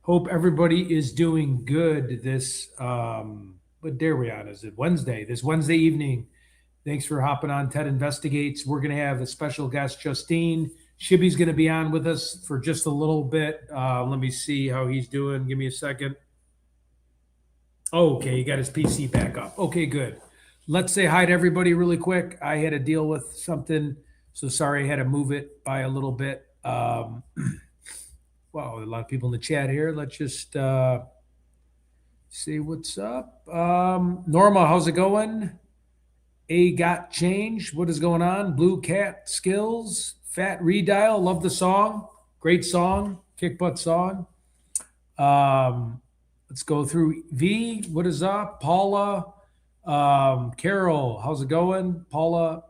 Hope everybody is doing good this what day are we on? Is it Wednesday? This Wednesday evening. Thanks for hopping on Ted Investigates. We're gonna have a special guest, Justine. Shibby's gonna be on with us for just a little bit. Let me see how he's doing. Give me a second. Oh, okay, he got his PC back up. Okay, good. Let's say hi to everybody really quick. I had to deal with something, so sorry I had to move it by a little bit. Wow, a lot of people in the chat here. Let's just see what's up. Norma, how's it going? A got changed. What is going on? Blue Cat Skills. Fat Redial. Love the song. Great song. Kick butt song. Let's go through V. What is up? Paula. Carol, how's it going? Paula.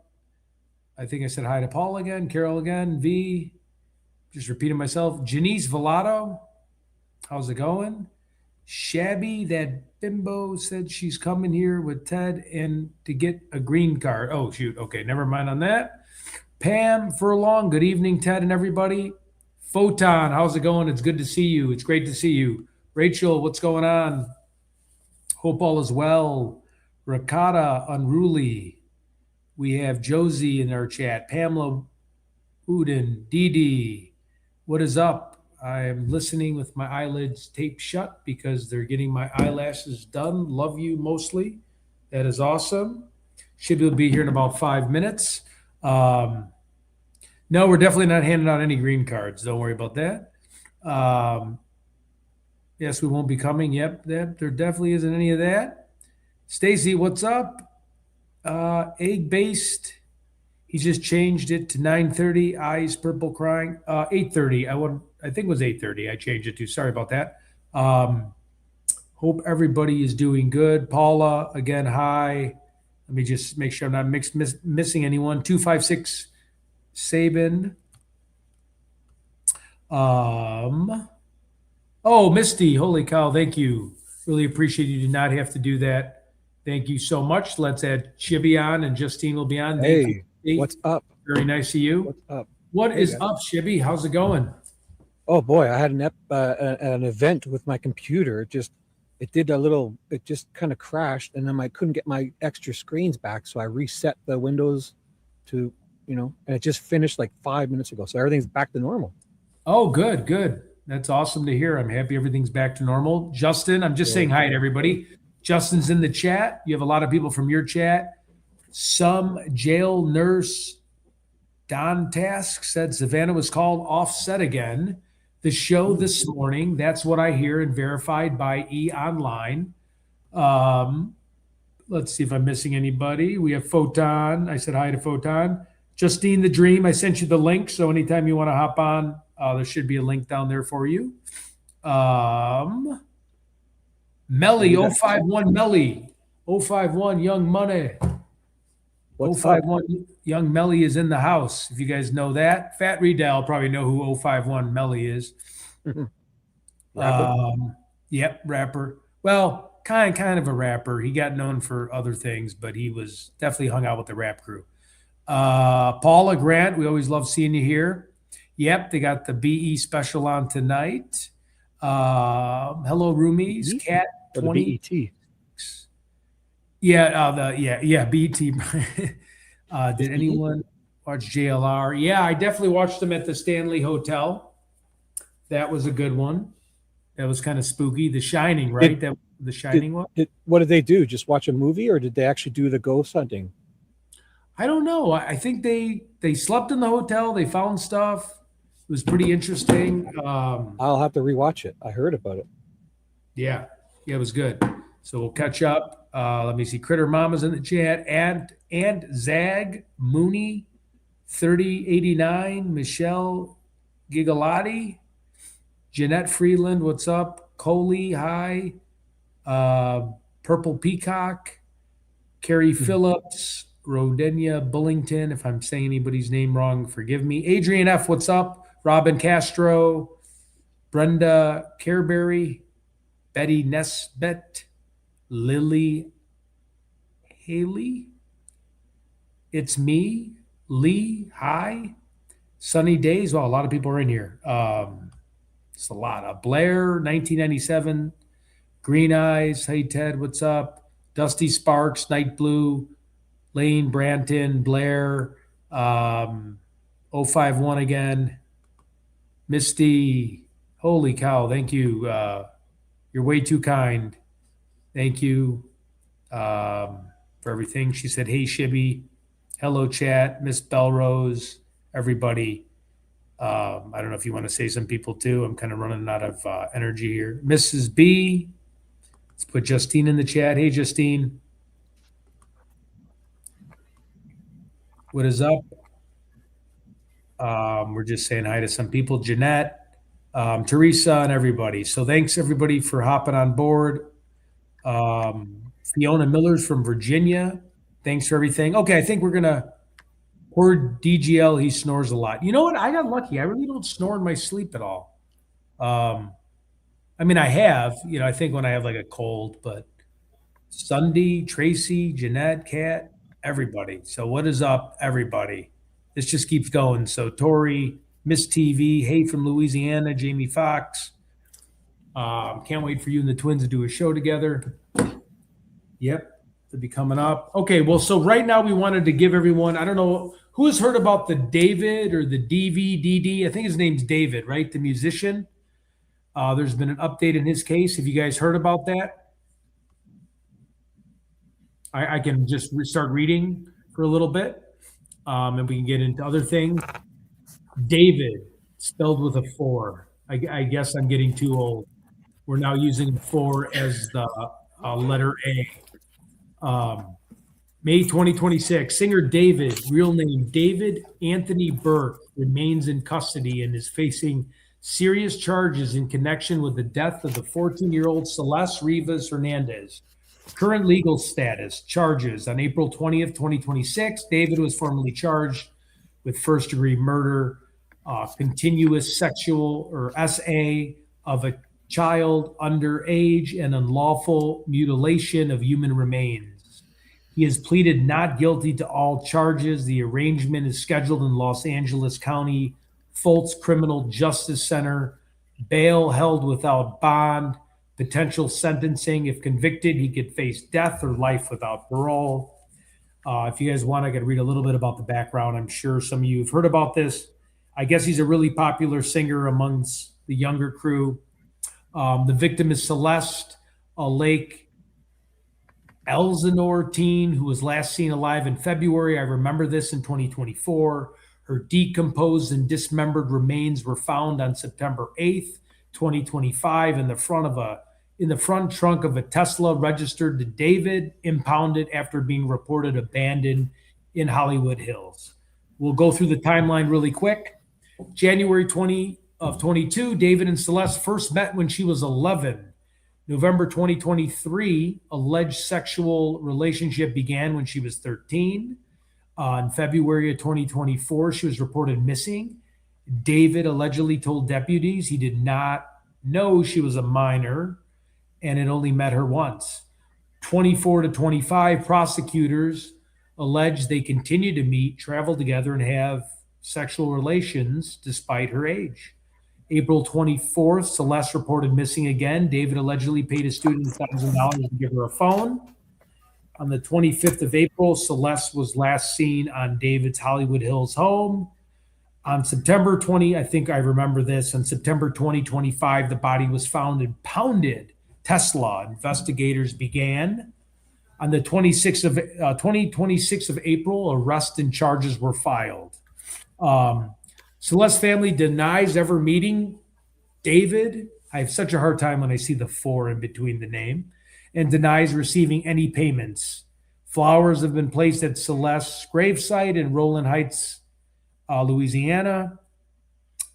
I think I said hi to Paula again. Carol again. V. Just repeating myself. Janice Velato. How's it going? Shabby, that bimbo said she's coming here with Ted and to get a green card. Oh, shoot. Okay, never mind on that. Pam Furlong, good evening, Ted and everybody. Photon, how's it going? It's good to see you. It's great to see you. Rachel, what's going on? Hope all is well. Rakata, Unruly. We have Josie in our chat. Pamela Uden, Dee Dee. What is up? I am listening with my eyelids taped shut because they're getting my eyelashes done. Love you mostly. That is awesome. Shibby will be here in about 5 minutes. No, we're definitely not handing out any green cards. Don't worry about that. Yes, we won't be coming. Yep, there definitely isn't any of that. Stacy, what's up? Egg based. He just changed it to 9:30. Eyes purple crying. 8:30. I think it was 8:30. I changed it to. Sorry about that. Hope everybody is doing good. Paula, again, hi. Let me just make sure I'm not missing anyone. 256 Sabin. Oh, Misty, holy cow, thank you. Really appreciate you did not have to do that. Thank you so much. Let's add Shibby on and Justine will be on. Hey, what's up? Very nice of you. What's up? What Hey, is guys. up, Shibby? How's it going? Oh boy, I had an event with my computer. It just kind of crashed, and then I couldn't get my extra screens back, so I reset the Windows to, and it just finished like 5 minutes ago. So everything's back to normal. Oh, good, good. That's awesome to hear. I'm happy everything's back to normal. Justin, I'm just saying hi to everybody. Justin's in the chat. You have a lot of people from your chat. Some jail nurse Don Task said Savannah was called offset again. The show this morning, that's what I hear and verified by E Online. Let's see if I'm missing anybody. We have Photon. I said hi to Photon. Justine the Dream, I sent you the link. So anytime you want to hop on, there should be a link down there for you. Melly, 051 Melly. 051 Young Money. What's 051 Young Melly is in the house. If you guys know that. Fat Redell probably know who 051 Melly is. Rapper? Yep, rapper. Well, kind of a rapper. He got known for other things, but he was definitely hung out with the rap crew. Paula Grant, we always love seeing you here. Yep, they got the BE special on tonight. Hello, roomies. Cat Or the 20. BET? Yeah, BT. Did anyone watch JLR? Yeah, I definitely watched them at the Stanley Hotel. That was a good one. That was kind of spooky. The Shining, right? That the Shining one. What did they do? Just watch a movie, or did they actually do the ghost hunting? I don't know. I think they slept in the hotel. They found stuff. It was pretty interesting. I'll have to rewatch it. I heard about it. Yeah, it was good. So we'll catch up. Let me see. Critter Mama's in the chat. And Zag Mooney, 3089. Michelle Gigalotti. Jeanette Freeland, what's up? Coley, hi. Purple Peacock. Carrie Phillips. Rodenia Bullington. If I'm saying anybody's name wrong, forgive me. Adrian F., what's up? Robin Castro. Brenda Careberry. Betty Nesbet. Lily Haley. It's me. Lee, hi. Sunny days. Well, a lot of people are in here. It's a lot. Blair, 1997. Green Eyes. Hey, Ted, what's up? Dusty Sparks, Night Blue. Lane, Branton, Blair. 051 again. Misty. Holy cow. Thank you. You're way too kind. Thank you for everything. She said, hey, Shibby. Hello, chat. Miss Belrose. Everybody. I don't know if you want to say some people too. I'm kind of running out of energy here. Mrs. B. Let's put Justine in the chat. Hey, Justine. What is up? We're just saying hi to some people. Jeanette, Teresa, and everybody. So thanks, everybody, for hopping on board. Fiona Miller's from Virginia. Thanks for everything. Okay, I think we're going to poor DGL. He snores a lot. You know what? I got lucky. I really don't snore in my sleep at all. I mean, I have, I think when I have like a cold, but Sunday, Tracy, Jeanette, Kat, everybody. So what is up, everybody? This just keeps going. So Tori, Miss TV, hey from Louisiana, Jamie Fox. Can't wait for you and the twins to do a show together. Yep, to be coming up. Okay, well, so right now we wanted to give everyone, I don't know, who has heard about the David or the DVDD? I think his name's David, right? The musician. There's been an update in his case. Have you guys heard about that? I can just start reading for a little bit, and we can get into other things. David, spelled with a 4. I guess I'm getting too old. We're now using 4 as the letter A. May 2026, singer David, real name David Anthony Burke, remains in custody and is facing serious charges in connection with the death of the 14-year-old Celeste Rivas Hernandez. Current legal status, charges. On April 20th, 2026, David was formally charged with first-degree murder, continuous sexual or SA of a child underage, and unlawful mutilation of human remains. He has pleaded not guilty to all charges. The arraignment is scheduled in Los Angeles County Foltz Criminal Justice Center. Bail held without bond. Potential sentencing. If convicted, he could face death or life without parole. If you guys want, I could read a little bit about the background. I'm sure some of you have heard about this. I guess he's a really popular singer amongst the younger crew. The victim is Celeste, a Lake Elsinore teen who was last seen alive in February. I remember this in 2024. Her decomposed and dismembered remains were found on September 8th, 2025, in the front trunk of a Tesla registered to David, impounded after being reported abandoned in Hollywood Hills. We'll go through the timeline really quick. January 20 of 22, David and Celeste first met when she was 11. November 2023, alleged sexual relationship began when she was 13. In February of 2024, she was reported missing. David allegedly told deputies he did not know she was a minor and had only met her once. 24 to 25, prosecutors alleged they continued to meet, travel together, and have sexual relations despite her age. April 24th, Celeste reported missing again. David allegedly paid a student $1,000 to give her a phone. On the 25th of April, Celeste was last seen on David's Hollywood Hills home. On September 20, I think I remember this, on September 2025, the body was found in pounded Tesla. Investigators began. On the 26th of April, arrest and charges were filed. Celeste's family denies ever meeting David. I have such a hard time when I see the 4 in between the name, and denies receiving any payments. Flowers have been placed at Celeste's gravesite in Rowland Heights, Louisiana.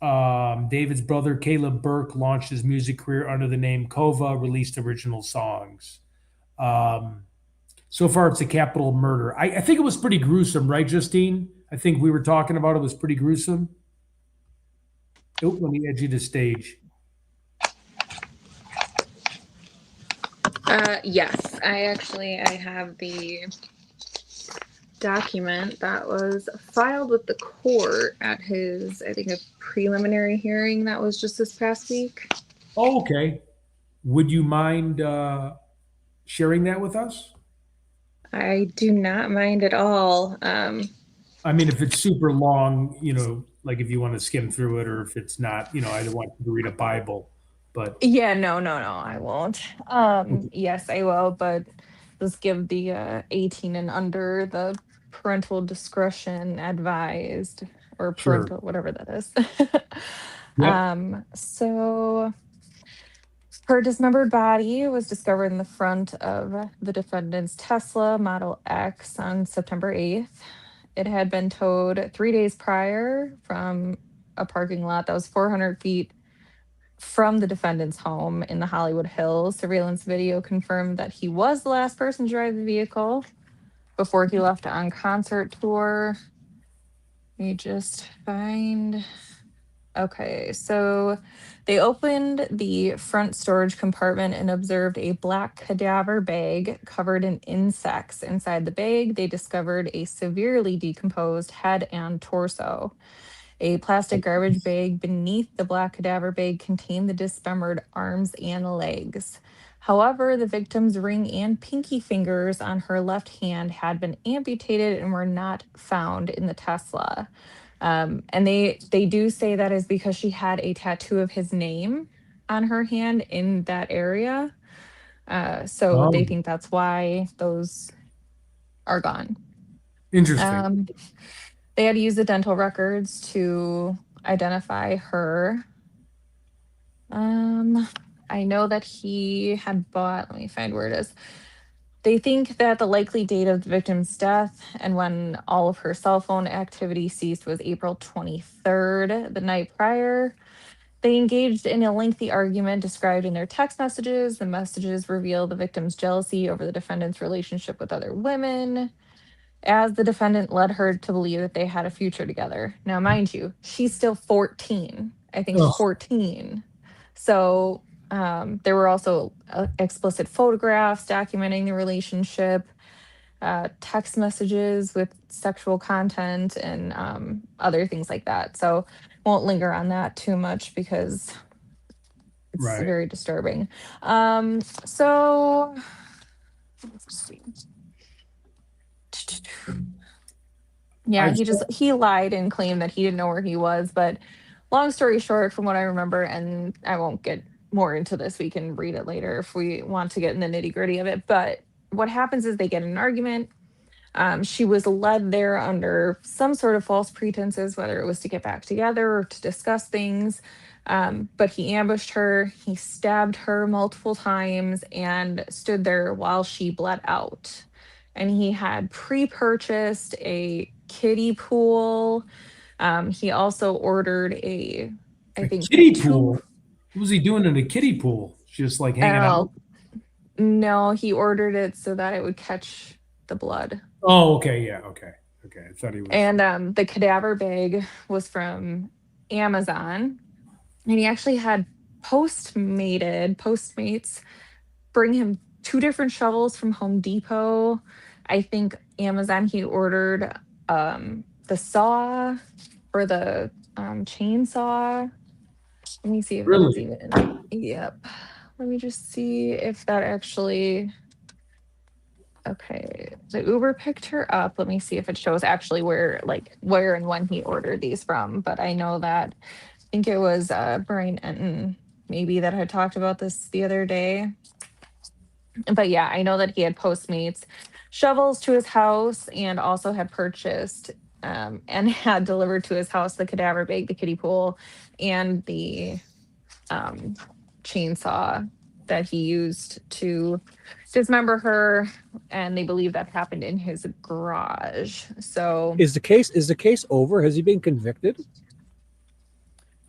David's brother, Caleb Burke, launched his music career under the name Kova, released original songs. So far, it's a capital murder. I think it was pretty gruesome, right, Justine? I think we were talking about it was pretty gruesome. Oh, let me edge you the stage. Yes, I have the document that was filed with the court at his, I think, a preliminary hearing that was just this past week. Oh, okay. Would you mind sharing that with us? I do not mind at all. I mean, if it's super long, like if you want to skim through it, or if it's not, I don't want you to read a Bible, but Yeah, no, I won't. okay, Yes, I will, but just give the 18 and under the parental discretion advised, or sure. parental, whatever that is. Yep. So her dismembered body was discovered in the front of the defendant's Tesla Model X on September 8th. It had been towed 3 days prior from a parking lot that was 400 feet from the defendant's home in the Hollywood Hills. Surveillance video confirmed that he was the last person to drive the vehicle before he left on concert tour. Let me just find. Okay, so they opened the front storage compartment and observed a black cadaver bag covered in insects. Inside the bag, they discovered a severely decomposed head and torso. A plastic garbage bag beneath the black cadaver bag contained the dismembered arms and legs. However, the victim's ring and pinky fingers on her left hand had been amputated and were not found in the Tesla. And they do say that is because she had a tattoo of his name on her hand in that area. So they Oh, think that's why those are gone. interesting. Um, they had to use the dental records to identify her. I know that he had bought, let me find where it is. They think that the likely date of the victim's death and when all of her cell phone activity ceased was April 23rd, the night prior. They engaged in a lengthy argument described in their text messages. The messages reveal the victim's jealousy over the defendant's relationship with other women, as the defendant led her to believe that they had a future together. Now, mind you, she's still 14. I think she's Oh, 14. So there were also explicit photographs documenting the relationship, text messages with sexual content, and other things like that. So won't linger on that too much because it's right. very disturbing. So let's see. I Yeah, he lied and claimed that he didn't know where he was, but long story short, from what I remember, and I won't get more into this, we can read it later if we want to get in the nitty-gritty of it. But what happens is they get in an argument. She was led there under some sort of false pretenses, whether it was to get back together or to discuss things. But he ambushed her, he stabbed her multiple times, and stood there while she bled out. And he had pre-purchased a kiddie pool. He also ordered I A think kiddie two. pool. What was he doing in a kiddie pool? Just like hanging out? Oh no, he ordered it so that it would catch the blood. Oh, okay. Yeah. Okay. Okay. I thought he was. And the cadaver bag was from Amazon. And he actually had Postmates bring him two different shovels from Home Depot. I think Amazon, he ordered the saw or the chainsaw. Let me see if that's Really? even, yep. Let me just see if that actually, okay. The Uber picked her up. Let me see if it shows actually where and when he ordered these from. But I know that, I think it was Brian Enton maybe that had talked about this the other day. But yeah, I know that he had Postmates shovels to his house and also had purchased and had delivered to his house the cadaver bag, the kiddie pool, and the um, chainsaw that he used to dismember her. And they believe that happened in his garage. So Is the case over? Has he been convicted?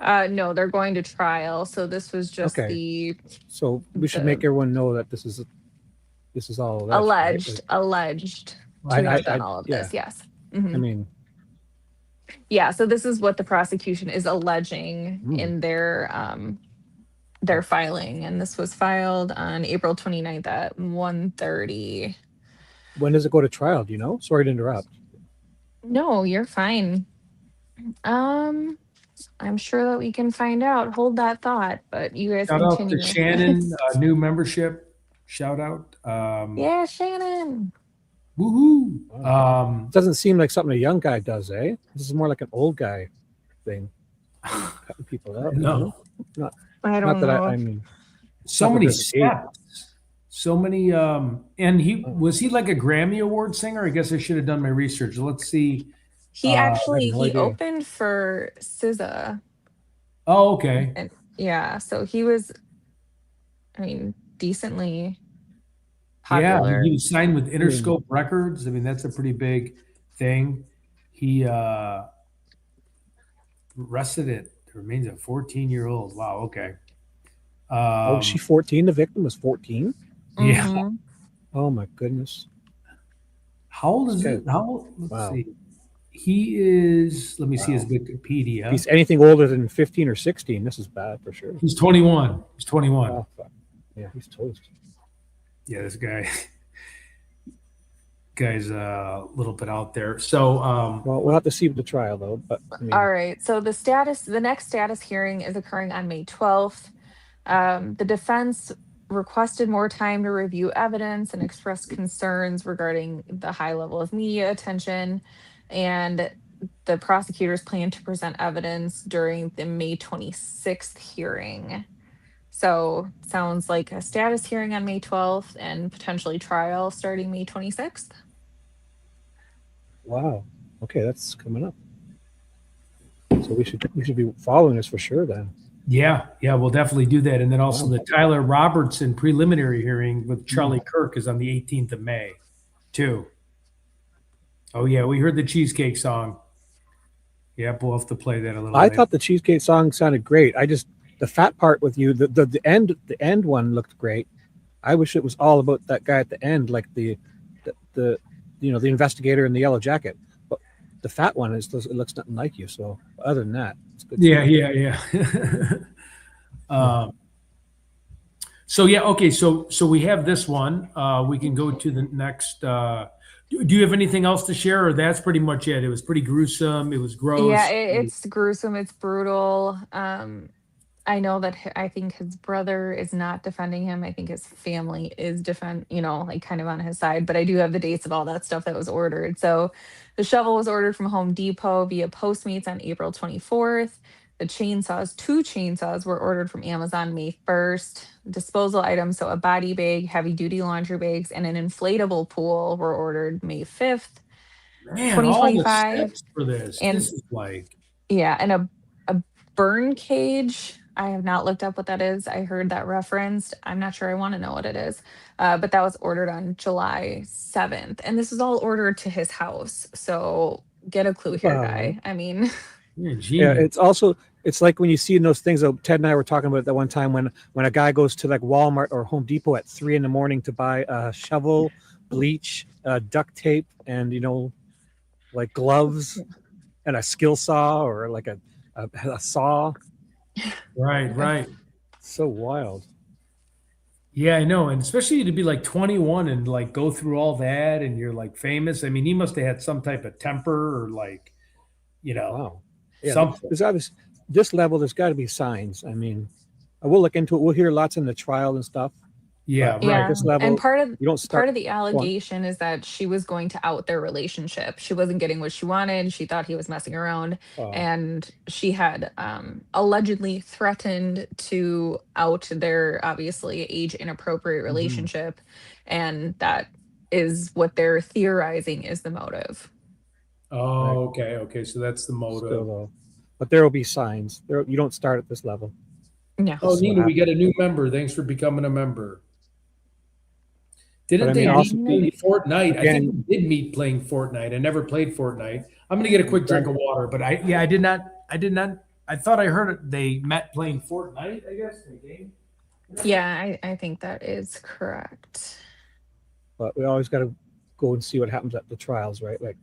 no, they're going to trial. So this was just Okay. So we should make the everyone know that this is all alleged, right? Like, alleged to I have done all of yeah. this. Yes. I Mhm. mean, Yeah, so this is what the prosecution is alleging in their filing, and this was filed on April 29th at 1:30. when does it go to trial? Do you know? Sorry to interrupt. No, you're fine. Um, I'm sure that we can find out. Hold that thought, but you guys Shout out to continue. Shannon, new membership. Shout out. Yeah, Shannon. Woohoo. Wow. It doesn't seem like something a young guy does, eh? This is more like an old guy thing. Cutting people up. No. Not, I not don't that know. I mean, So not that many there's a gate. steps. So many and Oh, was he like a Grammy Award singer? I guess I should have done my research. Let's see. He I have actually no he idea. opened for SZA, Oh, okay. and yeah, so he was, I mean, decently Yeah, I mean, popular. he was signed with I mean, Interscope Records. I mean, that's a pretty big thing. He arrested it remains a 14-year-old. Wow, okay. oh, was she Um 14? The victim was 14? yeah. Mm-hmm. Oh my goodness. How old This is guy, it? How let's wow. see. He is, let me see his Wow. If Wikipedia. he's anything older than 15 or 16, this is bad for sure. He's 21. He's 21. Oh, fuck. Yeah, he's toast. Yeah, this guy's a little bit out there. So Well, we'll have to see with the trial, though. But I mean, All right. So the next status hearing is occurring on May 12th. The defense requested more time to review evidence and expressed concerns regarding the high level of media attention. And the prosecutors plan to present evidence during the May 26th hearing. So sounds like a status hearing on May 12th and potentially trial starting May 26th. wow. Okay, that's coming up. So we should be following this for sure then. yeah, we'll definitely do that. And then also Wow. the Tyler Robertson preliminary hearing with Charlie Kirk is on the 18th of May, too. Oh yeah, we heard the Cheesecake song. Yeah, we'll have to play that a little I later. thought the cheesecake song sounded great. I just the fat part with you, the end one looked great. I wish it was all about that guy at the end, like the the investigator in the yellow jacket. But the fat one is it looks nothing like you. So other than that, it's good Yeah, stuff. yeah. um, so yeah, okay. So we have this one. We can go to the next. Do you have anything else to share, or that's pretty much it? It was pretty gruesome. It was Yeah, gross. it's gruesome. It's brutal. I know that I think his brother is not defending him. I think his family is like kind of on his side. But I do have the dates of all that stuff that was ordered. So the shovel was ordered from Home Depot via Postmates on April 24th. The chainsaws, two chainsaws, were ordered from Amazon May 1st. Disposal items, so a body bag, heavy duty laundry bags, and an inflatable pool were ordered May 5th, Man, all the 2025. steps for this. And This is like, yeah, and a burn cage. I have not looked up what that is. I heard that referenced. I'm not sure I want to know what it is. But that was ordered on July 7th. And this was all ordered to his house. So get a clue here, Wow. guy. I mean, you're a Yeah, genius. it's like when you see in those things that Ted and I were talking about that one time when a guy goes to like Walmart or Home Depot at 3 a.m. to buy a shovel, bleach, duct tape, and like gloves and a skill saw or like a saw. Right. So wild. Yeah, I know. And especially to be like 21 and like go through all that and you're like famous. I mean, he must have had some type of temper or like, Wow. Yeah, something. there's obviously this level. There's got to be signs. I mean, I will look into it. We'll hear lots in the trial and stuff. Yeah, But right. yeah. this And level, part of you don't part start. of the Go on. allegation is that she was going to out their relationship. She wasn't getting what she wanted. She thought he was messing around. Oh, And she had allegedly threatened to out their obviously age inappropriate mhm. relationship. And that is what they're theorizing is the motive. Right. Oh, okay. So that's the Still motive. though, but there will be signs. There, you don't start at this level. No. Oh, This is what Nina, we got happens. a new member. Thanks for becoming a member. But Didn't I they mean, Yeah. also meet playing Fortnite? I think again, we did meet playing Fortnite. I never played Fortnite. I'm gonna get a quick drink of water, but I did not. I did not. I thought I heard it. They met playing Fortnite. I guess in the game. Yeah, I think that is correct. but we always got to go and see what happens at the trials, right? Like,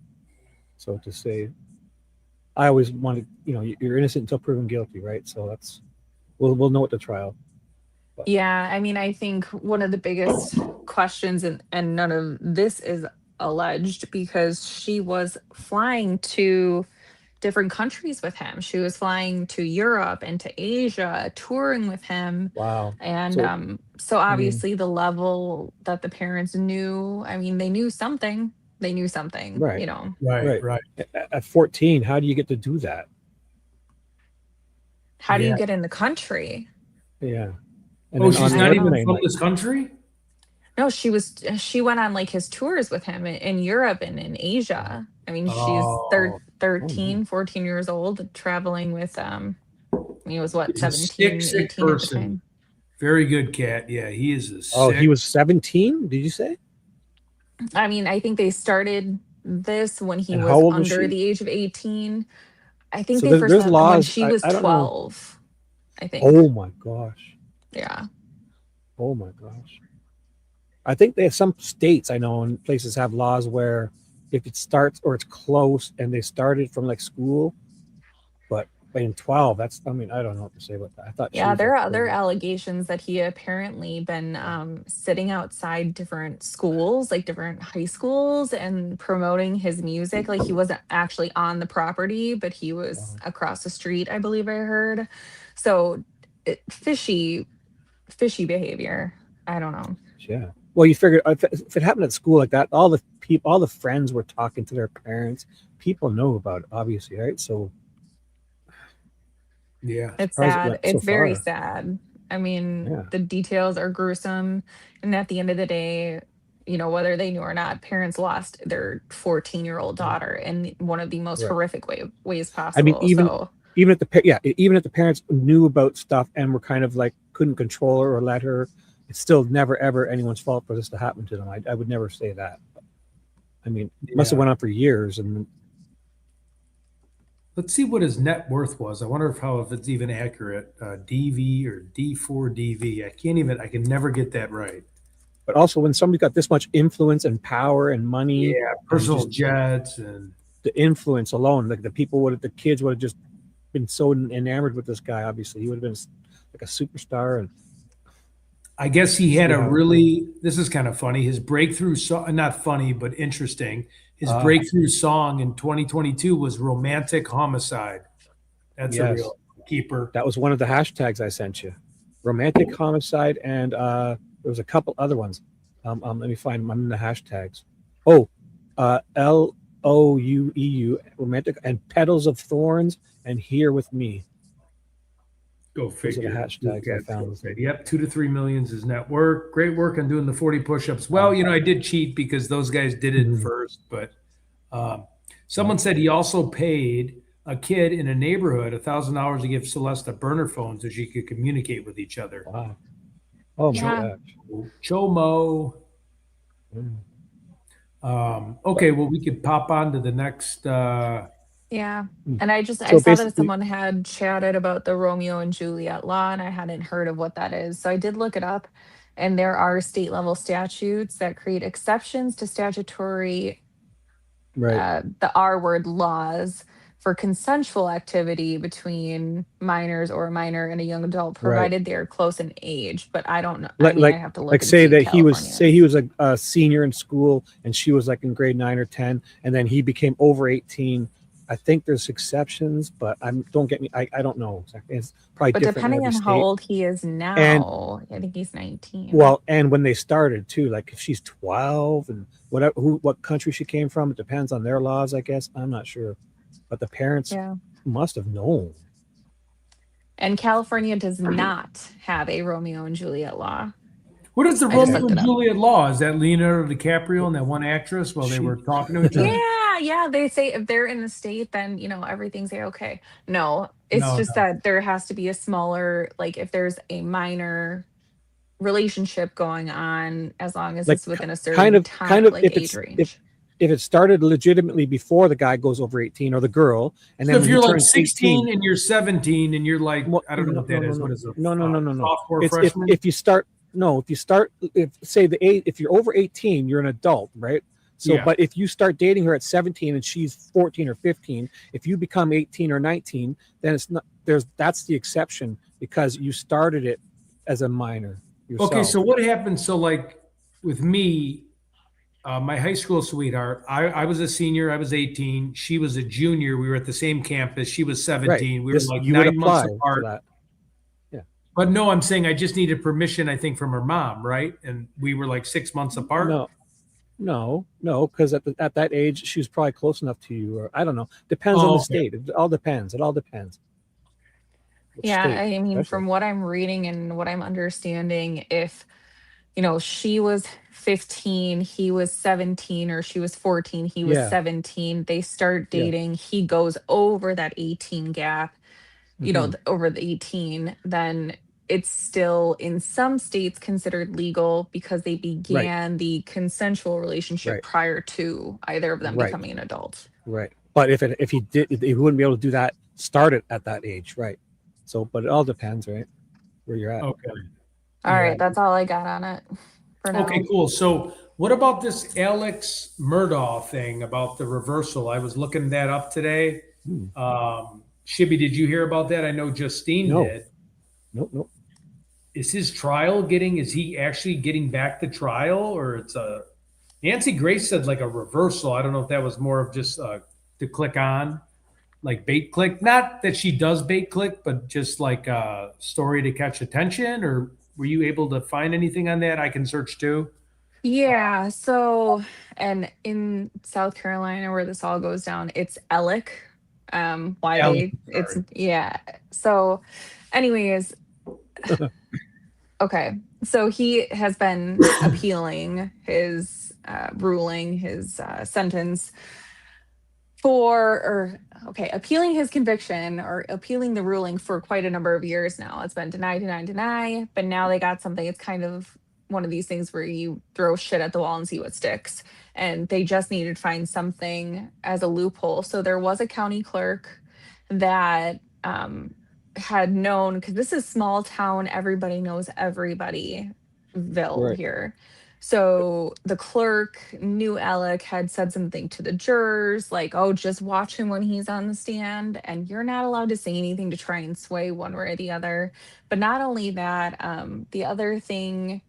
so to say, I always wanted, you're innocent until proven guilty, right? So that's we'll know at the trial. Yeah, I mean, I think one of the biggest questions, and none of this is alleged because she was flying to different countries with him. She was flying to Europe and to Asia, touring with him. Wow. And So so I mean, obviously the level that the parents knew, I mean, they knew something. They knew something, right, you know. Right, right. right. At 14, how do you get to do that? How do you Yeah. get in the country? Yeah. And Oh, then on she's the I don't not even know. airplane, from like, this country? No, she went on like his tours with him in Europe and in Asia. I mean, she's Oh, 13, 14 years old, traveling with he was what, he's a sick, 17, sick 18 at the person. time. Very good, Cat. Yeah, he is a oh, he sick. was 17, did you say? I mean, I think they started this when he And how was old was under she? the age of 18. I think So they first there's met when laws. she was I don't know. 12, I think. Oh my gosh. Yeah. Oh my gosh. I think they have some states I know and places have laws where if it starts or it's close and they started from like school, but in 12, that's, I mean, I don't know what to say about that. I thought she Yeah, was there like are other 30. allegations that he apparently been sitting outside different schools, like different high schools, and promoting his music. Like he wasn't actually on the property, but he was Wow. across the street, I believe I heard. So fishy behavior. I don't know. Yeah. Well, you figure if it happened at school like that, all the people, all the friends were talking to their parents. People know about it, obviously, right? So Yeah. It's surprised it sad. went so It's very far. sad. I mean, Yeah. the details are gruesome. And at the end of the day, whether they knew or not, parents lost their 14-year-old daughter in one of the most Right. horrific ways I mean, possible. So, even if even if the parents knew about stuff and were kind of like couldn't control her or let her, it's still never ever anyone's fault for this to happen to them. I would never say that. I mean, it must have Yeah. went on for years, and Let's see what his net worth was. I wonder if it's even accurate. DV or D4DV. I can never get that right. but also when somebody got this much influence and power and money Yeah. and Personal just jets and the influence alone, like the kids would have just been so enamored with this guy. Obviously, he would have been like a superstar. And I guess he had see a how, really, this is kind of funny. His breakthrough song, not funny, but interesting. His ah, breakthrough song in 2022 was Romantic Homicide. That's a yes, real keeper. that was one of the hashtags I sent you. Romantic homicide, and there was a couple other ones. Let me find them. I'm in the hashtags. Oh, LOUEU, romantic, and petals of thorns, and here with me. Go Those are the figure. hashtags I found with him. Yep, 2 to 3 million is his net worth. Great work on doing the 40 push-ups. Wow. Well, I did cheat because those guys did it Mhm. first, but someone said he also paid a kid in a neighborhood $1,000 to give Celeste a burner phone so she could communicate with each other. Wow. Oh my yeah. gosh. Chomo. Mm. Okay, well, we could pop on to the next. Yeah. Mm. And I So saw that basically, someone had chatted about the Romeo and Juliet law, and I hadn't heard of what that is. So I did look it up, and there are state level statutes that create exceptions to statutory right, the R word laws for consensual activity between minors or a minor and a young adult, right. provided they are close in age. But I don't know. I Like mean, I like have to like look and say see if that California he is. was a senior in school and she was like in grade 9 or 10, and then he became over 18. I think there's exceptions, but don't get me. I don't know exactly. It's probably But different in depending every on how state. old he is And now, I think he's 19. well, and when they started too, like if she's 12 and what country she came from, it depends on their laws, I guess. I'm not sure, but the parents Yeah. must have known. And California does not have a Romeo and Juliet law. What is the I just Okay. Romeo looked and it up. Juliet law? Is that Leonardo DiCaprio and that one actress while they She were talking to each other? Yeah. They say if they're in the state, then everything's okay. No, it's No, just no. that there has to be a smaller, like if there's a minor relationship going on, as long as like it's within a kind certain of time, like if age it's range. if it started legitimately before the guy goes over 18 or the girl, and So then if when he you're like turns 18, 16 and you're 17 and you're like, well, I don't know no, what no, that no, is. no, What is a no, no, no, no, no. sophomore, It's freshman? if you start no, if you start if say the age if you're over 18, you're an adult, right? So, Yeah. but if you start dating her at 17 and she's 14 or 15, if you become 18 or 19, then it's not that's the exception because you started it as a minor Okay, yourself. so what happens? So like with me, My high school sweetheart. I was a senior. I was 18. She was a junior. We were at the same campus. She was Right. 17. We were This like you would 9 months apply for apart. that. Yeah. But no, I'm saying I just needed permission, I think, from her mom, right? And we were like 6 months apart. No, because at that age she was probably close enough to you, or I don't know. Depends on Oh, the okay. state. It all depends. It all depends. Which Yeah, state, I mean, especially. from what I'm reading and what I'm understanding, if she was 15, he was 17, or she was 14, he was Yeah. 17, they start Yeah. dating, he goes over that 18 gap, Hmm. over the 18, then it's still in some states considered legal because they Right. began the consensual relationship Right. prior to either of them Right. becoming an adult. Right. But if he did, he wouldn't be able to do that. Start it at that age, right? So, but it all depends, right? Where you're at. Okay. All Yeah. right, that's all I got on it for Okay, now. cool. So what about this Alex Murdaugh thing about the reversal? I was looking that up today. Hmm. Shibby, did you hear about that? I know Justine No. did. Nope. Is his trial is he actually getting back to trial, or it's a Nancy Grace said like a reversal. I don't know if that was more of just to click on, like bait click. Not that she does bait click, but just like a story to catch attention. Or were you able to find anything on that? I can search too. Yeah, so and in South Carolina where this all goes down, it's Alec. Why Alex, they it's sorry. yeah. So anyways, okay. So he has been appealing his ruling, his sentence appealing his conviction or appealing the ruling for quite a number of years now. It's been deny, but now they got something. It's kind of one of these things where you throw shit at the wall and see what sticks. And they just needed to find something as a loophole. So there was a county clerk that had known, because this is small town, everybody knows everybodyville Right. here. So the clerk knew Alec had said something to the jurors, like, oh, just watch him when he's on the stand. And you're not allowed to say anything to try and sway one way or the other. But not only that, the other thing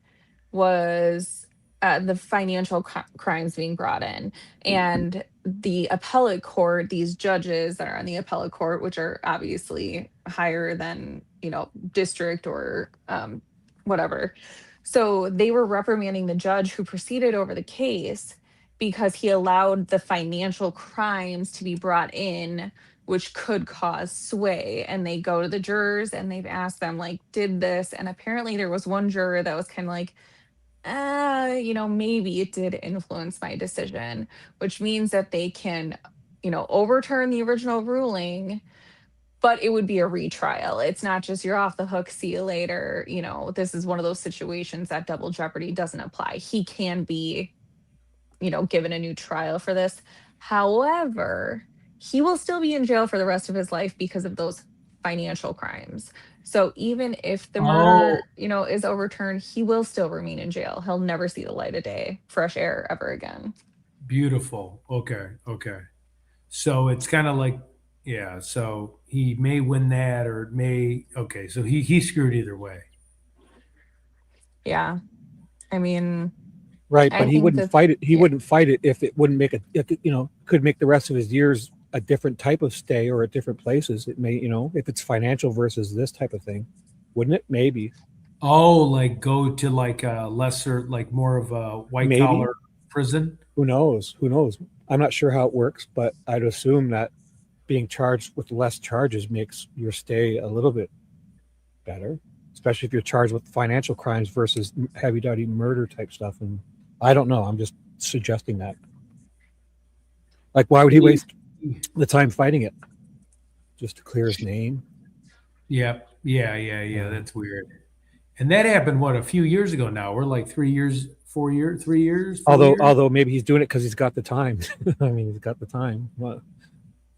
was the financial crimes being brought in. And the appellate court, these judges that are on the appellate court, which are obviously higher than, district or whatever. So they were reprimanding the judge who proceeded over the case because he allowed the financial crimes to be brought in, which could cause sway. And they go to the jurors and they've asked them, like, did this? And apparently there was one juror that was kind of like, maybe it did influence my decision, which means that they can, overturn the original ruling, but it would be a retrial. It's not just you're off the hook, see you later. This is one of those situations that double jeopardy doesn't apply. He can be, given a new trial for this. However, he will still be in jail for the rest of his life because of those financial crimes. So even if the Oh, murder, is overturned, he will still remain in jail. He'll never see the light of day, fresh air ever again. beautiful. Okay. So it's kind of like, yeah. So he may win that, or it may. Okay, so he screwed either way. Yeah. I mean, Right. But I he think wouldn't that, fight it. He yeah. wouldn't fight it if it wouldn't make it. If it, could make the rest of his years a different type of stay or at different places. It may, if it's financial versus this type of thing, wouldn't it? Maybe. Oh, like go to like a lesser, like more of a white Maybe. collar prison. Who knows? Who knows? I'm not sure how it works, but I'd assume that being charged with less charges makes your stay a little bit better, especially if you're charged with financial crimes versus heavy duty murder type stuff. And I don't know. I'm just suggesting that. Like, why would he waste the time fighting it? Just to clear his name? Yeah. That's weird. And that happened what, a few years ago now. We're like 3 years, 4 years, 3 years, 4 years. Although maybe he's doing it because he's got the time. I mean, he's got the time. Well,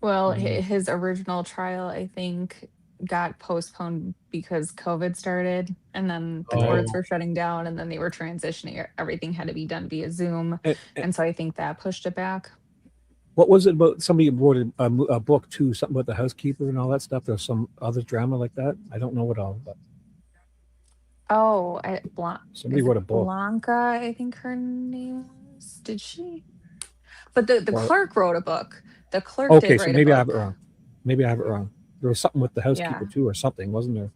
Well, I don't know. his original trial, I think, got postponed because COVID started, and then the Right. courts were shutting down, and then they were transitioning. Everything had to be done via Zoom, And and so I think that pushed it back. what was it about? Somebody wrote a book too, something about the housekeeper and all that stuff. There's some other drama like that. I don't know what all, but Oh, somebody is it wrote a book. Blanca? I think her name Did she? But the Or clerk wrote a book. The clerk okay, did so write a maybe I have it book. wrong. Maybe I have it wrong. There was something with the housekeeper Yeah. too, or something, wasn't there?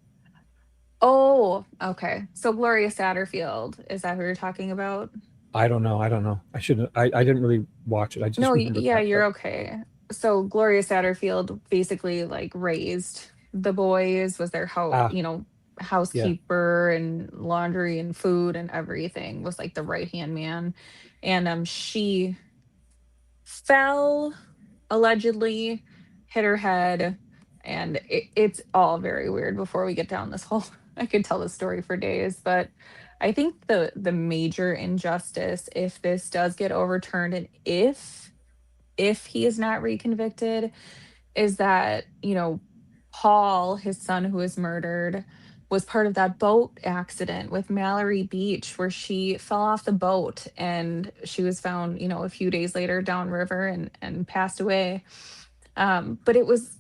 Oh, okay. So Gloria Satterfield, is that who you're talking about? I don't know. I don't know. I shouldn't. I didn't really watch it. I just No, remember yeah, that you're part. okay. So Gloria Satterfield basically like raised the boys, was their Ah, yeah. housekeeper and laundry and food and everything, was like the right hand man. And she fell allegedly, hit her head, and it's all very weird. Before we get down this whole, I could tell the story for days, but I think the major injustice, if this does get overturned, and if he is not reconvicted, is that, Paul, his son who was murdered, was part of that boat accident with Mallory Beach where she fell off the boat and she was found, a few days later downriver and passed away. But it was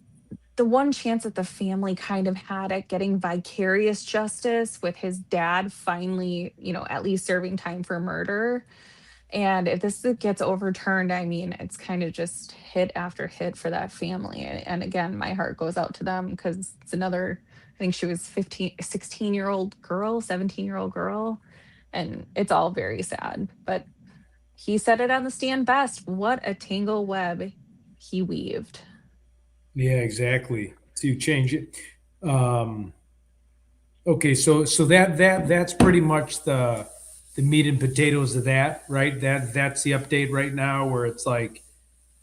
the one chance that the family kind of had at getting vicarious justice with his dad finally, at least serving time for murder. And if this gets overturned, I mean, it's kind of just hit after hit for that family. And again, my heart goes out to them because it's another, I think she was 15, 16-year-old girl, 17-year-old girl. And it's all very sad. But he said it on the stand best. What a tangle web he weaved. Yeah, exactly. To change it. Um, okay, so that's pretty much the meat and potatoes of that, right? That's the update right now, where it's like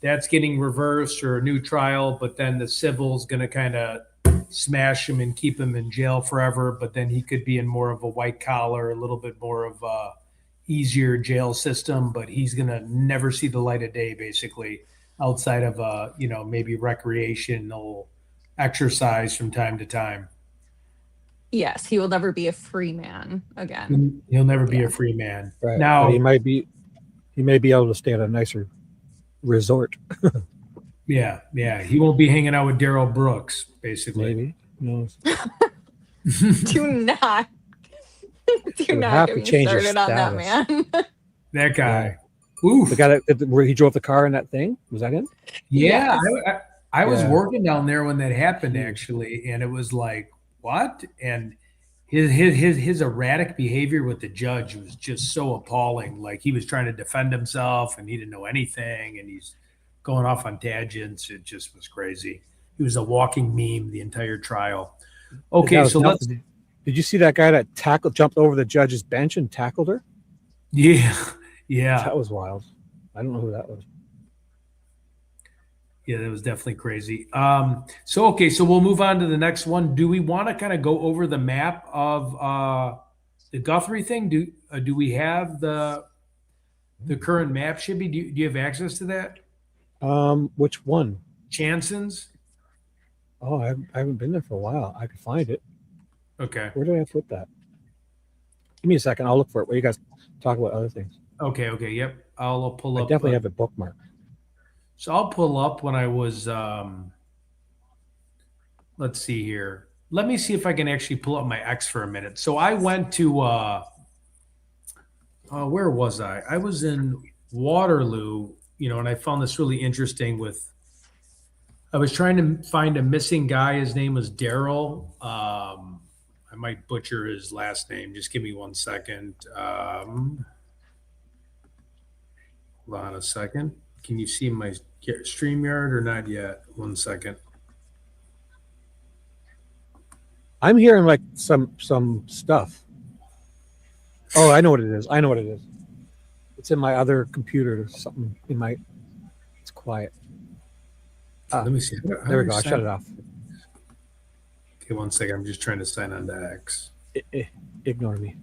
that's getting reversed or a new trial, but then the civil's going to kind of smash him and keep him in jail forever. But then he could be in more of a white collar, a little bit more of a easier jail system. But he's going to never see the light of day, basically, outside of maybe recreational exercise from time to time. Yes, he will never be a free man again. He'll never be a Yeah. free man. Right. But Now, he may be able to stay at a nicer resort. yeah, he won't be hanging out with Daryl Brooks, basically. Maybe. Who knows? Do not, He do would not have get to me change his started on that status. man. That Yeah. guy. Oof. The guy where he drove the car in that thing, was that him? Yeah, Yes. I was Yeah. working down there when that happened, Jeez. actually, and it was like, what? And his erratic behavior with the judge was just so appalling. Like he was trying to defend himself, and he didn't know anything, and he's going off on tangents. It just was crazy. He was a walking meme the entire trial. That Okay, was so let's. nothing. Did you see that guy that jumped over the judge's bench and tackled her? Yeah, yeah. That was wild. I don't know who that was. Yeah, that was definitely crazy. Okay, so we'll move on to the next one. Do we want to kind of go over the map of the Guthrie thing? Do we have the current map? Shibby, do you have access to that? Which one? Chanson's? Oh, I haven't been there for a while. I could find it. Okay. Where did I put that? Give me a second. I'll look for it. While you guys talk about other things. Okay. Yep. I'll pull I up. definitely have it bookmarked. So I'll pull up when I was. Let's see here. Let me see if I can actually pull up my X for a minute. So I went to. Where was I? I was in Waterloo, and I found this really interesting. I was trying to find a missing guy. His name was Daryl. I might butcher his last name. Just give me 1 second. Hold on a second. Can you see my StreamYard or not yet? 1 second. I'm hearing like some stuff. Oh, I know what it is. It's in my other computer or something in my. It's quiet. Let me see. There we go. I shut it off. Okay, 1 second. I'm just trying to sign on to X. Ignore me.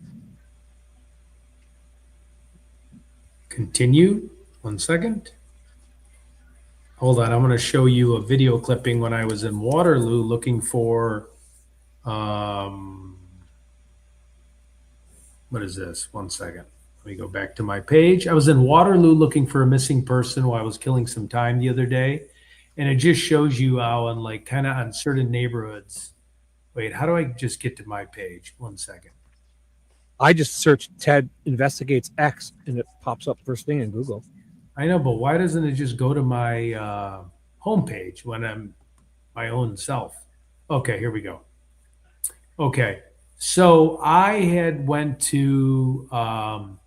Continue. 1 second. Hold on. I'm going to show you a video clipping when I was in Waterloo looking for. What is this? 1 second. Let me go back to my page. I was in Waterloo looking for a missing person while I was killing some time the other day. And it just shows you how in like kind of on certain neighborhoods. Wait, how do I just get to my page? 1 second. I just searched Ted investigates X and it pops up first thing in Google. I know, but why doesn't it just go to my homepage when I'm my own self? Okay, here we go. Okay, so I had went to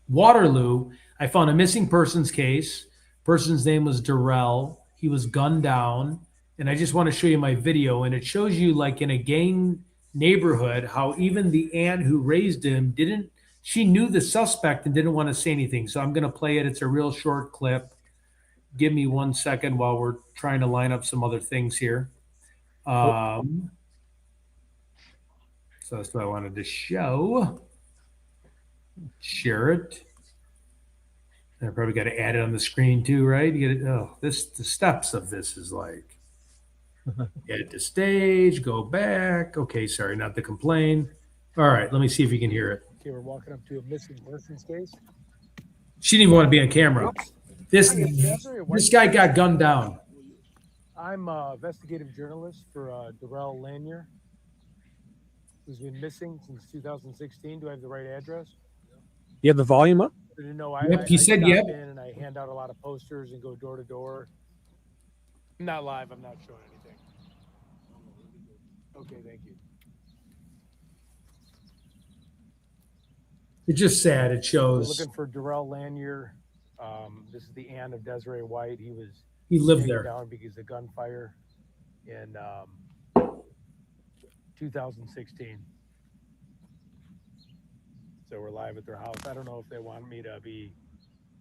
Waterloo. I found a missing persons case. Person's name was Darrell. He was gunned down, and I just want to show you my video. And it shows you, like in a gang neighborhood, how even the aunt who raised him didn't. She knew the suspect and didn't want to say anything. So I'm going to play it. It's a real short clip. Give me 1 second while we're trying to line up some other things here. So that's what I wanted to show. Share it. And I probably got to add it on the screen too, right? You get it. Oh, the steps of this is like edit the stage, go back. Okay, sorry, not to complain. All right, let me see if you can hear it. Okay, we're walking up to a missing persons case. She didn't even want to be on camera. Oops. This guy got gunned down. I'm an investigative journalist for Darrell Lanier, who's been missing since 2016. Do I have the right address? You have the volume up? I didn't know. Yep, he said stop yep. in and I hand out a lot of posters and go door to door. I'm not live. I'm not showing anything. Okay, thank you. It's just sad. It We're shows looking for Darrell Lanier. This is the aunt of Desiree White. he lived taken there. down because of gunfire in 2016. So we're live at their house. I don't know if they want me to be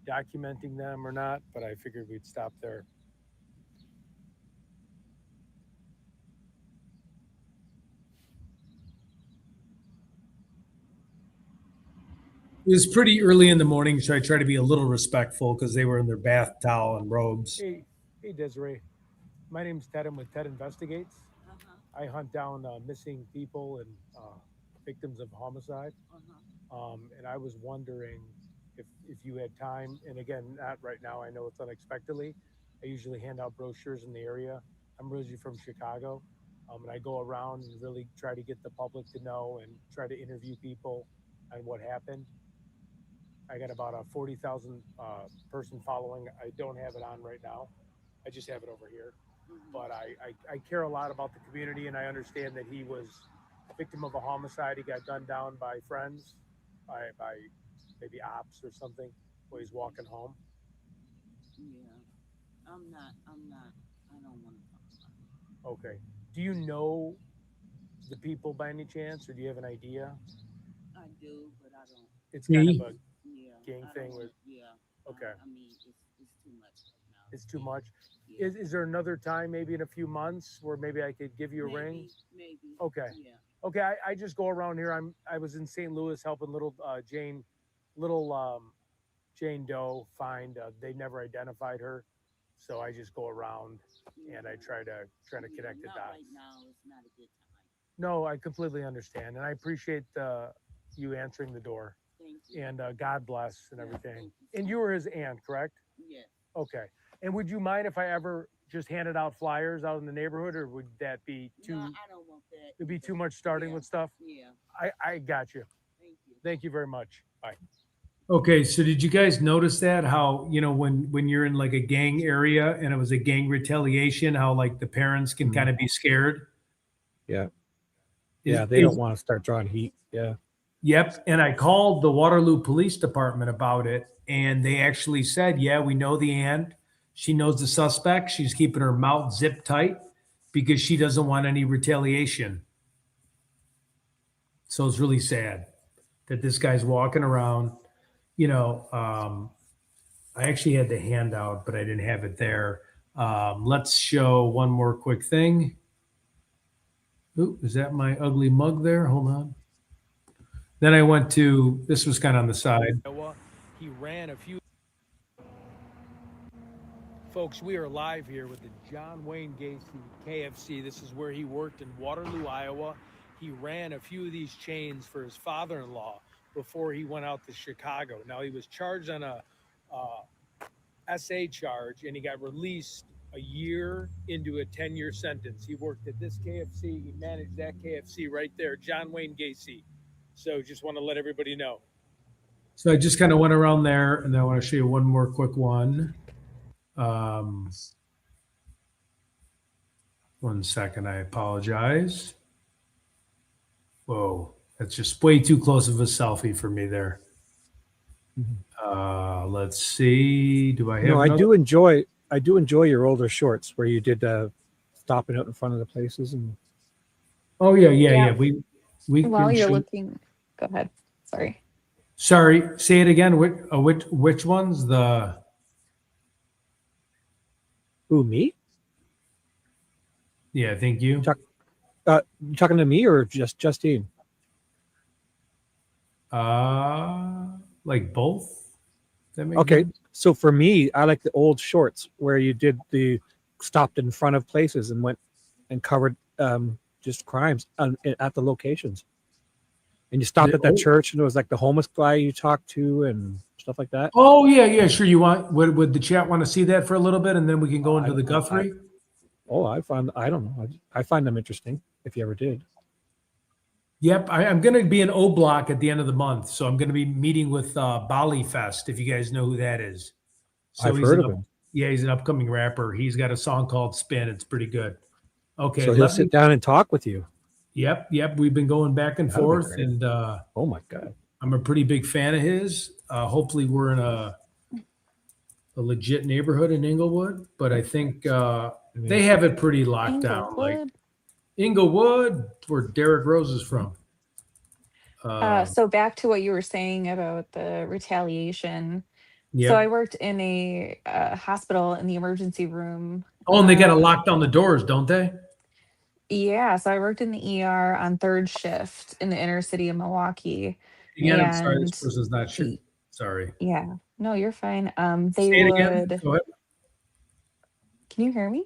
documenting them or not, but I figured we'd stop there. It was pretty early in the morning, so I tried to be a little respectful because they were in their bath towel and robes. Hey Desiree. My name's Ted. I'm with Ted Investigates. I hunt down missing people and victims of homicide. And I was wondering if you had time, and again, not right now, I know it's unexpectedly. I usually hand out brochures in the area. I'm originally from Chicago, and I go around and really try to get the public to know and try to interview people on what happened. I got about a 40,000 person following. I don't have it on right now. I just have it over here. But I care a lot about the community, and I understand that he was a victim of a homicide. He got gunned down by friends, by maybe ops or something, while he's walking home. Yeah, I'm not, I don't want to talk about it. Okay. Do you know the people by any chance, or do you have an idea? I do, but I don't, It's kind of a yeah. gang I thing don't- with, Yeah. okay. I mean, it's too much right now. It's too much. Yeah. Is there another time, maybe in a few months, where maybe I could give you a ring? Maybe. Okay. Yeah. Okay, I just go around here. I was in St. Louis helping little Jane Doe find. They never identified her, so I just go around and I try to connect the Not dots. right now. It's not a good time. No, I completely understand, and I appreciate you answering the door. Thank you. And God bless and Yeah, everything. thank you so And you were his aunt, correct? Yes. Okay. And would you mind if I ever just handed out flyers out in the neighborhood, or would that be too? No, I don't want that. It'd be too either. much starting Yeah. with stuff. Yeah. I got you. Thank you. Thank you very much. Bye. Okay, so did you guys notice that how when you're in like a gang area and it was a gang retaliation, how like the parents can kind of be scared? Yeah. Is- Yeah, they is- don't want to start drawing heat. Yeah. Yep, and I called the Waterloo Police Department about it, and they actually said, "Yeah, we know the aunt. She knows the suspect. She's keeping her mouth zipped tight because she doesn't want any retaliation." So it's really sad that this guy's walking around. I actually had the handout, but I didn't have it there. Let's show one more quick thing. Ooh, is that my ugly mug there? Hold on. Then I went to, this was kind of on the side. Iowa. He ran a few. Folks, we are live here with the John Wayne Gacy KFC. This is where he worked in Waterloo, Iowa. He ran a few of these chains for his father-in-law before he went out to Chicago. Now, he was charged on a SA charge, and he got released a year into a 10-year sentence. He worked at this KFC. He managed that KFC right there. John Wayne Gacy. So just want to let everybody know. So I just kind of went around there, and then I want to show you one more quick one. 1 second, I apologize. Whoa, that's just way too close of a selfie for me there. Let's see. Do I have? No, I another? do enjoy your older shorts where you did stopping out in front of the places and. Oh yeah. Yeah. We While can you're show. looking, go ahead. Sorry. Sorry, say it again. Which ones? Who, me? Yeah, thank you. You talking to me or just Justine? Like both. That makes Okay, sense? so for me, I like the old shorts where you did the stopped in front of places and went and covered just crimes at the locations. And you stopped The at that old- church and it was like the homeless guy you talked to and stuff like that. Oh yeah, sure. You want would the chat want to see that for a little bit, and then we can go Oh, into the Guthrie? I don't know. I find them interesting if you ever did. Yep, I'm going to be in O Block at the end of the month, so I'm going to be meeting with Bali Fest. If you guys know who that is, so I've he's heard an of him. Yeah, he's an upcoming rapper. He's got a song called "Spin." It's pretty good. Okay, So he'll sit down and talk with you. Yep. We've been going back and That'll be forth, great. and Oh my God. I'm a pretty big fan of his. Hopefully, we're in a legit neighborhood in Inglewood, but I think they have it pretty locked down. Like Inglewood, where Derrick Rose is from. So back to what you were saying about the retaliation. Yeah. So I worked in a hospital in the emergency room. Oh, and they got to lock down the doors, don't they? Yeah, so I worked in the ER on third shift in the inner city of Milwaukee. Again, I'm sorry, this And person's not sure. Sorry. yeah, no, you're fine. Say They it would. again. Go ahead. Can you hear me?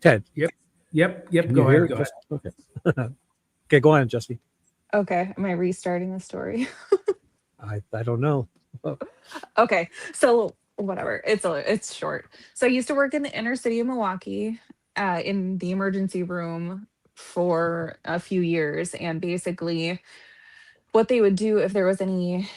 Ted. Yep. Can Go you hear ahead. Go ahead. Okay. Okay, go on, Justy. Okay, am I restarting the story? I don't know. Okay, so whatever. It's short. So I used to work in the inner city of Milwaukee, in the emergency room for a few years, and basically, what they would do if there was any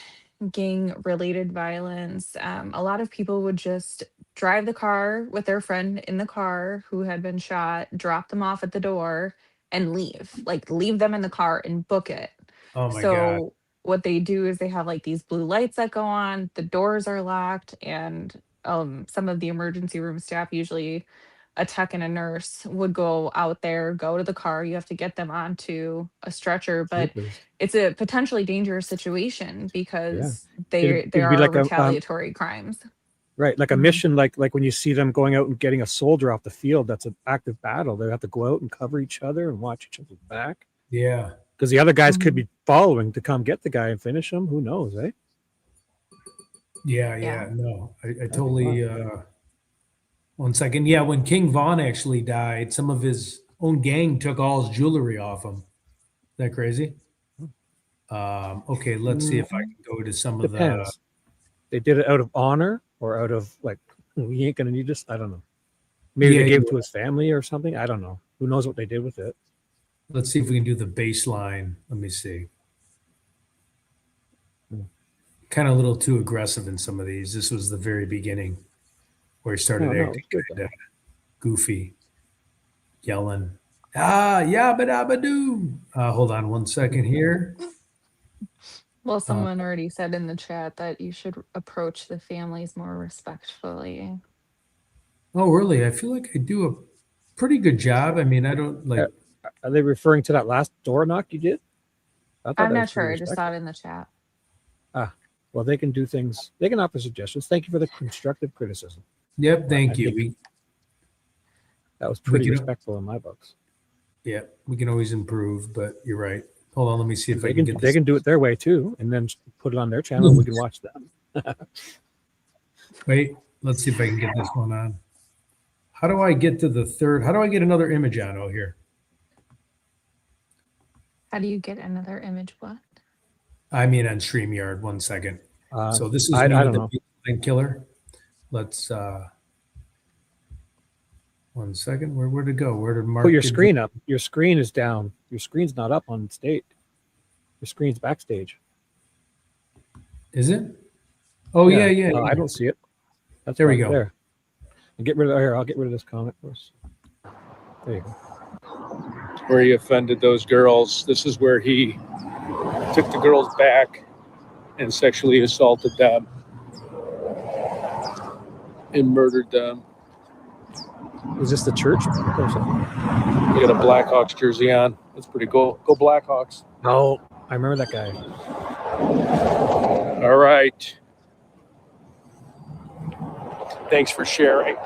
gang related violence, a lot of people would just drive the car with their friend in the car who had been shot, drop them off at the door, and leave them in the car and book it. Oh my God. So what they do is they have like these blue lights that go on, the doors are locked, and some of the emergency room staff, usually a tech and a nurse, would go out there, go to the car. You have to get them onto a stretcher, but Jeepers. it's a potentially dangerous situation because It'd there be are like a, retaliatory crimes. Right, like a Mhm. mission, like when you see them going out and getting a soldier off the field, that's an active battle. They have to go out and cover each other and watch each other's back Yeah. because the other guys could be following to come get the guy and finish him. Who knows, eh? Yeah. No, I totally. 1 second. Yeah, when King Von actually died, some of his own gang took all his jewelry off him. Is that crazy? Okay, let's see if I can go to some of the. Depends. They did it out of honor or out of like, we ain't gonna need this. I don't know. Maybe Yeah, they gave yeah. it to his family or something. I don't know. Who knows what they did with it? Let's see if we can do the baseline. Let me see. Kind of a little too aggressive in some of these. This was the very beginning where he started No, acting it's good, kind of goofy, yelling. Yabba dabba doo. Hold on 1 second here. Well, someone already said in the chat that you should approach the families more respectfully. Oh, really? I feel like I do a pretty good job. I mean, I don't like. Are they referring to that last door knock you did? I thought I'm that not was pretty sure. I just saw respectful. it in the chat. Well, they can do things. They can offer suggestions. Thank you for the constructive criticism. Yep. Thank I you. think- That was We pretty can- respectful in my books. We can always improve, but you're right. Hold on. Let me see if I They can can get they this. can do it their way too, and then put it on their channel. And we can watch them. Wait. Let's see if I can get this one on. How do I get to the third? How do I get another image on? Oh, here. How do you get another image? What? I mean, on StreamYard. 1 second. So this is I me don't with know. the baseline killer. Let's 1 second. Where'd it go? Where did Mark Put your get- screen up. Your screen is down Your screen's not up on stage. Your screen's backstage. Is it? Oh yeah. I don't see it. That's There we right go. There. And get rid of here. I'll get rid of this comment first. There you go. Where he offended those girls. This is where he took the girls back and sexually assaulted them and murdered them. Is this the church? He got a Blackhawks jersey on. That's pretty cool. Go Blackhawks. Oh, I remember that guy. All right. Thanks for sharing.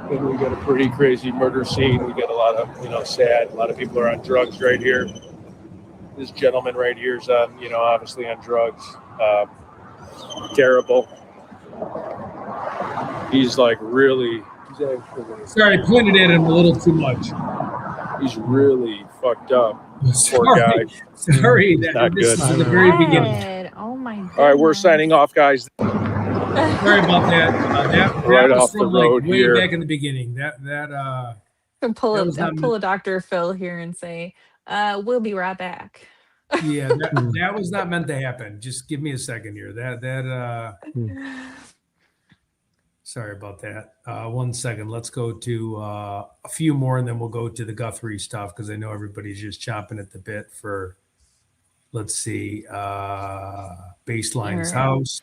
And we got a pretty crazy murder scene. We got a lot of, sad. A lot of people are on drugs right here. This gentleman right here is on, obviously on drugs. Terrible. He's like really. Sorry, I pointed at him a little too much. He's really fucked up. Sorry. Poor guy. Sorry, Not this good. is the very beginning. Ed, oh my god. All right, we're signing off, guys. Sorry about that. That Right was off the from road way here. back in the beginning. That Pull that a was not pull a Dr. Phil here and say, we'll be right back. yeah, that was not meant to happen. Just give me a second here. Sorry about that. 1 second. Let's go to a few more, and then we'll go to the Guthrie stuff because I know everybody's just chomping at the bit for. Let's see, Baseline's All right. house.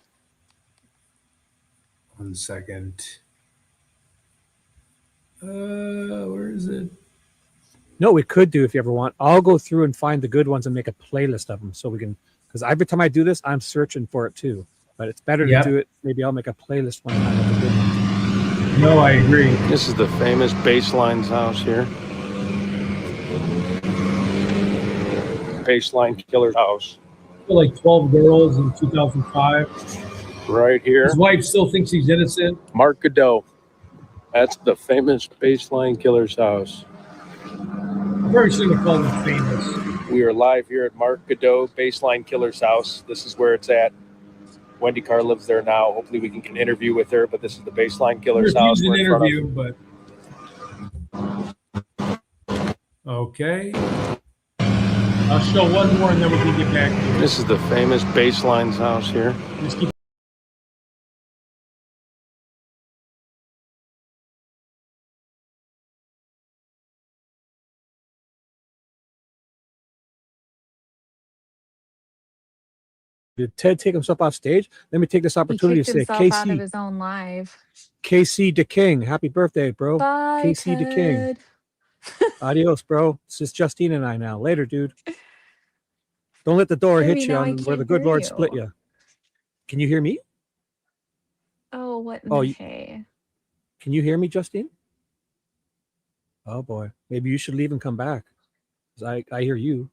1 second. Where is it? No, we could do if you ever want. I'll go through and find the good ones and make a playlist of them so we can. Because every time I do this, I'm searching for it too. But it's better Yep. to do it. Maybe I'll make a playlist one time with the good ones. No, I agree. This is the famous Baseline's house here. Baseline Killer's house. Like 12 girls in 2005. Right here. His wife still thinks he's innocent. Mark Godot. That's the famous Baseline Killer's house. I probably shouldn't have called him famous. We are live here at Mark Godot, Baseline Killer's house. This is where it's at. Wendy Carr lives there now. Hopefully we can get an interview with her, but this is the Baseline Killer's house. Refused an We're in front of- interview, but okay. I'll show one more and then we can get back to it. This is the famous Baseline's house here. Just keep Did Ted take himself off stage? Let me take this He opportunity to kicked say, himself out of KC, his own live. KC DeKing, happy birthday, bro. Bye, KC DeKing. Ted. Adios, bro. It's just Justine and I now. Later, dude. Don't let the door Shibby, hit you now I on where the can't good hear Lord you. split you. Can you hear me? Oh, what in Oh, the you- hay? Can you hear me, Justine? Oh boy, maybe you should leave and come back. 'Cause I hear you.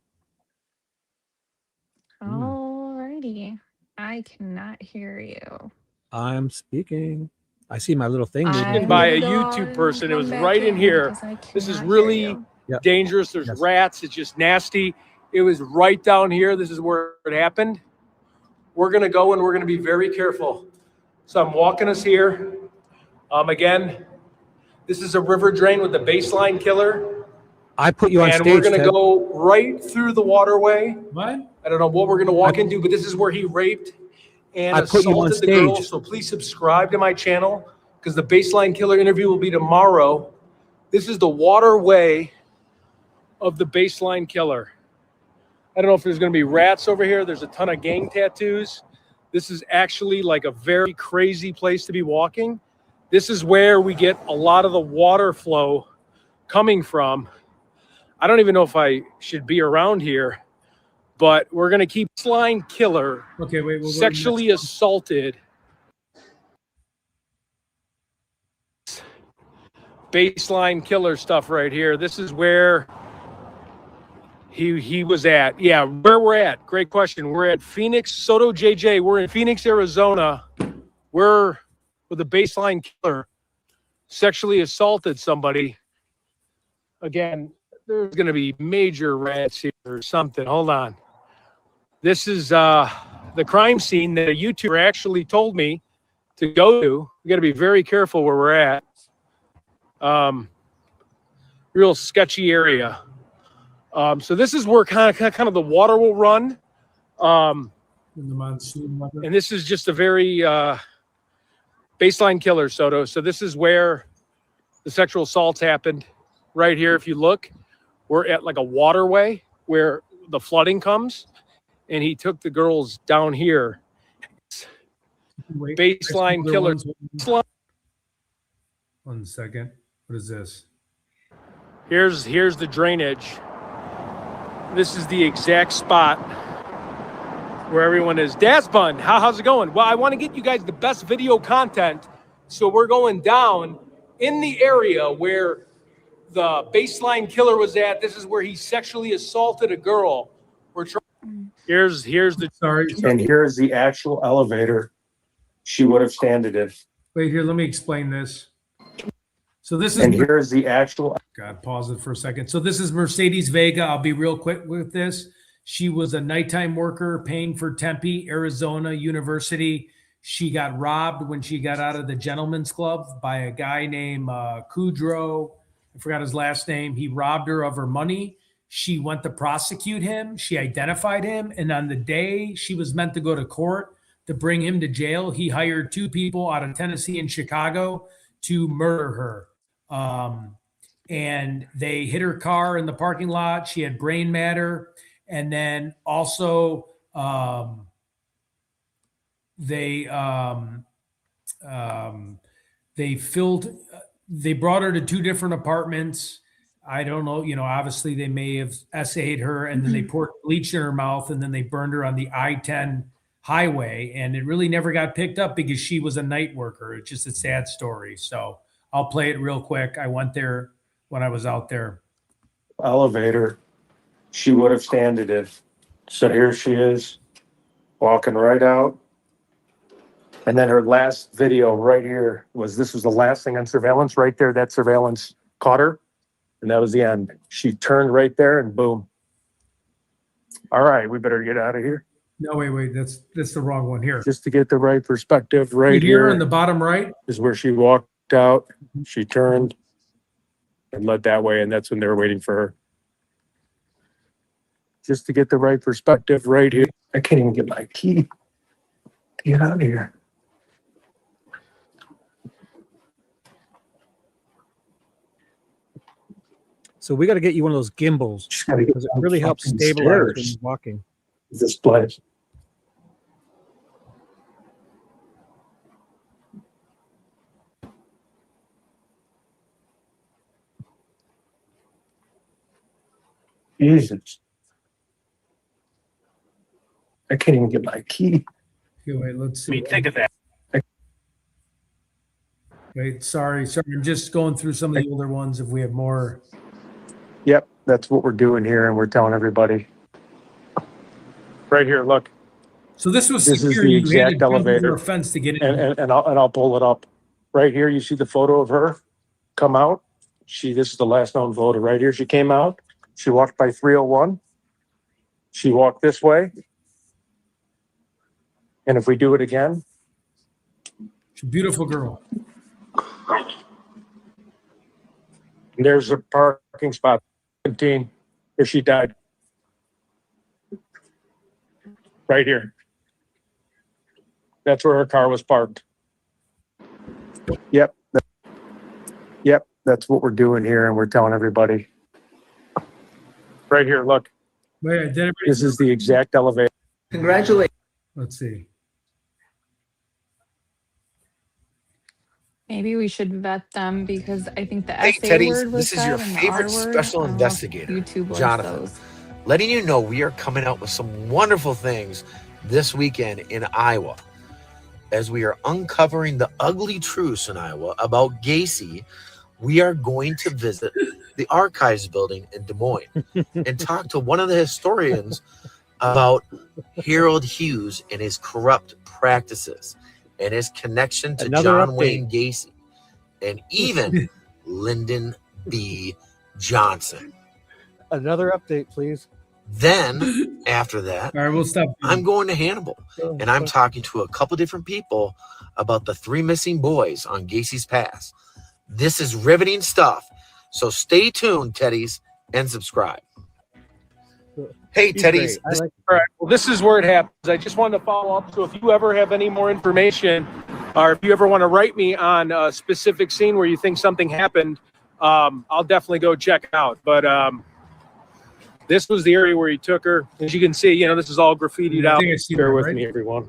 Alrighty. I cannot hear you. I'm speaking. I see my little thing. I moving. by a will go YouTube and person. It was come back right in here. because I This is cannot really- hear you. Yep. Dangerous. There's Yes. rats. It's just nasty. It was right down here. This is where it happened. We're going to go and we're going to be very careful. So I'm walking us here. Again, this is a river drain with the Baseline Killer. I put you on And stage. we're going to Ted. go right through the waterway. what? I don't know what we're going to walk into, but this is where he raped and I put you on assaulted the girl. stage. So please subscribe to my channel because the Baseline Killer interview will be tomorrow. This is the waterway of the Baseline Killer. I don't know if there's going to be rats over here. There's a ton of gang tattoos. This is actually like a very crazy place to be walking. This is where we get a lot of the water flow coming from. I don't even know if I should be around here, but we're going to keep Baseline Killer Okay, wait. sexually assaulted. Baseline Killer stuff right here. This is where he was at. Yeah, where we're at. Great question. We're at Phoenix, Soto JJ. We're in Phoenix, Arizona. We're with a Baseline Killer sexually assaulted somebody. Again, there's going to be major rats here or something. Hold on. This is the crime scene that a YouTuber actually told me to go to. We got to be very careful where we're at. real sketchy area. So this is where kind of the water will run. In the monsoon weather. And this is just a very baseline killer, Soto. So this is where the sexual assaults happened. Right here, if you look, we're at like a waterway where the flooding comes, and he took the girls down here. Wait, Baseline killer. One second. What is this? Here's the drainage. This is the exact spot where everyone is. Dasbun, how's it going? Well, I want to get you guys the best video content. So we're going down in the area where the baseline killer was at. This is where he sexually assaulted a girl. We're trying. Here's the. Sorry. And here's the actual elevator she would have standed in. Wait here. Let me explain this. So this is. And here's the actual. God, pause it for a second. So this is Mercedes Vega. I'll be real quick with this. She was a nighttime worker paying for Tempe, Arizona University. She got robbed when she got out of the gentleman's club by a guy named Kudrow. I forgot his last name. He robbed her of her money. She went to prosecute him. She identified him. And on the day she was meant to go to court to bring him to jail, he hired two people out of Tennessee and Chicago to murder her. And they hit her car in the parking lot. She had brain matter. And then also they brought her to two different apartments. I don't know, obviously they may have essayed her, and then they poured bleach in her mouth, and then they burned her on the I-10 highway. And it really never got picked up because she was a night worker. It's just a sad story. So I'll play it real quick. I went there when I was out there. Elevator she would have standed in. So here she is walking right out. And then her last video right here was the last thing on surveillance right there. That surveillance caught her. And that was the end. She turned right there and boom. All right, we better get out of here. No, wait. That's the wrong one here. Just to get the right perspective right Here here in the bottom right. is where she walked out. She turned and led that way. And that's when they were waiting for her. Just to get the right perspective right here. I can't even get my key. Get out of here. So we got to get you one of those gimbals Just gotta get because it really helps fucking stabilize when stairs. you're walking. This place. Jesus. I can't even get my key. Okay, wait, let's see. Think of that. Wait, sorry. I'm just going through some of the older ones if we have more. Yep, that's what we're doing here, and we're telling everybody. Right here, look, So this was This is secure. the You had to exact jump over elevator. a fence to get in. and I'll pull it up. Right here, you see the photo of her come out. This is the last known photo right here. She came out. She walked by 301. She walked this way. And if we do it again, She's a beautiful girl. there's a parking spot, 17, where she died. Right here. That's where her car was parked. Yep. Yep, that's what we're doing here, and we're telling everybody. Right here, look, Wait, did everybody? this is the exact elevator. Congratulations. Let's see. Maybe we should vet them because I think the Hey, SA Teddy, word was this is your said and the favorite R word. special I don't know if investigator, YouTube likes Jonathan. those. letting you know we are coming out with some wonderful things this weekend in Iowa. As we are uncovering the ugly truths in Iowa about Gacy, we are going to visit the archives building in Des Moines and talk to one of the historians about Harold Hughes and his corrupt practices and his connection to Another John update. Wayne Gacy and even Lyndon B. Johnson. Another update, please. Then, after that, All right, we'll stop. I'm going to Hannibal and I'm talking to a couple different people about the 3 missing boys on Gacy's Pass. This is riveting stuff. So stay tuned, Teddies, and subscribe. Hey, He's Teddies. great. I like All right. Well, this is where it happens. I just wanted to follow up. So if you ever have any more information, or if you ever want to write me on a specific scene where you think something happened, I'll definitely go check it out. But this was the area where he took her. As you can see, you know, this is all graffitied I out. think I see Bear that, with right? me, everyone.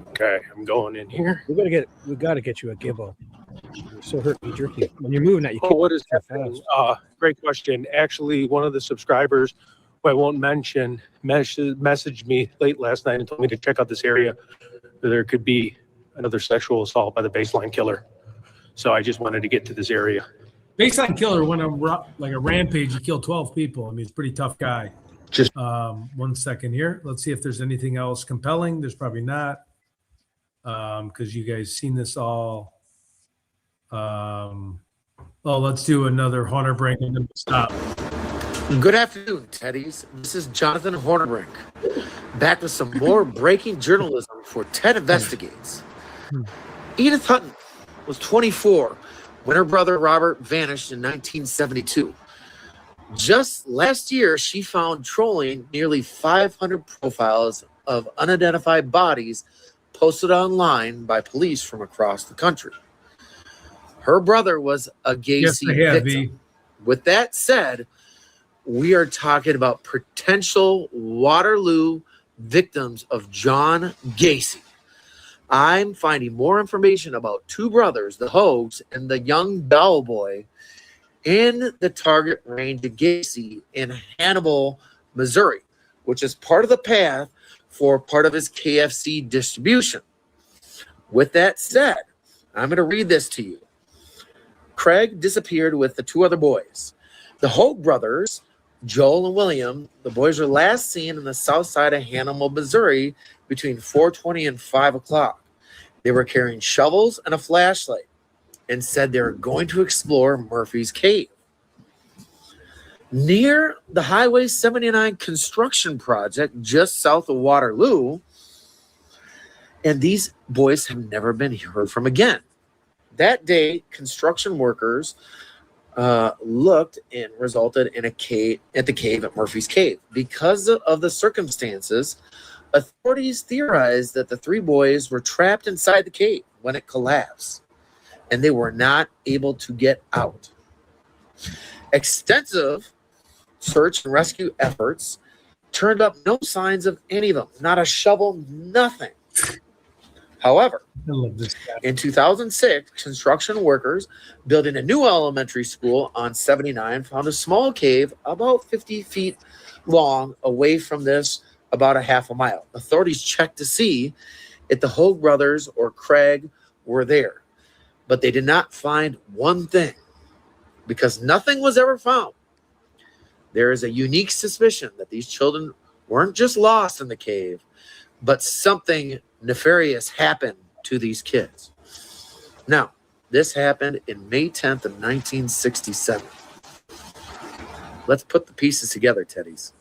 Okay, I'm going in here. we gotta get you a gibbo. You're so herky jerky. When you're moving that, you Oh, can't what is so happening? fast. Great question. Actually, one of the subscribers, who I won't mention, messaged me late last night and told me to check out this area. There could be another sexual assault by the baseline killer. So I just wanted to get to this area. Baseline killer went on like a rampage. He killed 12 people. I mean, he's a pretty tough guy. Just 1 second here. Let's see if there's anything else compelling. There's probably not, because you guys seen this all. Let's do another Hornerbrink and then we'll stop. Good afternoon, Teddies. This is Jonathan Hornerbrink, back with some more breaking journalism for Ted Investigates. Edith Hutton was 24 when her brother Robert vanished in 1972. Just last year, she found trolling nearly 500 profiles of unidentified bodies posted online by police from across the country. Her brother was a Yes, Gacy I have, victim. V. With that said, we are talking about potential Waterloo victims of John Gacy. I'm finding more information about two brothers, the Hogues and the young Bell boy, in the target range of Gacy in Hannibal, Missouri, which is part of the path for part of his KFC distribution. With that said, I'm going to read this to you. Craig disappeared with the two other boys. The Hogue brothers, Joel and William, the boys were last seen in the south side of Hannibal, Missouri between 4:20 and 5 o'clock. They were carrying shovels and a flashlight and said they were going to explore Murphy's Cave. Near the Highway 79 construction project just south of Waterloo, and these boys have never been heard from again. That day, construction workers looked and resulted in a cave at the cave at Murphy's Cave. Because of the circumstances, authorities theorized that the three boys were trapped inside the cave when it collapsed, and they were not able to get out. Extensive search and rescue efforts turned up no signs of any of them, not a shovel, nothing. However, I love this guy. in 2006, construction workers building a new elementary school on 79 found a small cave about 50 feet long away from this, about a half a mile. Authorities checked to see if the Hogue brothers or Craig were there, but they did not find one thing because nothing was ever found. There is a unique suspicion that these children weren't just lost in the cave, but something nefarious happened to these kids. Now, this happened in May 10th of 1967. Let's put the pieces together, Teddies.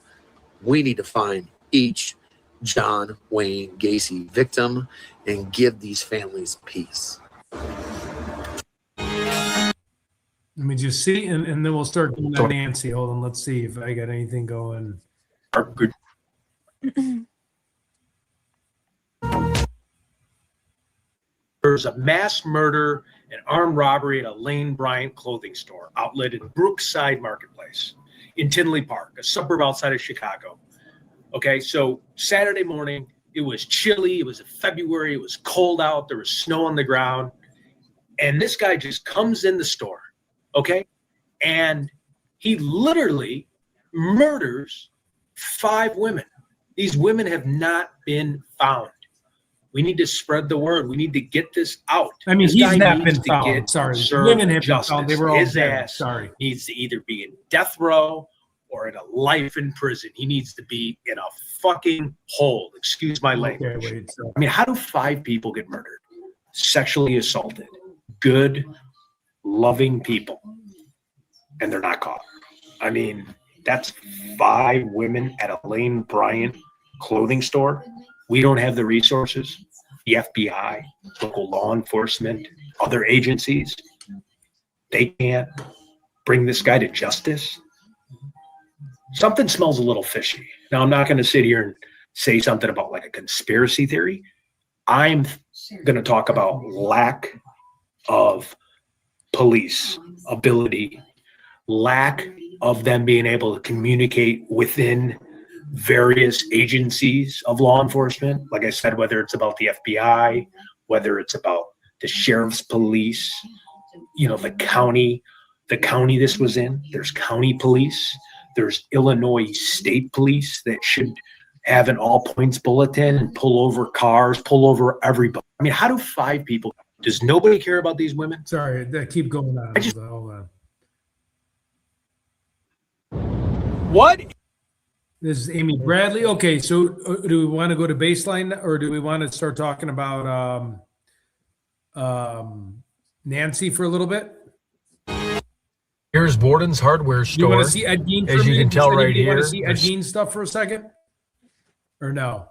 We need to find each John Wayne Gacy victim and give these families peace. Let me just see, and then we'll start doing that Nancy. Hold on, let's see if I got anything going. good. There's a mass murder and armed robbery at a Lane Bryant clothing store outlet in Brookside Marketplace in Tinley Park, a suburb outside of Chicago. Okay, so Saturday morning, it was chilly. It was February. It was cold out. There was snow on the ground. And this guy just comes in the store, okay? And he literally murders 5 women. These women have not been found. We need to spread the word. We need to get this out. I mean, This he's guy not needs been to found. get Sorry, served women have been justice. found. They were all His dead. ass Sorry. needs to either be in death row or in a life in prison. He needs to be in a fucking hole. Excuse my language. Okay, wait. So, I mean, how do 5 people get murdered? Sexually assaulted. Good, loving people. And they're not caught. I mean, that's 5 women at a Lane Bryant clothing store. We don't have the resources. The FBI, local law enforcement, other agencies. they can't bring this guy to justice? Something smells a little fishy. Now, I'm not going to sit here and say something about like a conspiracy theory. I'm going to talk about lack of police ability, lack of them being able to communicate within various agencies of law enforcement. Like I said, whether it's about the FBI, whether it's about the sheriff's police, you know, the county this was in, there's county police, there's Illinois state police that should have an all points bulletin and pull over cars, pull over everybody. I mean, how do 5 people, does nobody care about these women? Sorry, keep going on. I just- Hold on. What? This is Amy Bradley. Okay, so do we want to go to baseline or do we want to start talking about Nancy for a little bit? Here's Borden's hardware Do you want store. to see Ed Gein? As for you me? can tell Does right anybody want here, to see Ed there's- Gein stuff for a second? Or no?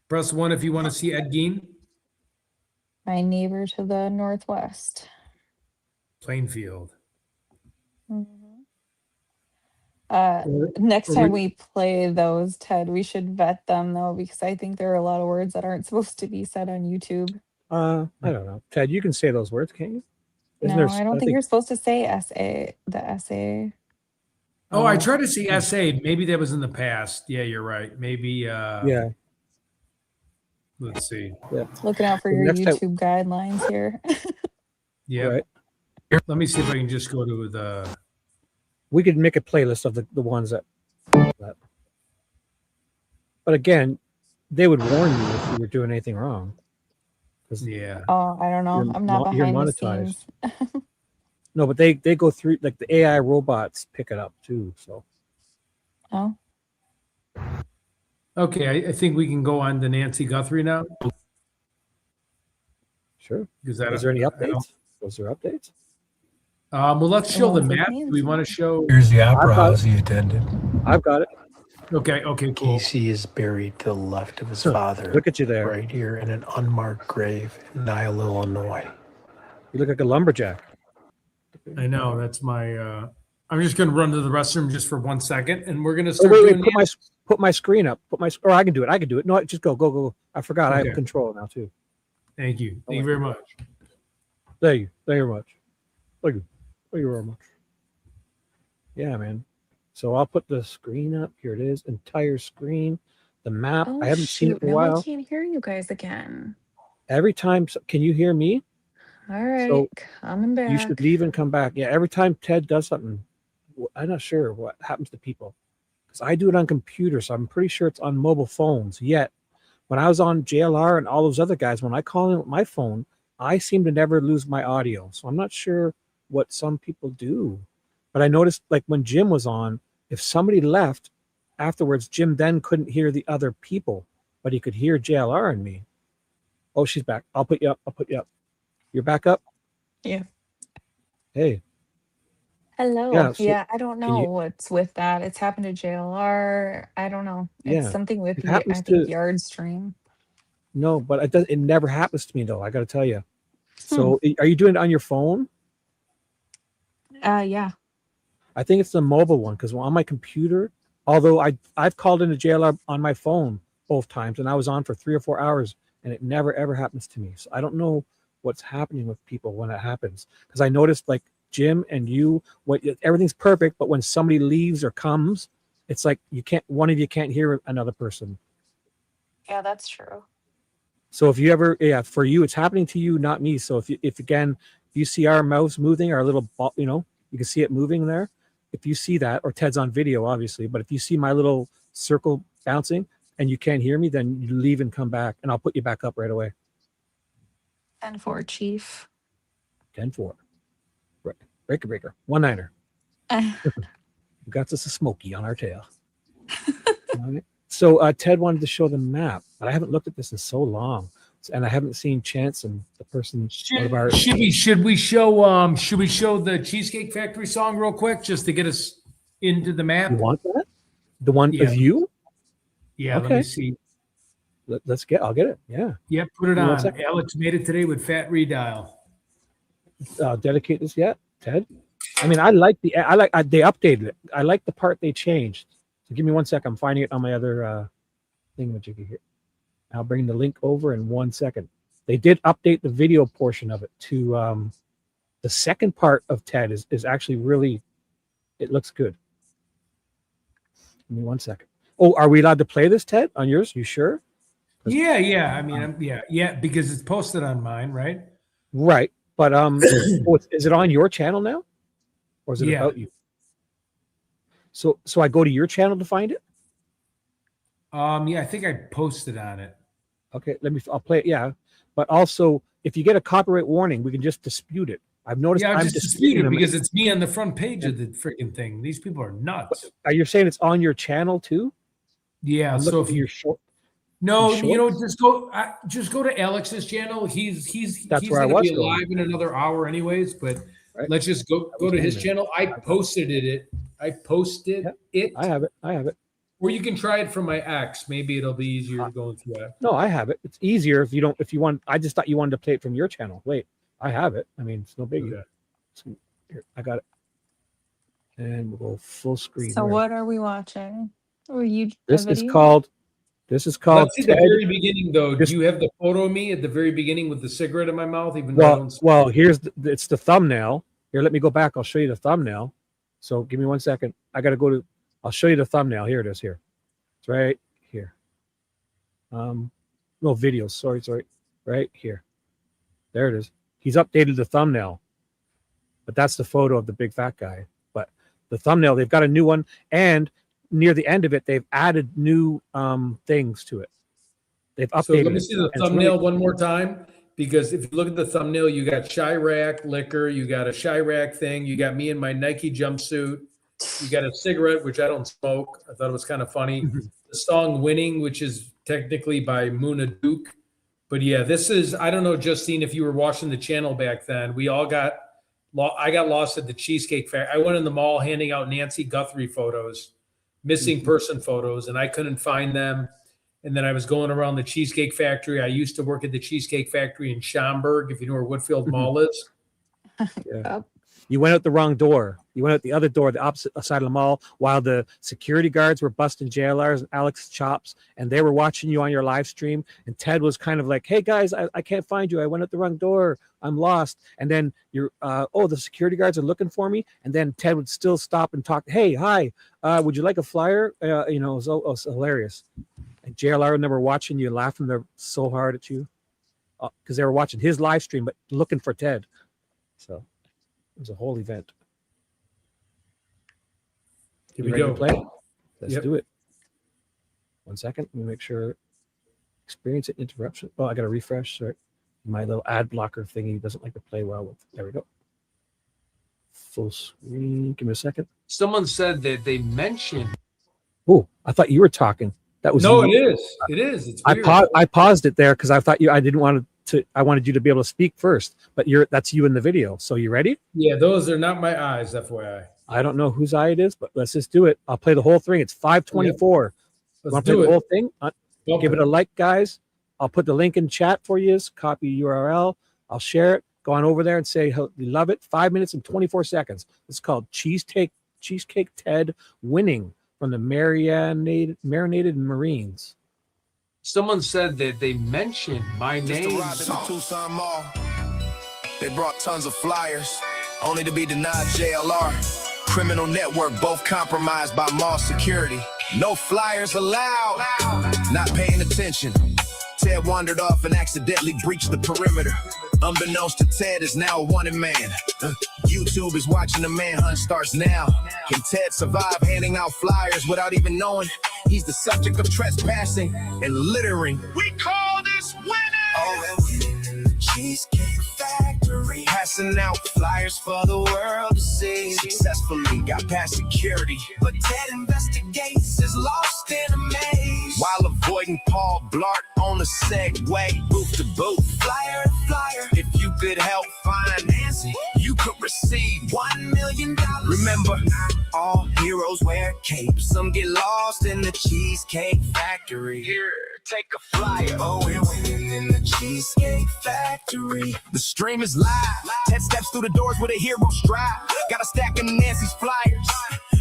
Press 1 if you want to see Ed Gein. My neighbor to the northwest. Plainfield. Mhm. Next time we play those, Ted, we should vet them though, because I think there are a lot of words that aren't supposed to be said on YouTube. I don't know. Ted, you can say those words, can't you? Isn't No, there- I don't think you're supposed to say SA, the SA. Oh, I tried to see SA. Maybe that was in the past. Yeah, you're right. Maybe, Yeah. let's see. Looking out for The your next time- YouTube guidelines here. Yeah. Right. Let me see if I can just go to the. We could make a playlist of the ones that. But again, they would warn you if you were doing anything wrong. 'Cause- Yeah. Oh, I don't know. You're I'm not you're behind the monetized. scenes. No, but they go through, like the AI robots pick it up too. So Oh, Okay, I think we can go on to Nancy Guthrie now. sure. Because that, Is there any I don't- updates? Was there updates? Well, let's show the ones with map. Do we Nancy. want to show? Here's the opera I've got- house he attended. I've got it. Okay, cool. Casey is buried to the left of his Huh, father, Look at you there. right here in an unmarked grave in Niall, Illinois. You look like a lumberjack. I know that's my. I'm just going to run to the restroom just for 1 second, and we're going to Oh, start wait, doing. put my screen up. Or I can do it. No, just go. I forgot. I Okay. have control now too. Thank you. Thank you very much. Thank you very much. Thank you very much. Yeah, man. So I'll put the screen up. Here it is. Entire screen. The map. oh I haven't seen it shoot! in a Now I while. can't hear you guys again. Every time, can you hear me? All right, So, coming back. You should leave and come back. Yeah, every time Ted does something, I'm not sure what happens to people because I do it on computer, so I'm pretty sure it's on mobile phones. Yet, when I was on JLR and all those other guys, when I call in with my phone, I seem to never lose my audio. So I'm not sure what some people do. But I noticed, like when Jim was on, if somebody left afterwards, Jim then couldn't hear the other people, but he could hear JLR and me. Oh, she's back. I'll put you up. You're back up? Yeah. Hey. Hello. Yeah, Yeah, so I don't can know you- what's with that. It's happened to JLR. I don't know. It's Yeah, something with it I happens think to- Yard Stream. No, but it never happens to me though. I got to tell you. So are you doing it on your phone? Yeah. I think it's the mobile one because on my computer, although I've called into JLR on my phone both times and I was on for 3 or 4 hours and it never ever happens to me. So I don't know what's happening with people when it happens because I noticed like Jim and you, everything's perfect, but when somebody leaves or comes, it's like one of you can't hear another person. Yeah, that's true. So if you ever, for you, it's happening to you, not me. So if again, you see our mouse moving, our little, you can see it moving there. If you see that, or Ted's on video, obviously, but if you see my little circle bouncing and you can't hear me, then you leave and come back and I'll put you back up right away. 10-4, Chief. 10-4. Right. Breaker. 1-9er. We got us a smoky on our tail. All right. So Ted wanted to show the map, but I haven't looked at this in so long. And I haven't seen Chance and the person. One of our, Shibby, should we show the Cheesecake Factory song real quick just to get us into the map? you want that? The one Yeah. of you? Yeah, let Okay. me see. I'll get it. Yeah. Yep, put it One on. second. Alex made it today with Fat Redial. Dedicate this yet? Ted? I mean, they updated it. I like the part they changed. So give me 1 second. I'm finding it on my other thing that you can hear. I'll bring the link over in 1 second. They did update the video portion of it to the second part of Ted is actually really, it looks good. Give me 1 second. Oh, are we allowed to play this, Ted, on yours? You sure? Yeah. I mean, yeah, because it's posted on mine, right? Right. But is it on your channel now? Or is it about you? So I go to your channel to find it? Yeah, I think I posted on it. Okay, I'll play it, yeah. But also, if you get a copyright warning, we can just dispute it. I've noticed Yeah, I'm just disputing because it's me on the front page of the freaking thing. These people are nuts. Are you saying it's on your channel too? Yeah, so if you're short. No, you know, just go to Alex's channel. He's where I gonna was be live in another hour anyways, but let's just go to his channel. I posted it. I posted it. I have it. Or you can try it from my ex. Maybe it'll be easier going through that. No, I have it. It's easier if you want. I just thought you wanted to play it from your channel. Wait, I have it. I mean, it's no biggie. Okay. So, here, I got it. And we'll go full screen. So what are we watching? Were you? This is called. Let's see Ted. the very beginning, though. Do you have the photo of me at the very beginning with the cigarette in my mouth? Even well, it's the thumbnail. Here, let me go back. I'll show you the thumbnail. So give me 1 second. I got to go to. I'll show you the thumbnail. Here it is. Here, it's right here. No videos. Sorry. Right here. There it is. He's updated the thumbnail, but that's the photo of the big fat guy. But the thumbnail, they've got a new one, and near the end of it, they've added new things to it. They've updated. So let me see the thumbnail one more time, because if you look at the thumbnail, you got Chirac liquor, you got a Chirac thing, you got me in my Nike jumpsuit, you got a cigarette, which I don't smoke. I thought it was kind of funny. The song "Winning," which is technically by Muna Duke, but yeah, this is, I don't know, Justine, if you were watching the channel back then. I got lost at the Cheesecake Factory. I went in the mall handing out Nancy Guthrie photos, missing person photos, and I couldn't find them. And then I was going around the Cheesecake Factory. I used to work at the Cheesecake Factory in Schaumburg, if you know where Woodfield Mall is. Yeah. You went out the wrong door. You went out the other door, the opposite side of the mall, while the security guards were busting JLRs and Alex chops, and they were watching you on your live stream. And Ted was kind of like, "Hey guys, I can't find you. I went out the wrong door. I'm lost." And then you're, the security guards are looking for me. And then Ted would still stop and talk. "Hey, hi, would you like a flyer?" It was hilarious. And JLR never watching you, laughing so hard at you because they were watching his live stream but looking for Ted. So it was a whole event. Here we go. Play? Let's do it. 1 second. Let me make sure. Experience an interruption. Oh, I got to refresh. Sorry. My little ad blocker thingy doesn't like to play well with. There we go. Full screen. Give me a second. Someone said that they mentioned. Oh, I thought you were talking. That was no. You. It is. It is. It's weird. I paused it there because I thought I didn't want to. I wanted you to be able to speak first, but that's you in the video. So you ready? Yeah, those are not my eyes, FYI. I don't know whose eye it is, but let's just do it. I'll play the whole thing. It's 5:24. Let's want to play the whole thing? Give it a like, guys. I'll put the link in chat for you. Copy URL. I'll share it. Go on over there and say you love it. 5 minutes and 24 seconds. It's called Cheesecake Ted Winning from the Marinated Marines. Someone said that they mentioned my name. Tucson Mall. They brought tons of flyers, only to be denied JLR. Criminal network, both compromised by mall security. No flyers allowed. Not paying attention. Ted wandered off and accidentally breached the perimeter. Unbeknownst to Ted is now a wanted man. YouTube is watching the manhunt starts now. Can Ted survive handing out flyers without even knowing he's the subject of trespassing and littering? We call this winning! Cheesecake Factory. Passing out flyers for the world to see. Successfully got past security, but Ted investigates is lost in a maze. While avoiding Paul Blart on a Segway, booth to booth, flyer to flyer. If you could help find Nancy, you could receive $1 million. Remember, all heroes wear capes. Some get lost in the Cheesecake Factory. take a flyer. Oh, we're winning in the Cheesecake Factory. The stream is live. Ted steps through the doors with a hero stride. Got a stack of Nancy's flyers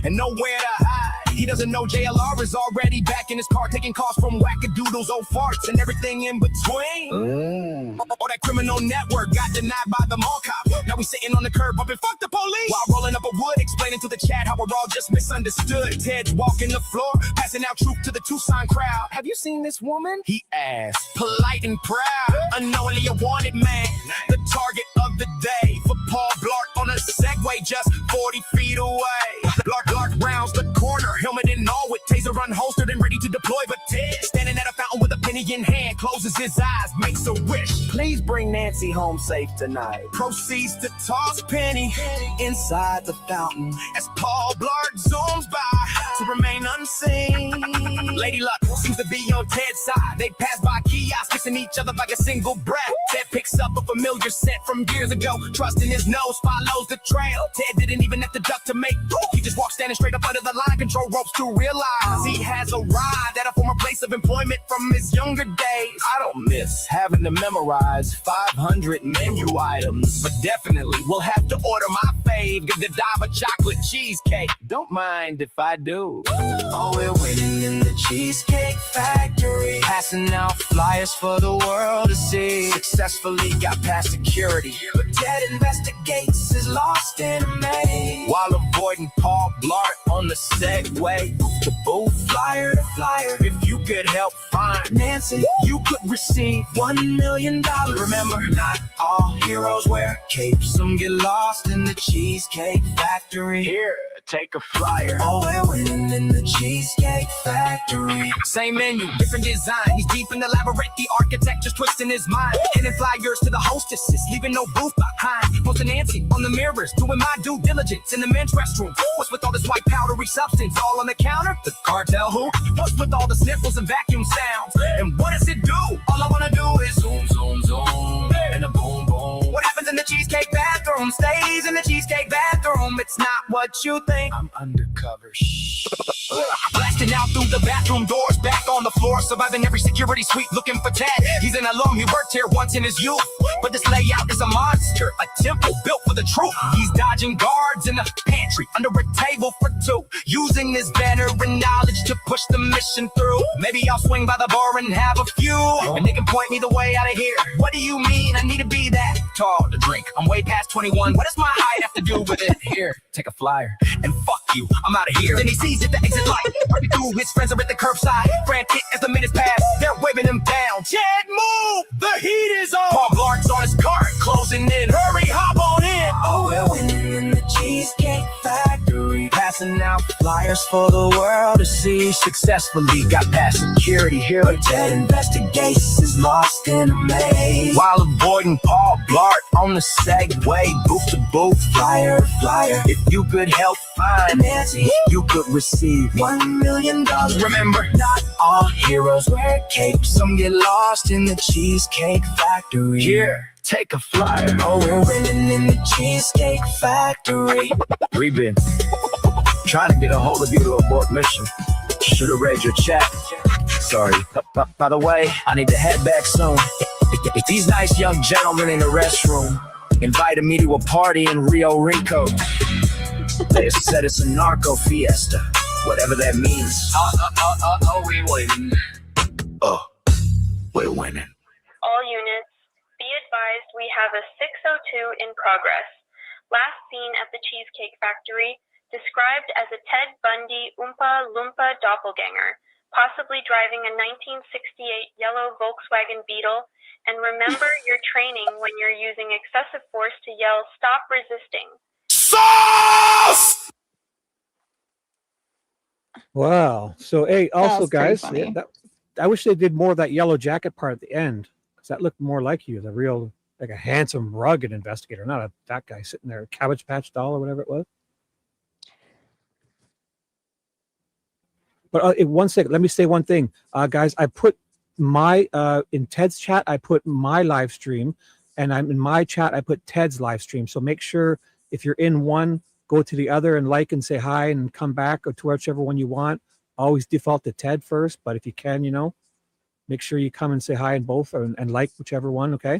and nowhere to hide. He doesn't know JLR is already back in his car, taking calls from wackadoodles, old farts, and everything in between. Oh, that criminal network got denied by the mall cop. Now we sitting on the curb bumping fuck the police while rolling up a wood, explaining to the chat how we're all just misunderstood. Ted's walking the floor, passing out truth to the Tucson crowd. Have you seen this woman? He asked, polite and proud, unknowingly a wanted man, the target of the day for Paul Blart on a Segway just 40 feet away. Blart rounds the corner, helmet and all, with taser unholstered and ready to deploy. But Ted, standing at a fountain with a penny in hand, closes his eyes, makes a wish. Please bring Nancy home safe tonight. Proceeds to toss Penny inside the fountain as Paul Blart zooms by to remain unseen. Lady Luck seems to be on Ted's side. They pass by kiosks, kissing each other like a single breath. Ted picks up a familiar scent from years ago, trusting his nose follows the trail. Ted didn't even have to duck to make proof. He just walked standing straight up under the line control ropes to realize he has arrived at a former place of employment from his younger days. I don't miss having to memorize 500 menu items, but definitely will have to order my fave, Godiva chocolate cheesecake. Don't mind if I do. Oh, we're winning in the Cheesecake Factory, passing out flyers for the world to see. Successfully got past security, but Ted investigates is lost in a maze while avoiding Paul Blart on the Segway. To booth, flyer to flyer. If you could help find Nancy, you could receive $1 million. Remember, not all heroes wear capes. Some get lost in the Cheesecake Factory. Here, take a flyer. Oh, we're winning in the Cheesecake Factory. Same menu, different design. He's deep in the labyrinth, the architecture's twisting his mind. Handing flyers to the hostesses, leaving no booth behind. Posting Nancy on the mirrors, doing my due diligence in the men's restroom. What's with all this white powdery substance all on the counter? The cartel who? What's with all the sniffles and vacuum sounds? And what does it do? All I wanna do is zoom, zoom, zoom, and a boom, boom. What happens in the Cheesecake bathroom stays in the Cheesecake bathroom. It's not what you think. I'm undercover. Shh. Blasting out through the bathroom doors, back on the floor, surviving every security suite, looking for Ted. He's an alum, he worked here once in his youth, but this layout is a monster, a temple built for the truth. He's dodging guards in the pantry, under a table for two, using his veteran knowledge to push the mission through. Maybe I'll swing by the bar and have a few, and they can point me the way out of here. What do you mean I need to be that tall to drink? I'm way past 21, what does my height have to do with it? Here, take a flyer, and fuck you, I'm out of here. Then he sees it, the exit light, right through, his friends are at the curbside, frantic as the minutes pass, they're waving him down. Ted, move, the heat is on. Paul Blart's on his cart, closing in, hurry, hop on in. Oh, we're winning in the Cheesecake Factory, passing out flyers for the world to see. Successfully got past security here, but Ted investigates is lost in a maze while avoiding Paul Blart on the Segway, booth to booth, flyer to flyer. If you could help find Nancy, you could receive $1 million. Remember, not all heroes wear capes. Some get lost in the Cheesecake Factory. Here, take a flyer. Oh, we're winning in the Cheesecake Factory. We've been trying to get a hold of you to abort mission. Should have read your chat. Sorry. By the way, I need to head back soon. These nice young gentlemen in the restroom invited me to a party in Rio Rico. They said it's a narco fiesta, whatever that means. We winning. Oh, we're winning. All units, be advised we have a 602 in progress. Last seen at the Cheesecake Factory, described as a Ted Bundy Oompa Loompa doppelganger, possibly driving a 1968 yellow Volkswagen Beetle. And remember your training when you're using excessive force to yell, "Stop resisting." Sauce! Wow. So, hey, also, was pretty guys, funny. I wish they did more of that yellow jacket part at the end, because that looked more like you, the real, like a handsome, rugged investigator, not that guy sitting there, Cabbage Patch doll or whatever it was. But one second, let me say one thing, guys. I put my in Ted's chat, I put my live stream, and I'm in my chat, I put Ted's live stream. So make sure if you're in one, go to the other and like and say hi and come back or to whichever one you want. Always default to Ted first, but if you can, make sure you come and say hi in both and like whichever one. Okay.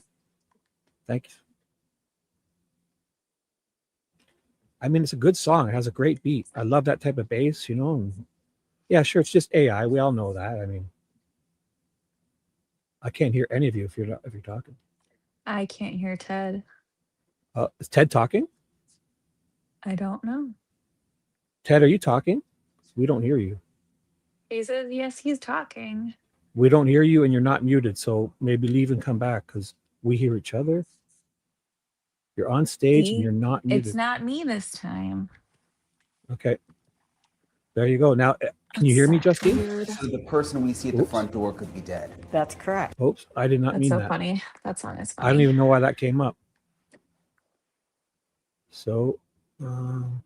Thank you. I mean, it's a good song. It has a great beat. I love that type of bass, you know. And yeah, sure. It's just AI. We all know that. I mean, I can't hear any of you if you're talking. I can't hear Ted. Is Ted talking? I don't know. Ted, are you talking? We don't hear you. He says, yes, he's talking. We don't hear you and you're not muted. So maybe leave and come back because we hear each other. You're on stage See? and you're not muted. It's not me this time. Okay. There you go. Now, can you hear me, Justine? Weird. So the person we see at the front door could be dead. That's correct. Oops, I did not That's mean so that. funny. That song is funny. I don't even know why that came up. So, can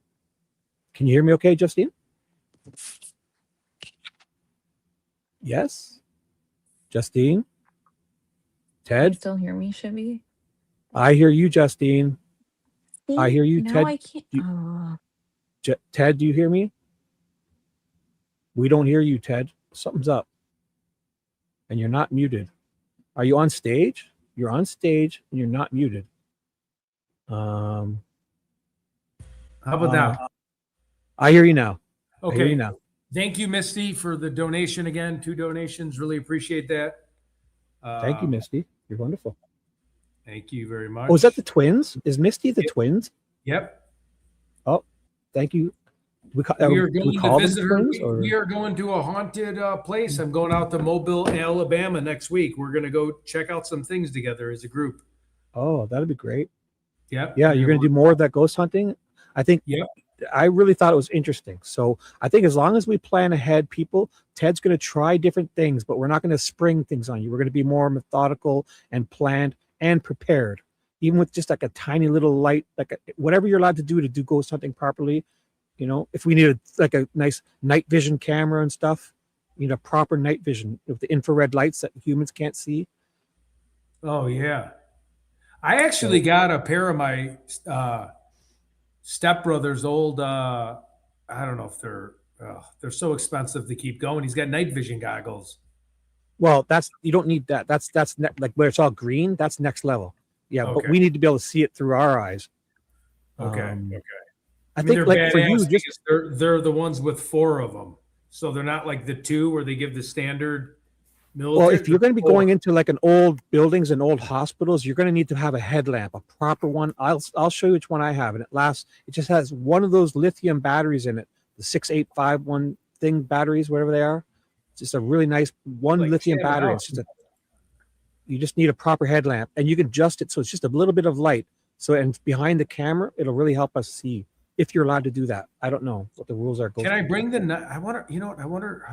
you hear me okay, Justine? Yes? Justine? Can you Ted? still hear me, Shibby? I hear you, Justine. I hear you, No, Ted. I can't. Oh. Ted, do you hear me? We don't hear you, Ted. Something's up. And you're not muted. Are you on stage? You're on stage and you're not muted. How about now? I hear you now. I hear Okay. you now. Thank you, Misty, for the donation again. 2 donations. Really appreciate that. Thank you, Misty. You're wonderful. Thank you very much. Oh, is that the twins? Is Misty the twins? Yep. Oh, thank you. We are do going call to them visit. twins, or? We are going to a haunted place. I'm going out to Mobile, Alabama next week. We're going to go check out some things together as a group. Oh, that'd be great. Yep. Yeah, you're going to do more of that ghost hunting? I think. Yep. I really thought it was interesting. So I think as long as we plan ahead, people, Ted's going to try different things, but we're not going to spring things on you. We're going to be more methodical and planned and prepared, even with just like a tiny little light, like whatever you're allowed to do ghost hunting properly. You know, if we need like a nice night vision camera and stuff, you know, proper night vision with the infrared lights that humans can't see. Oh yeah, I actually got a pair of my stepbrother's old. I don't know if they're so expensive to keep going. He's got night vision goggles. Well, you don't need that. That's like where it's all green. That's next level. Yeah, Okay. but we need to be able to see it through our eyes. Okay. Okay. I think they're like for you, badass just because they're the ones with 4 of them, so they're not like the 2 where they give the standard military. well, if you're going to be going into like an old buildings and old hospitals, you're going to need to have a headlamp, a proper one. I'll show you which one I have, and it lasts. It just has one of those lithium batteries in it, the 6851 thing batteries, whatever they are. It's just a really nice one Like lithium standing battery. out. It's just you just need a proper headlamp, and you can adjust it so it's just a little bit of light. So and behind the camera, it'll really help us see. If you're allowed to do that, I don't know what the rules are. Can I bring the? I wonder. You know what? I wonder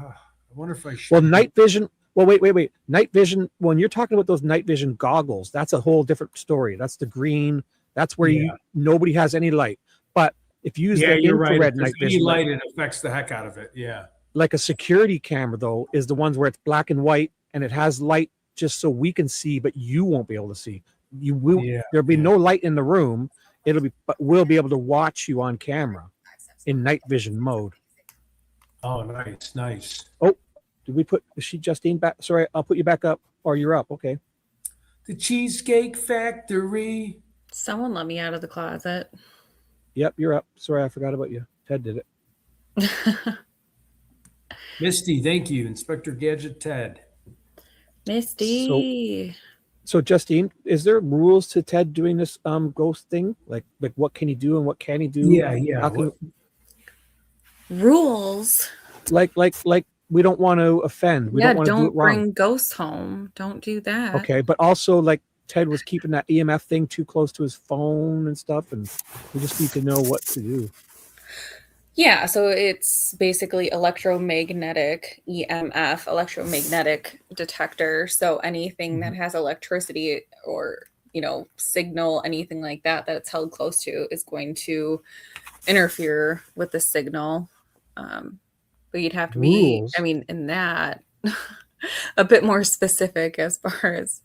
if I should. Well, night vision. Well, wait. Night vision. When you're talking about those night vision goggles, that's a whole different story. That's the green. That's where nobody has any light. But if you use the infrared night vision, light, it affects the heck out of it. Yeah. Like a security camera, though, is the ones where it's black and white and it has light just so we can see, but you won't be able to see. You will. There'll be no light in the room. But we'll be able to watch you on camera in night vision mode. Oh, nice. Oh, is she Justine back? Sorry, I'll put you back up, or you're up. Okay. The Cheesecake Factory. Someone let me out of the closet. Yep, you're up. Sorry, I forgot about you. Ted did it. Misty, thank you. Inspector Gadget Ted. Misty. So Justine, is there rules to Ted doing this ghost thing? Like what can he do and what can he do? Yeah. Rules. Like we don't want to offend. We don't want to do it wrong. Bring ghosts home. Don't do that. Okay, but also like Ted was keeping that EMF thing too close to his phone and stuff, and we just need to know what to do. Yeah, so it's basically electromagnetic EMF, electromagnetic detector. So anything that has electricity or, signal, anything like that it's held close to is going to interfere with the signal. But you'd have to be, in that, a bit more specific as far as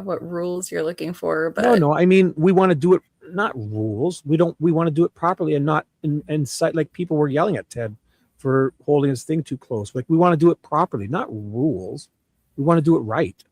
what rules you're looking for. But No, we want to do it. Not rules. We want to do it properly and not in sight. Like people were yelling at Ted for holding his thing too close. Like we want to do it properly, not rules. We want to do it right. It's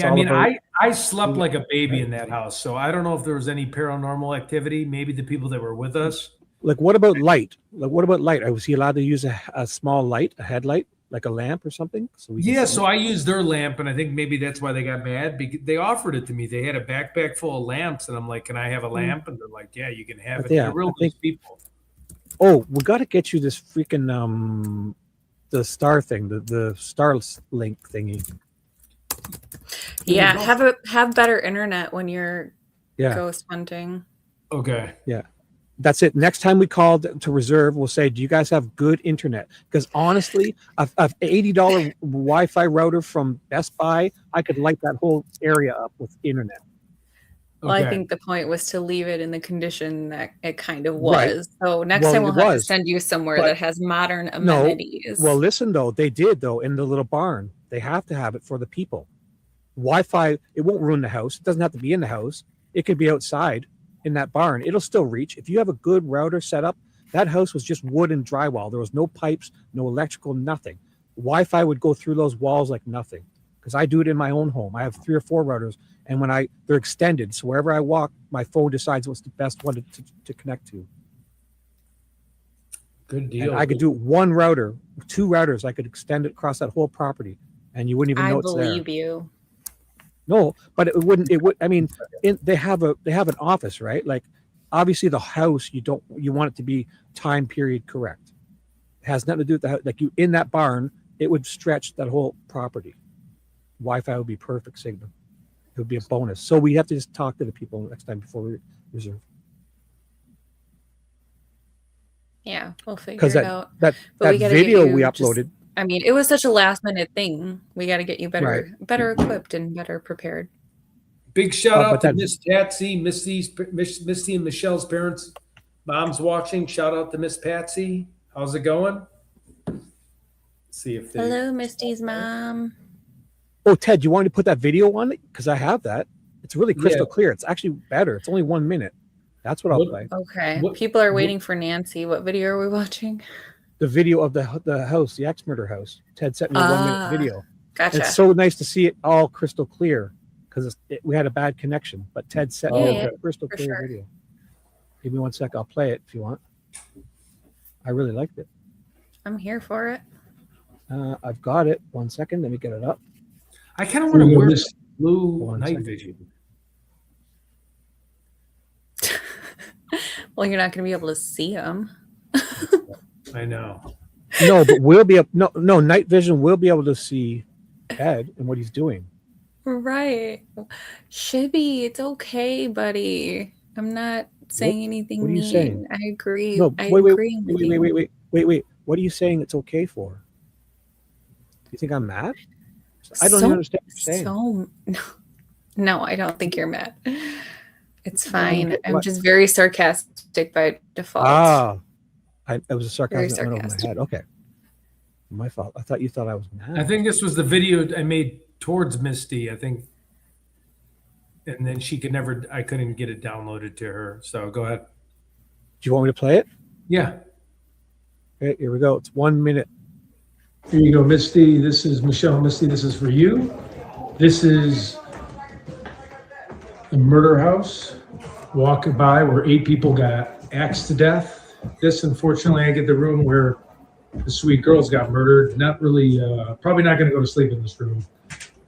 Yeah, I all mean, about- I slept like a baby in that house, so I don't know if there was any paranormal activity. Maybe the people that were with us. Like, what about light? Like, what about light? Was he allowed to use a small light, a headlight, like a lamp or something? So we can Yeah, see so it? I used their lamp, and I think maybe that's why they got mad because they offered it to me. They had a backpack full of lamps, and I'm like, "Can I have a lamp?" And they're like, "Yeah, you can have But it." yeah, They're real I nice think- people. Oh, we got to get you this freaking the star thing, the star link thingy. Yeah, have better internet when you're Yeah. ghost hunting. Okay. Yeah. That's it. Next time we call to reserve, we'll say, "Do you guys have good internet?" Because honestly, a $80 Wi-Fi router from Best Buy, I could light that whole area up with internet. Well, Okay. I think the point was to leave it in the condition that it kind of Right. was. So next Well, time it we'll have to was, send you somewhere but- that has modern No. amenities. Well, listen though, they did though in the little barn. They have to have it for the people. Wi-Fi, it won't ruin the house. It doesn't have to be in the house. It could be outside in that barn. It'll still reach. If you have a good router set up, that house was just wood and drywall. There was no pipes, no electrical, nothing. Wi-Fi would go through those walls like nothing. Because I do it in my own home. I have 3 or 4 routers, and they're extended, so wherever I walk, my phone decides what's the best one to connect to. Good And deal. I could do 1 router, 2 routers. I could extend it across that whole property, and you wouldn't even I know it's there. believe you. No, but it wouldn't. It would. I mean, they have an office, right? Like, obviously, the house you want it to be time period correct. It has nothing to do with the house. Like, you in that barn, it would stretch that whole property. Wi-Fi would be perfect signal. It would be a bonus. So we have to just talk to the people next time before we reserve. Yeah, we'll figure Because it out. that But we gotta get video you we just- uploaded. I mean, it was such a last minute thing. We got to get you Right. better equipped and better prepared. Big shout out but to that- Miss Patsy, Misty and Michelle's parents. Mom's watching. Shout out to Miss Patsy. How's it going? Let's see if they. Hello, Misty's mom. Oh, Ted, you want me to put that video on it? Because I have that. It's really crystal Yeah. clear. It's actually better. It's only 1 minute. That's what I'll What- play. Okay. What- People are waiting for Nancy. What video are we watching? The video of the house, the axe murder house. Ted sent me a 1 minute Ah, video. And Gotcha. it's so nice to see it all crystal clear because we had a bad connection. But Ted sent me Yeah, a crystal for clear sure. video. Give me 1 sec. I'll play it if you want. I really liked it. I'm here for it. I've got it. 1 second. Let me get it up. I kind of want to wear This- this blue One night second. vision. Well, you're not going to be able to see them. I know. No, but we'll be no night vision. We'll be able to see Ed and what he's doing. Right. Shibby, it's okay, buddy. I'm not saying anything what are you mean. saying? I agree. No, I wait. agree with you. Wait. What are you saying it's okay for? You think I'm mad? I don't So- even understand what you're saying. No, I don't think you're mad. It's fine. I'm What? just very sarcastic by default. Ah, it was a sarcasm Very that went over my sarcastic. head. Okay, my fault. I thought you thought I was mad. I think this was the video I made towards Misty. I think, and then I couldn't get it downloaded to her. So go ahead. Do you want me to play it? Yeah. Okay, here we go. It's 1 minute. Here you go, Misty. This is Michelle. Misty, this is for you. This is the murder house. Walking by where 8 people got axed to death. This, unfortunately, I get the room where the sweet girls got murdered. Not really, probably not going to go to sleep in this room.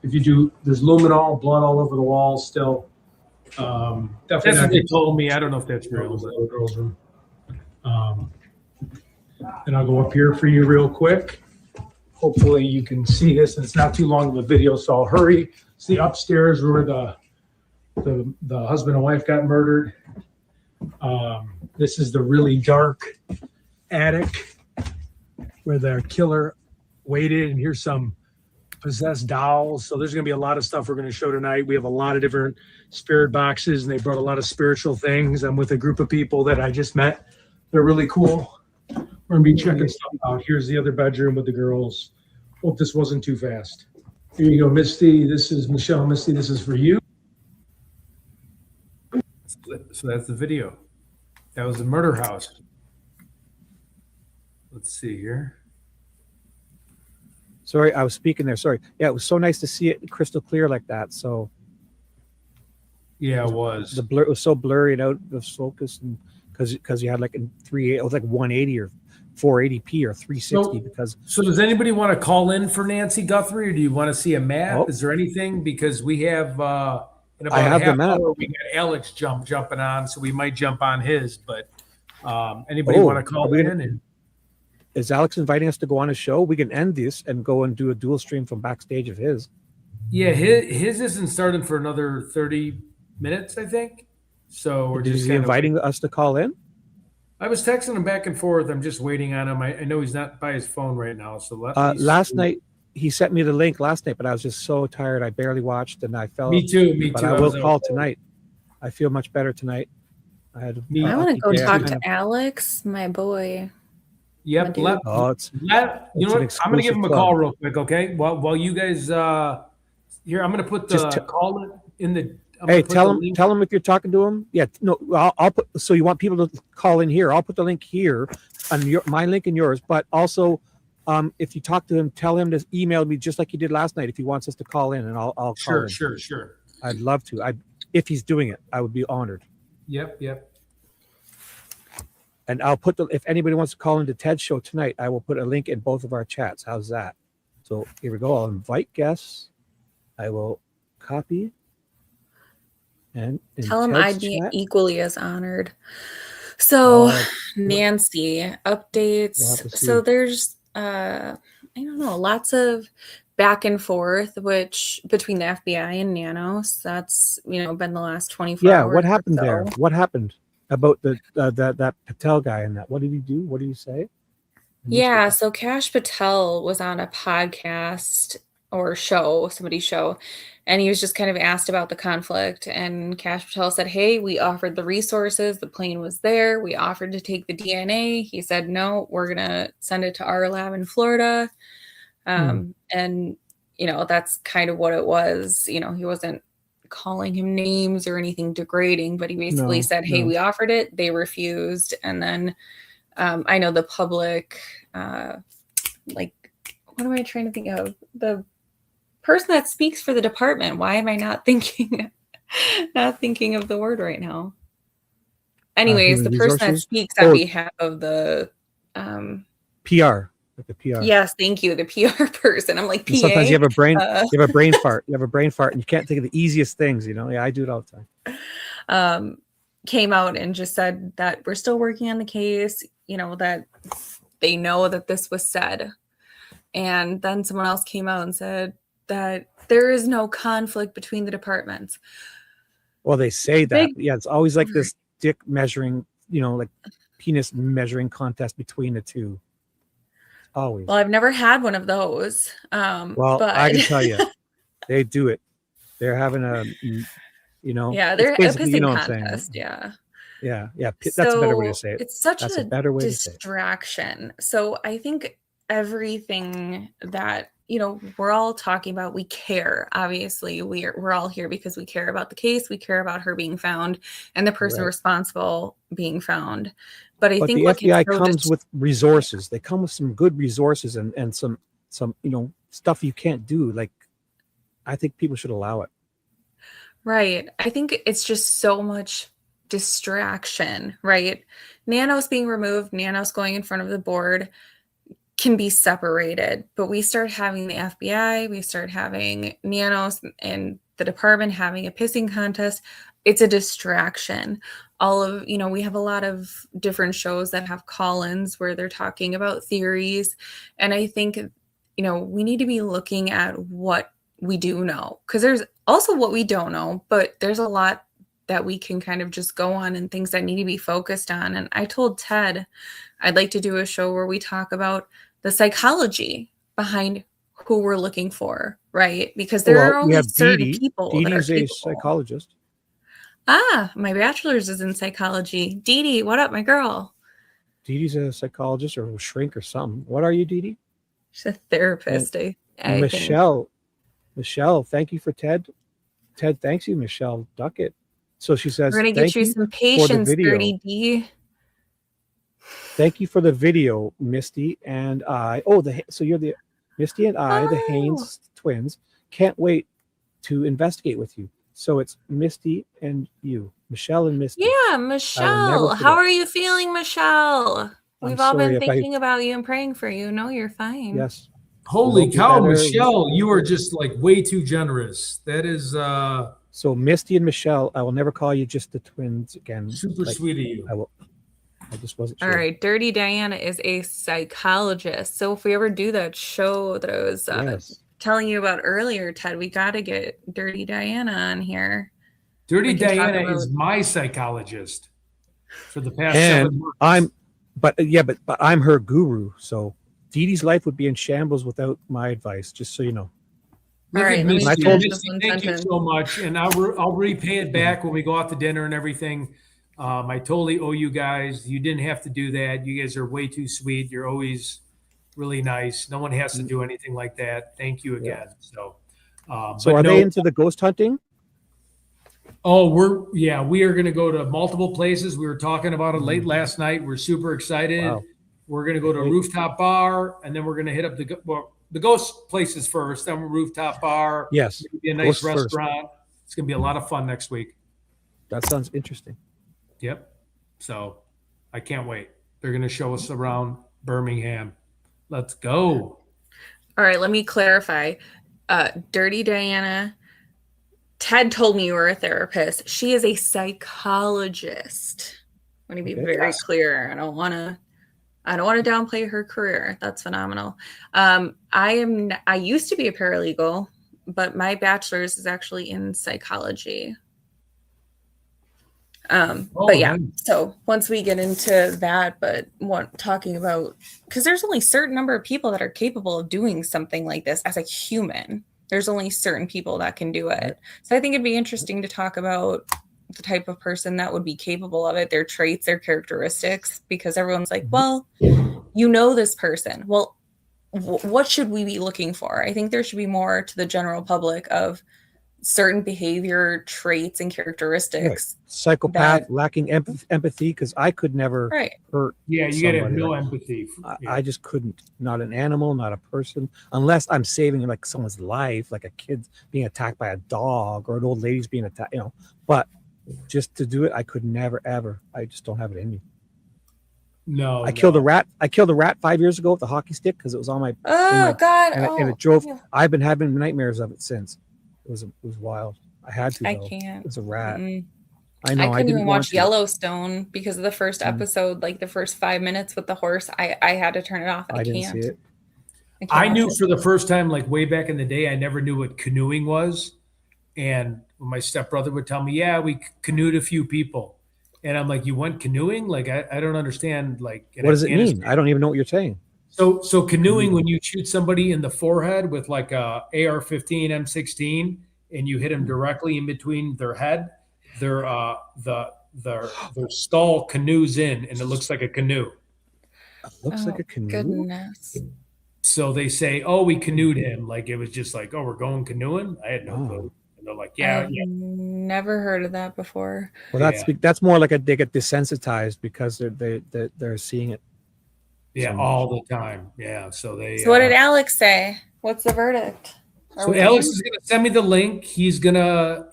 If you do, there's luminol, blood all over the walls still. Definitely that's what they told me. I don't know if that's real. The girls' room. And I'll go up here for you real quick. Hopefully you can see this, and it's not too long of a video, so I'll hurry. It's the upstairs where the husband and wife got murdered. This is the really dark attic where the killer waited, and here's some possessed dolls. So there's going to be a lot of stuff we're going to show tonight. We have a lot of different spirit boxes, and they brought a lot of spiritual things. I'm with a group of people that I just met. They're really cool. We're going to be checking stuff out. Here's the other bedroom with the girls. Hope this wasn't too fast. Here you go, Misty. This is Michelle. Misty, this is for you. So that's the video. That was the murder house. Let's see here. Sorry, I was speaking there. Sorry. Yeah, it was so nice to see it crystal clear like that. So Yeah, it was. the blur, it was so blurry and out of focus, and because you had like in 3, it was like 180 or 480p or 360. So does anybody want to call in for Nancy Guthrie, or do you want to see a map? Oh. Is there anything? Because we have in about I have a the half map. hour we got Alex jumping on, so we might jump on his. But anybody want to call in? And is Alex inviting us to go on a show? We can end this and go and do a dual stream from backstage of his. yeah, his isn't starting for another 30 minutes, I think. So we're Is just he inviting us to call in? I was texting him back and forth. I'm just waiting on him. I know he's not by his phone right now. So Last night he sent me the link last night, but I was just so tired. I barely watched and I fell. Me too. But I will call tonight. I feel much better tonight. I want to go talk to Alex, my boy. Yep. You know what? I'm going to give him a call real quick, okay? While you guys here, I'm going to put the call in the. Hey, tell him if you're talking to him. Yeah, no, I'll put. So you want people to call in here? I'll put the link here on my link and yours. But also, if you talk to him, tell him to email me just like he did last night if he wants us to call in, and I'll call in. Sure. I'd love to. If he's doing it, I would be honored. Yep. And I'll put if anybody wants to call into Ted's show tonight, I will put a link in both of our chats. How's that? So here we go. I'll invite guests. I will copy. And tell him I'd be equally as honored. So Nancy updates. So there's I don't know, lots of back and forth which between the FBI and Nanos. That's been the last 24 hours. Yeah, what happened there? What happened about that Patel guy and that? What did he do? What did he say? Yeah, so Kash Patel was on a podcast or somebody's show, and he was just kind of asked about the conflict, and Kash Patel said, hey, we offered the resources, the plane was there, we offered to take the DNA. He said, no, we're gonna send it to our lab in Florida. And that's kind of what it was. He wasn't calling him names or anything degrading, but he basically said, hey, we offered it, they refused. And then I know the public what am I trying to think of? The person that speaks for the department. Why am I not thinking of the word right now? Anyways, the person that speaks on behalf of the PR. Like the PR. Yes, thank you. The PR person. I'm like, PA. Sometimes you have a brain fart. You have a brain fart and you can't think of the easiest things, Yeah, I do it all the time. Came out and just said that we're still working on the case, that they know that this was said. And then someone else came out and said that there is no conflict between the departments. Well, they say that. Yeah, it's always like this dick measuring, like penis measuring contest between the two. Always. Well, I've never had one of those. But I can tell you, they do it. They're having a, yeah, they're a pissing contest. Yeah. Yeah. That's a better way to say it. It's such a better way distraction. So I think everything that we're all talking about, we care. Obviously, we're all here because we care about the case. We care about her being found and the person responsible being found. But I think the FBI comes with resources. They come with some good resources and some stuff you can't do. Like, I think people should allow it. Right. I think it's just so much distraction, right? Nanos being removed, Nanos going in front of the board can be separated, but we start having the FBI, we start having Nanos and the department having a pissing contest. It's a distraction. We have a lot of different shows that have call-ins where they're talking about theories. And I think, we need to be looking at what we do know, because there's also what we don't know, but there's a lot that we can kind of just go on and things that need to be focused on. And I told Ted I'd like to do a show where we talk about the psychology behind who we're looking for, right? Because there are only certain people that are capable. A psychologist. My bachelor's is in psychology. Dee Dee, what up, my girl? Dee Dee's a psychologist or a shrink or something. What are you, Dee Dee? She's a therapist. Michelle, thank you for Ted. Ted thanks you, Michelle Duckett. So she says, we're going to get you some patience, Birdie D. Thank you for the video, Misty. And so you're the Misty and I, the Oh. Haynes twins, can't wait to investigate with you. So it's Misty and you, Michelle and Misty. Yeah, never Michelle. How forget. are you feeling, Michelle? We've all sorry been if I- thinking about you and praying for you. No, you're fine. Yes. Holy Local cow, better, Michelle, you are better. just like way too generous. That is So Misty and Michelle, I will never call you just the twins again. super Like, sweet of you. I just wasn't All sure. right, Dirty Diana is a psychologist. So if we ever do that show that I was Yes. telling you about earlier, Ted, we got to get Dirty Diana on here. Dirty We can talk Diana about- is my psychologist for the past And 7 months. but I'm her guru. So Dee Dee's life would be in shambles without my advice, just so you know. Look All right, at let me Misty. finish Misty, this one thank you sentence. so much, and I'll repay it back when we go out to dinner and everything. I totally owe you guys. You didn't have to do that. You guys are way too sweet. You're always really nice. No one has to do anything like that. Thank you again. So, So are they into the ghost hunting? Oh, we are going to go to multiple places. We were talking about it late last night. We're super excited. Wow. We're going to go to a rooftop bar, and then we're going to hit up the ghost places first, then rooftop bar. Yes. Maybe a nice Ghosts first. restaurant. It's going to be a lot of fun next week. That sounds interesting. Yep. So I can't wait. They're going to show us around Birmingham. Let's go. All right, let me clarify. Dirty Diana, Ted told me you were a therapist. She is a psychologist. I want to be very clear. I don't want to downplay her career. That's phenomenal. I used to be a paralegal, but my bachelor's is actually in psychology. But yeah, so once we get into that, talking about, because there's only a certain number of people that are capable of doing something like this as a human. There's only certain people that can do it. So I think it'd be interesting to talk about the type of person that would be capable of it, their traits, their characteristics, because everyone's like, well, you know this person. Well, what should we be looking for? I think there should be more to the general public of certain behavior traits and characteristics. Right. Psychopath, lacking empathy, because I could never hurt. Yeah, you gotta have somebody no like- empathy. I just couldn't. Not an animal, not a person, unless I'm saving like someone's life, like a kid being attacked by a dog or an old lady's being attacked. You know, but just to do it, I could never ever. I just don't have it in me. No, I killed a rat. I killed a rat 5 years ago with a hockey stick because it was on my. God! And it drove. I've been having nightmares of it since. It was wild. I had to. I Though. can't. It was a rat. Mm-mm. I know. I couldn't didn't even want watch to. Yellowstone because of the first episode, like the first 5 minutes with the horse. I had to turn it off. I didn't can't. see it. I knew for the first time, like way back in the day, I never knew what canoeing was. And my stepbrother would tell me, yeah, we canoed a few people. And I'm like, you went canoeing? Like, I don't understand. Like, What does it mean? I don't even know what you're saying. So canoeing, when you shoot somebody in the forehead with like a AR-15 M16 and you hit them directly in between their head, their skull canoes in and it looks like a canoe. It looks like a canoe. Goodness. So they say, oh, we canoed him. Like it was just like, oh, we're going canoeing. I had no clue. And they're like, yeah, I've never heard of that before. Well, that's more like they get desensitized because they're seeing it. Yeah, so all much. the time. Yeah. So they. So what did Alex say? What's the verdict? Are So we Alex in? is gonna send me the link. He's gonna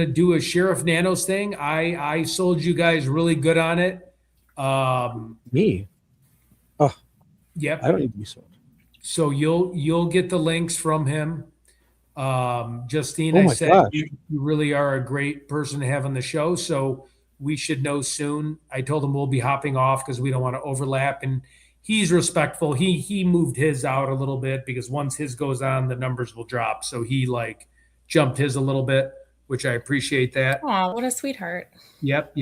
do a Sheriff Nanos thing. I sold you guys really good on it. Me? Oh, Yep. I don't need to be sold. So you'll get the links from him. Justine, Oh I my said gosh. you really are a great person to have on the show. So we should know soon. I told him we'll be hopping off because we don't want to overlap. And he's respectful. He moved his out a little bit because once his goes on, the numbers will drop. So he like jumped his a little bit, which I appreciate that. Aw, what a sweetheart. Yep.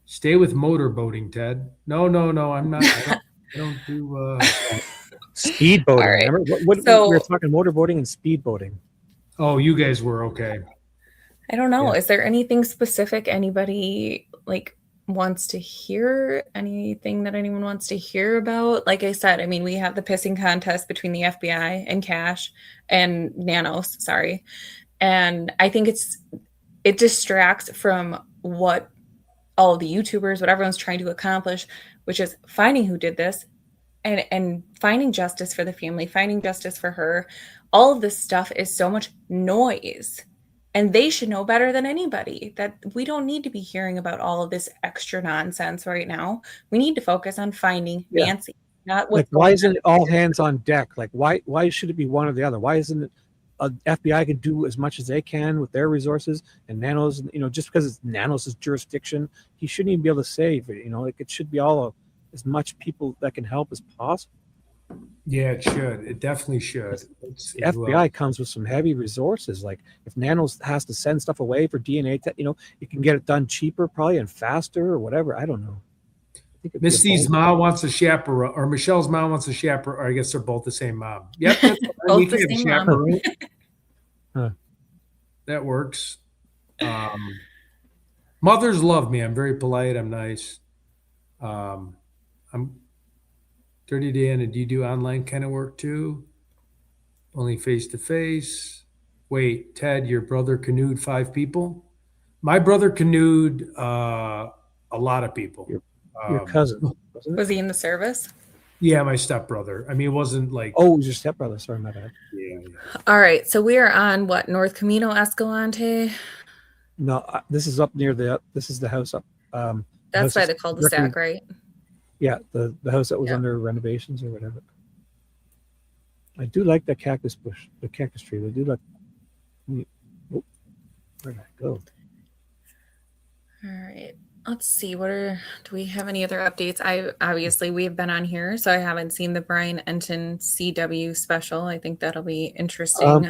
Stay with motorboating, Ted. No, I'm not. I don't do Speedboating. All right. Remember? What So- we were talking motorboating and speedboating. Oh, you guys were okay. I don't know. Yeah. Is there anything specific anybody like wants to hear? Anything that anyone wants to hear about? Like I said, I mean, we have the pissing contest between the FBI and Cash and Nanos, sorry. And I think it distracts from what all of the YouTubers, what everyone's trying to accomplish, which is finding who did this, and finding justice for the family, finding justice for her. All of this stuff is so much noise. And they should know better than anybody that we don't need to be hearing about all of this extra nonsense right now. We need to focus on finding Nancy, not what's like why going isn't on. it all hands on deck? Like why should it be one or the other? Why isn't it FBI can do as much as they can with their resources, and Nanos, just because it's Nanos' jurisdiction, he shouldn't even be able to save it. Like it should be all as much people that can help as possible. Yeah, it should. It definitely should. The FBI comes with some heavy resources. Like if Nanos has to send stuff away for DNA, you can get it done cheaper probably and faster or whatever. I don't know. Misty's mom wants a chaperone, or Michelle's mom wants a chaperone, or I guess they're both the same mom. Yep, that's Both the same mom. Huh. That works. Mothers love me. I'm very polite. I'm nice. I'm Dirty Dan. And do you do online kind of work too? Only face to face. Wait, Ted, your brother canoed 5 people? My brother canoed a lot of people. Your cousin. Was he in the service? Yeah, my stepbrother. I mean, it wasn't like. Oh, it was your stepbrother. Sorry, my bad. Yeah. All right. So we are on what? North Camino Escalante? No, this is up near this is the house up. That's by the cul-de-sac, right? Yeah, the house that was under renovations or whatever. I do like the cactus bush, the cactus tree. They do like. Oh, where did I go? All right. Let's see. Do we have any other updates? We have been on here, so I haven't seen the Brian Enton CW special. I think that'll be interesting.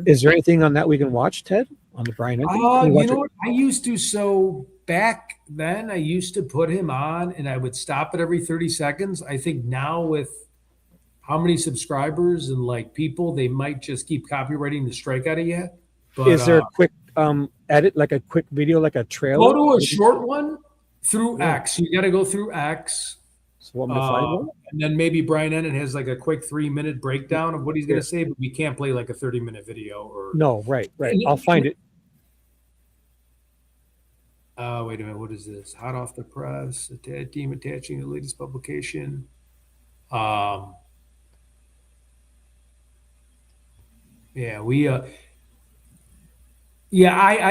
Is there anything on that we can watch, Ted, on the Brian Enton? You know what? I used to, so back then I used to put him on and I would stop it every 30 seconds. I think now with how many subscribers and like people, they might just keep copywriting the strike out of you. But is there a quick edit, like a quick video, like a trailer? Go to a short one through X. You got to go through X. So and then maybe Brian Enton has like a quick 3-minute breakdown of what he's going to say, but we can't play like a 30-minute video. No, right. I'll find it. Wait a minute. What is this? Hot off the press. A team attaching the latest publication. I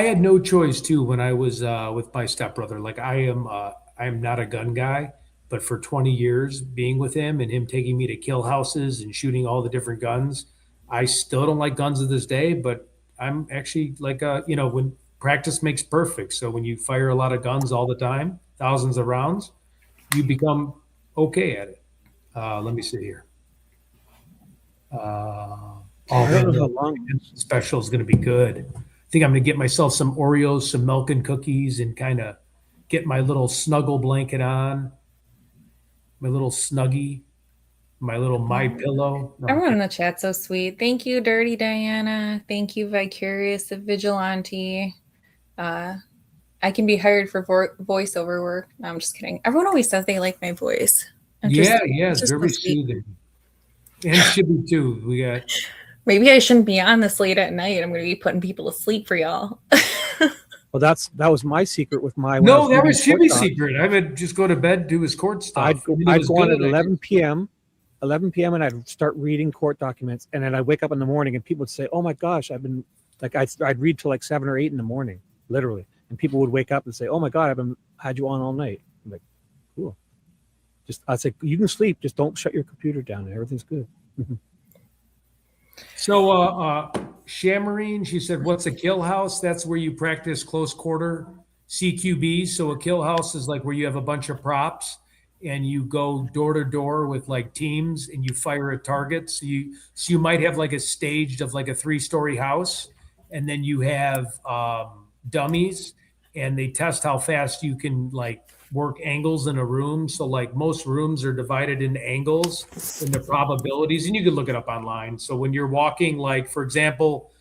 had no choice too when I was with my stepbrother. Like I am not a gun guy, but for 20 years being with him and him taking me to kill houses and shooting all the different guns, I still don't like guns to this day, but I'm actually like when practice makes perfect. So when you fire a lot of guns all the time, thousands of rounds, you become okay at it. Let me see here. I don't know how long special is going to be good. I think I'm going to get myself some Oreos, some milk and cookies, and kind of get my little snuggle blanket on, my little Snuggie, my little My Pillow. Everyone in the chat so sweet. Thank you, Dirty Diana. Thank you, Vicarious the Vigilante. I can be hired for voiceover work. No, I'm just kidding. Everyone always says they like my voice. It's very soothing. And Shibby too. We got. Maybe I shouldn't be on this late at night. I'm going to be putting people to sleep for y'all. Well, that was my secret with my. No, that was Shibby's secret. I would just go to bed, do his court stuff. I'd go on at 11 p.m., and I'd start reading court documents, and then I'd wake up in the morning, and people would say, "Oh my gosh, I've been like I'd read till like 7 or 8 in the morning, literally," and people would wake up and say, "Oh my God, had you on all night." I'm like, cool. I'd say you can sleep, just don't shut your computer down, and everything's good. So, Shamarine, she said, "What's a kill house?" That's where you practice close quarter CQB. So a kill house is like where you have a bunch of props and you go door to door with like teams and you fire at targets. So you might have like a staged of like a 3-story house, and then you have dummies, and they test how fast you can like work angles in a room. So like most rooms are divided into angles and the probabilities, and you can look it up online. So when you're walking, like for example,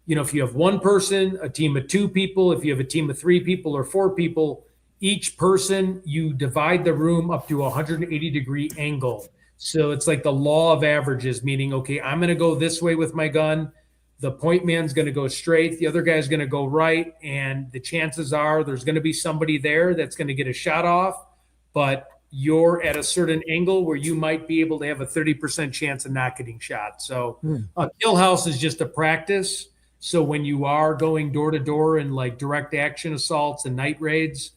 if you have one person, a team of 2 people, if you have a team of 3 people or 4 people, each person, you divide the room up to a 180-degree angle. So it's like the law of averages, meaning, okay, I'm going to go this way with my gun. The point man's going to go straight. The other guy's going to go right. And the chances are there's going to be somebody there that's going to get a shot off. But you're at a certain angle where you might be able to have a 30% chance of not getting shot. So a kill house is just a practice. So when you are going door to door in like direct action assaults and night raids,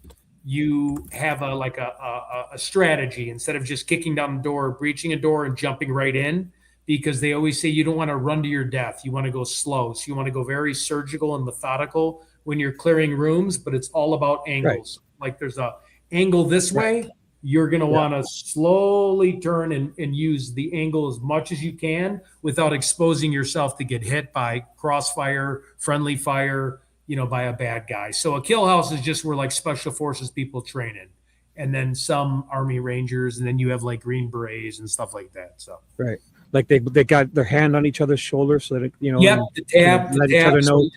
you have a strategy instead of just kicking down the door, breaching a door and jumping right in, because they always say you don't want to run to your death. You want to go slow. So you want to go very surgical and methodical when you're clearing rooms, but it's all about angles. Like there's a angle this way. You're going to want to slowly turn and use the angle as much as you can without exposing yourself to get hit by crossfire, friendly fire, by a bad guy. So a kill house is just where like special forces people train in, and then some Army Rangers, and then you have like Green Berets and stuff like that. So like they got their hand on each other's shoulder so that the tap, let each other know.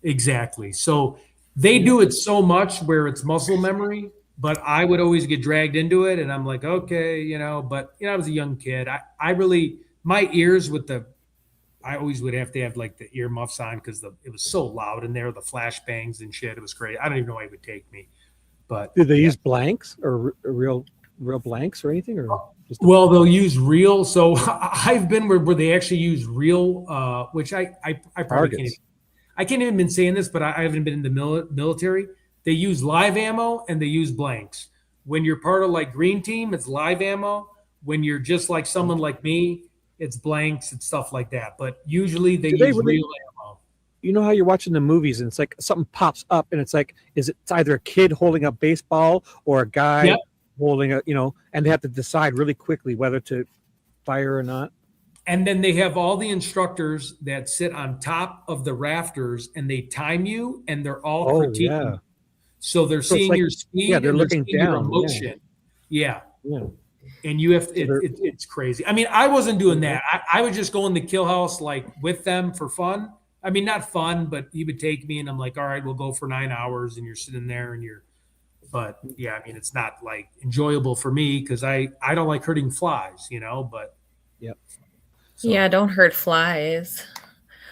Exactly. So they do it so much where it's muscle memory. But I would always get dragged into it, and I'm like, okay, but I was a young kid. I really, my ears I always would have to have like the ear muffs on because it was so loud in there, the flash bangs and shit. It was great. I don't even know why it would take me. But do they use blanks or real blanks or anything, or just well, they'll use real. So I've been where they actually use real, which I probably I can't even been saying this, but I haven't been in the military. They use live ammo and they use blanks. When you're part of like green team, it's live ammo. When you're just like someone like me, it's blanks and stuff like that. But usually they use real ammo. You know how you're watching the movies and it's like something pops up and it's like, it's either a kid holding a baseball or a guy holding and they have to decide really quickly whether to fire or not. And then they have all the instructors that sit on top of the rafters and they time you and they're all critiquing. Yeah. So they're seeing your speed. Yeah, they're looking down. Your emotion. Yeah. And you have it's crazy. I mean, I wasn't doing that. I would just go in the kill house like with them for fun. I mean, not fun, but he would take me and I'm like, all right, we'll go for 9 hours and you're sitting there and but yeah, I mean, it's not like enjoyable for me because I don't like hurting flies, but. So. Yeah, don't hurt flies.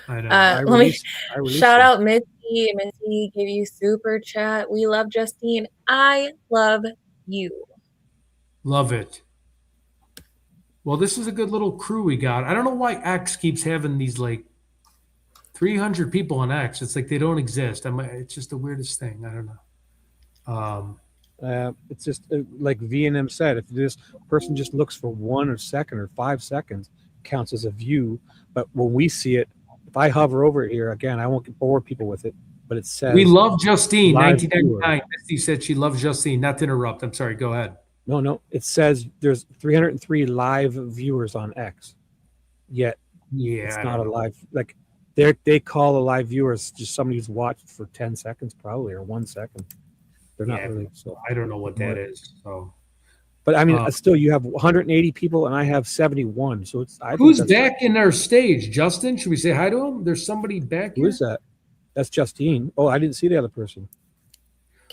I know. Let me shout out Missy. Missy gave you super chat. We love Justine. I love you. Love it. Well, this is a good little crew we got. I don't know why X keeps having these like 300 people on X. It's like they don't exist. It's just the weirdest thing. I don't know. It's just like V&M said, if this person just looks for 1 second or 5 seconds, counts as a view. But when we see it, if I hover over it here again, I won't bore people with it, but it says we love Justine. 1999. Misty said she loves Justine. Not to interrupt. I'm sorry. Go ahead. No. It says there's 303 live viewers on X. Yet it's not a live. Like they call a live viewer just somebody who's watched for 10 seconds probably or 1 second. They're not really. So I don't know what that is. So. But I mean, still, you have 180 people, and I have 71. So it's who's back in our stage? Justin? Should we say hi to him? There's somebody back here. Who is that? That's Justine. Oh, I didn't see the other person.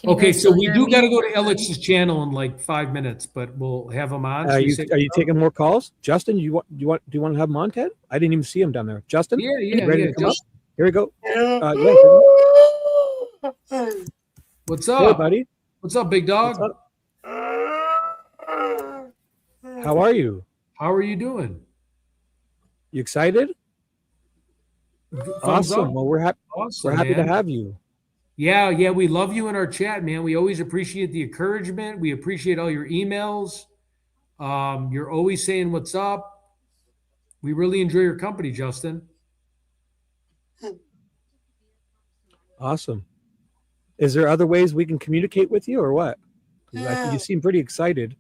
Okay, so we do got to go to Elix's channel in like 5 minutes, but we'll have him on. Are you taking more calls, Justin? Do you want to have him on, Ted? I didn't even see him down there. Justin? Yeah. Ready to come up? Here we go. What's up, hey, buddy? What's up, big dog? What's up? How are you? How are you doing? You excited? Awesome. Well, we're happy. Awesome, we're happy to have you. Yeah. We love you in our chat, man. We always appreciate the encouragement. We appreciate all your emails. You're always saying what's up. We really enjoy your company, Justin. Awesome. Is there other ways we can communicate with you or what? You seem pretty excited.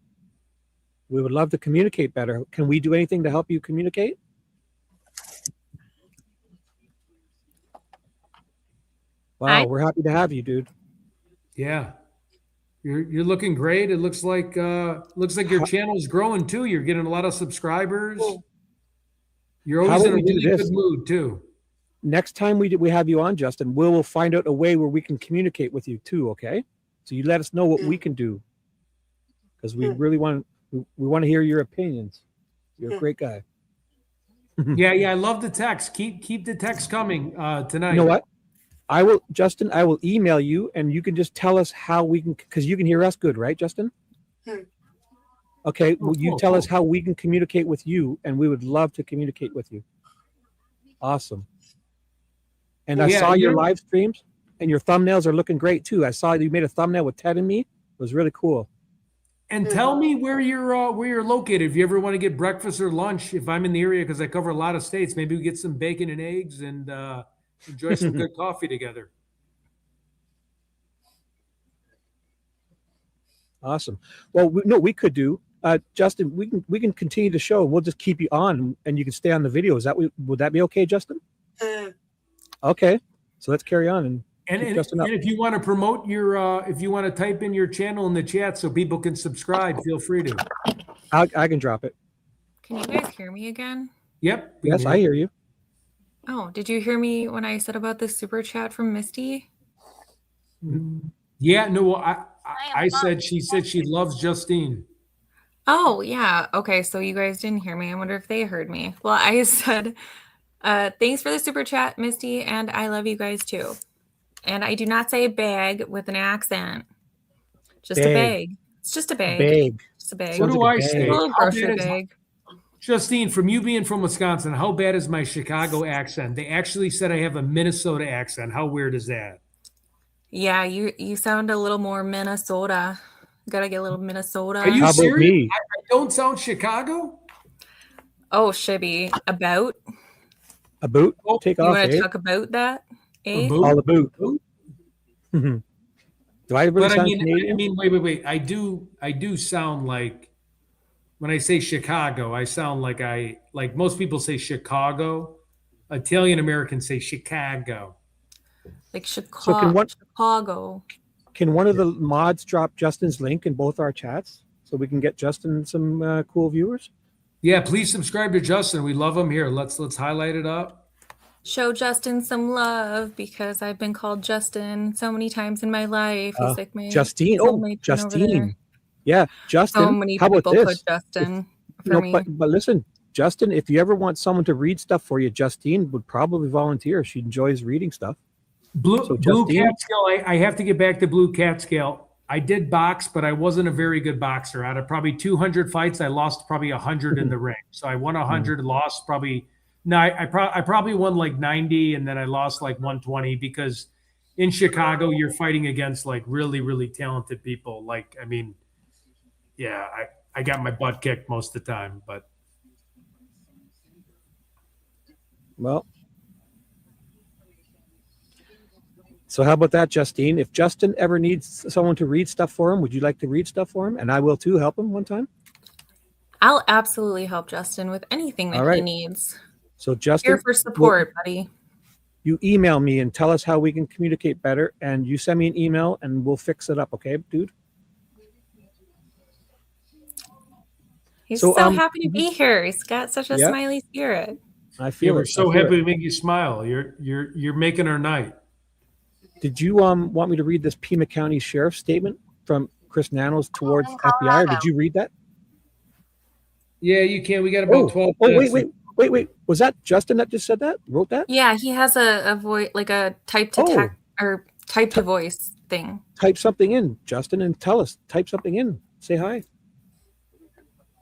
We would love to communicate better. Can we do anything to help you communicate? Wow, we're happy to have you, dude. Yeah. You're looking great. It looks like your channel is growing too. You're getting a lot of subscribers. You're always in a really good mood too. Next time we have you on, Justin, we'll find out a way where we can communicate with you too, okay? So you let us know what we can do. Because we really want to hear your opinions. You're a great guy. Yeah, I love the text. Keep the text coming tonight. You know what? I will email you and you can just tell us how we can, because you can hear us good, right, Justin? Okay, Oh, will you cool, tell us cool. how we can communicate with you? And we would love to communicate with you. Awesome. And I Yeah, saw your yeah. live streams, and your thumbnails are looking great too. I saw you made a thumbnail with Ted and me. It was really cool. And tell me where you're located. If you ever want to get breakfast or lunch, if I'm in the area, because I cover a lot of states, maybe we get some bacon and eggs and enjoy some good coffee together. Awesome. Well, we could do, Justin. We can continue the show. We'll just keep you on, and you can stay on the video. Would that be okay, Justin? Okay. So let's carry on and keep Justin up. And if you want to promote your, if you want to type in your channel in the chat so people can subscribe, feel free to. I can drop it. Can you guys hear me again? Yep. Yes, I hear you. Oh, did you hear me when I said about the super chat from Misty? Yeah. No. I said she loves Justine. Oh, yeah. Okay, so you guys didn't hear me. I wonder if they heard me. Well, I said, thanks for the super chat, Misty, and I love you guys too. And I do not say bag with an accent. Just a bag. It's just a bag. Bag. Just a bag. What do I say? A little grocery bag. Justine, from you being from Wisconsin, how bad is my Chicago accent? They actually said I have a Minnesota accent. How weird is that? Yeah, you sound a little more Minnesota. Gotta get a little Minnesota. Are you serious? I don't sound Chicago? Oh, Shibby. About? About? Take you off, want to talk about that? Eh? All about. Do I really sound Canadian? I mean, wait. I do sound like, when I say Chicago, I sound like most people say Chicago. Italian Americans say Chicago. Like Chicago. So Chicago. Can one of the mods drop Justin's link in both our chats so we can get Justin some cool viewers? Yeah, please subscribe to Justin. We love him. Here, let's highlight it up. Show Justin some love because I've been called Justin so many times in my life. He's like my Justine. Oh, Justine. Yeah, Justin. So many how about people this? put Justin for me. But listen, Justin, if you ever want someone to read stuff for you, Justine would probably volunteer. She enjoys reading stuff. Blue Cat Scale. I have to get back to Blue Cat Scale. I did box, but I wasn't a very good boxer. Out of probably 200 fights, I lost probably 100 in the ring. So I won 100, lost probably. No, I probably won like 90, and then I lost like 120 because in Chicago you're fighting against like really, really talented people. Like, I mean, yeah, I got my butt kicked most of the time, but. Well. So how about that, Justine? If Justin ever needs someone to read stuff for him, would you like to read stuff for him? And I will too, help him one time. I'll absolutely help Justin with anything that he needs. So Justin, here for support, buddy. You email me and tell us how we can communicate better, and you send me an email and we'll fix it up, okay, dude? He's so happy to be here. He's got such a smiley spirit. I feel we're so happy to make you smile. You're making our night. Did you want me to read this Pima County Sheriff's statement from Chris Nanos towards FBI? Or did you read that? Yeah, you can. We got about 12 minutes. Wait. Was that Justin that just said that? Wrote that? Yeah, he has a voice, like a type to text or type to voice thing. Type something in, Justin, and tell us. Type something in. Say hi.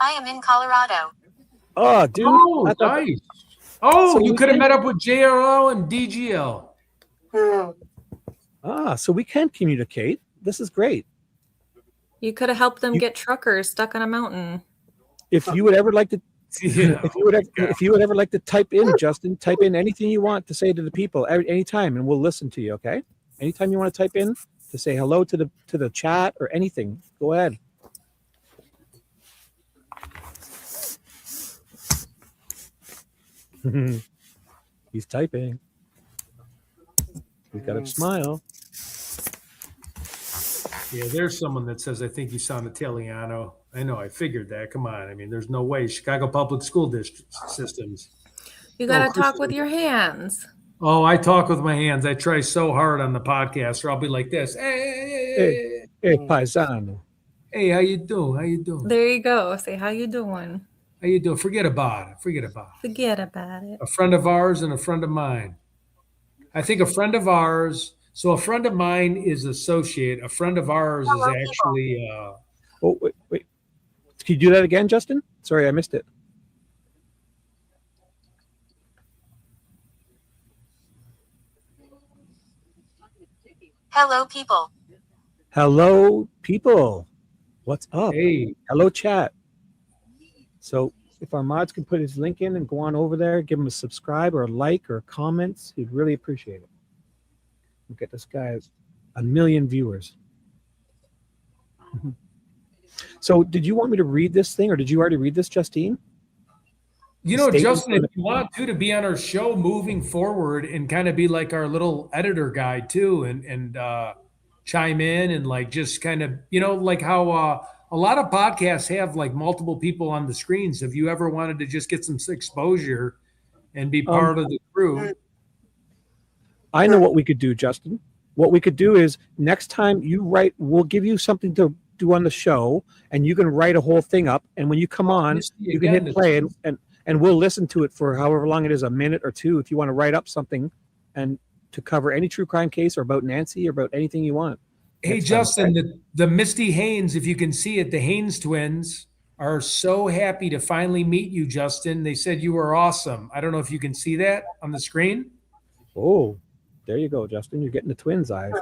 I am in Colorado. Oh, dude. Oh, nice. Oh, so you could have met up with JRO and DGL. So we can communicate. This is great. You could have helped them get truckers stuck on a mountain. If you would ever like to, if you would ever like to type in, Justin, type in anything you want to say to the people anytime, and we'll listen to you. Okay. Anytime you want to type in to say hello to the chat or anything, go ahead. He's typing. He's got a smile. Yeah, there's someone that says, I think you sound Italiano. I know, I figured that. Come on. I mean, there's no way. Chicago public school district systems. You got to talk with your hands. Oh, I talk with my hands. I try so hard on the podcast, or I'll be like this. Hey, paisano. Hey, how you doing? How you doing? There you go. Say, how you doing? How you doing? Forget about it. Forget about it. A friend of ours and a friend of mine. I think a friend of ours. So a friend of mine is associate. A friend of ours is actually. Oh, wait. Can you do that again, Justin? Sorry, I missed it. Hello, people. Hello, people. What's up? Hey. Hello, chat. So if our mods can put his link in and go on over there, give him a subscribe or a like or comments, he'd really appreciate it. Look at this guy, 1 million viewers. So did you want me to read this thing, or did you already read this, Justine? You know, Statement Justin, from if you want to be on our show moving forward and kind of be like our little editor guy too, and chime in and like just kind of, you know, like how a lot of podcasts have like multiple people on the screens. Have you ever wanted to just get some exposure and be part of the crew? I know what we could do, Justin. What we could do is next time you write, we'll give you something to do on the show, and you can write a whole thing up. And when you come on, you can hit play, and we'll listen to it for however long it is, a minute or two, if you want to write up something and to cover any true crime case or about Nancy or about anything you want. Hey, Justin, the Misty Haynes, if you can see it, the Haynes twins are so happy to finally meet you, Justin. They said you were awesome. I don't know if you can see that on the screen. Oh, there you go, Justin. You're getting the twins' eyes.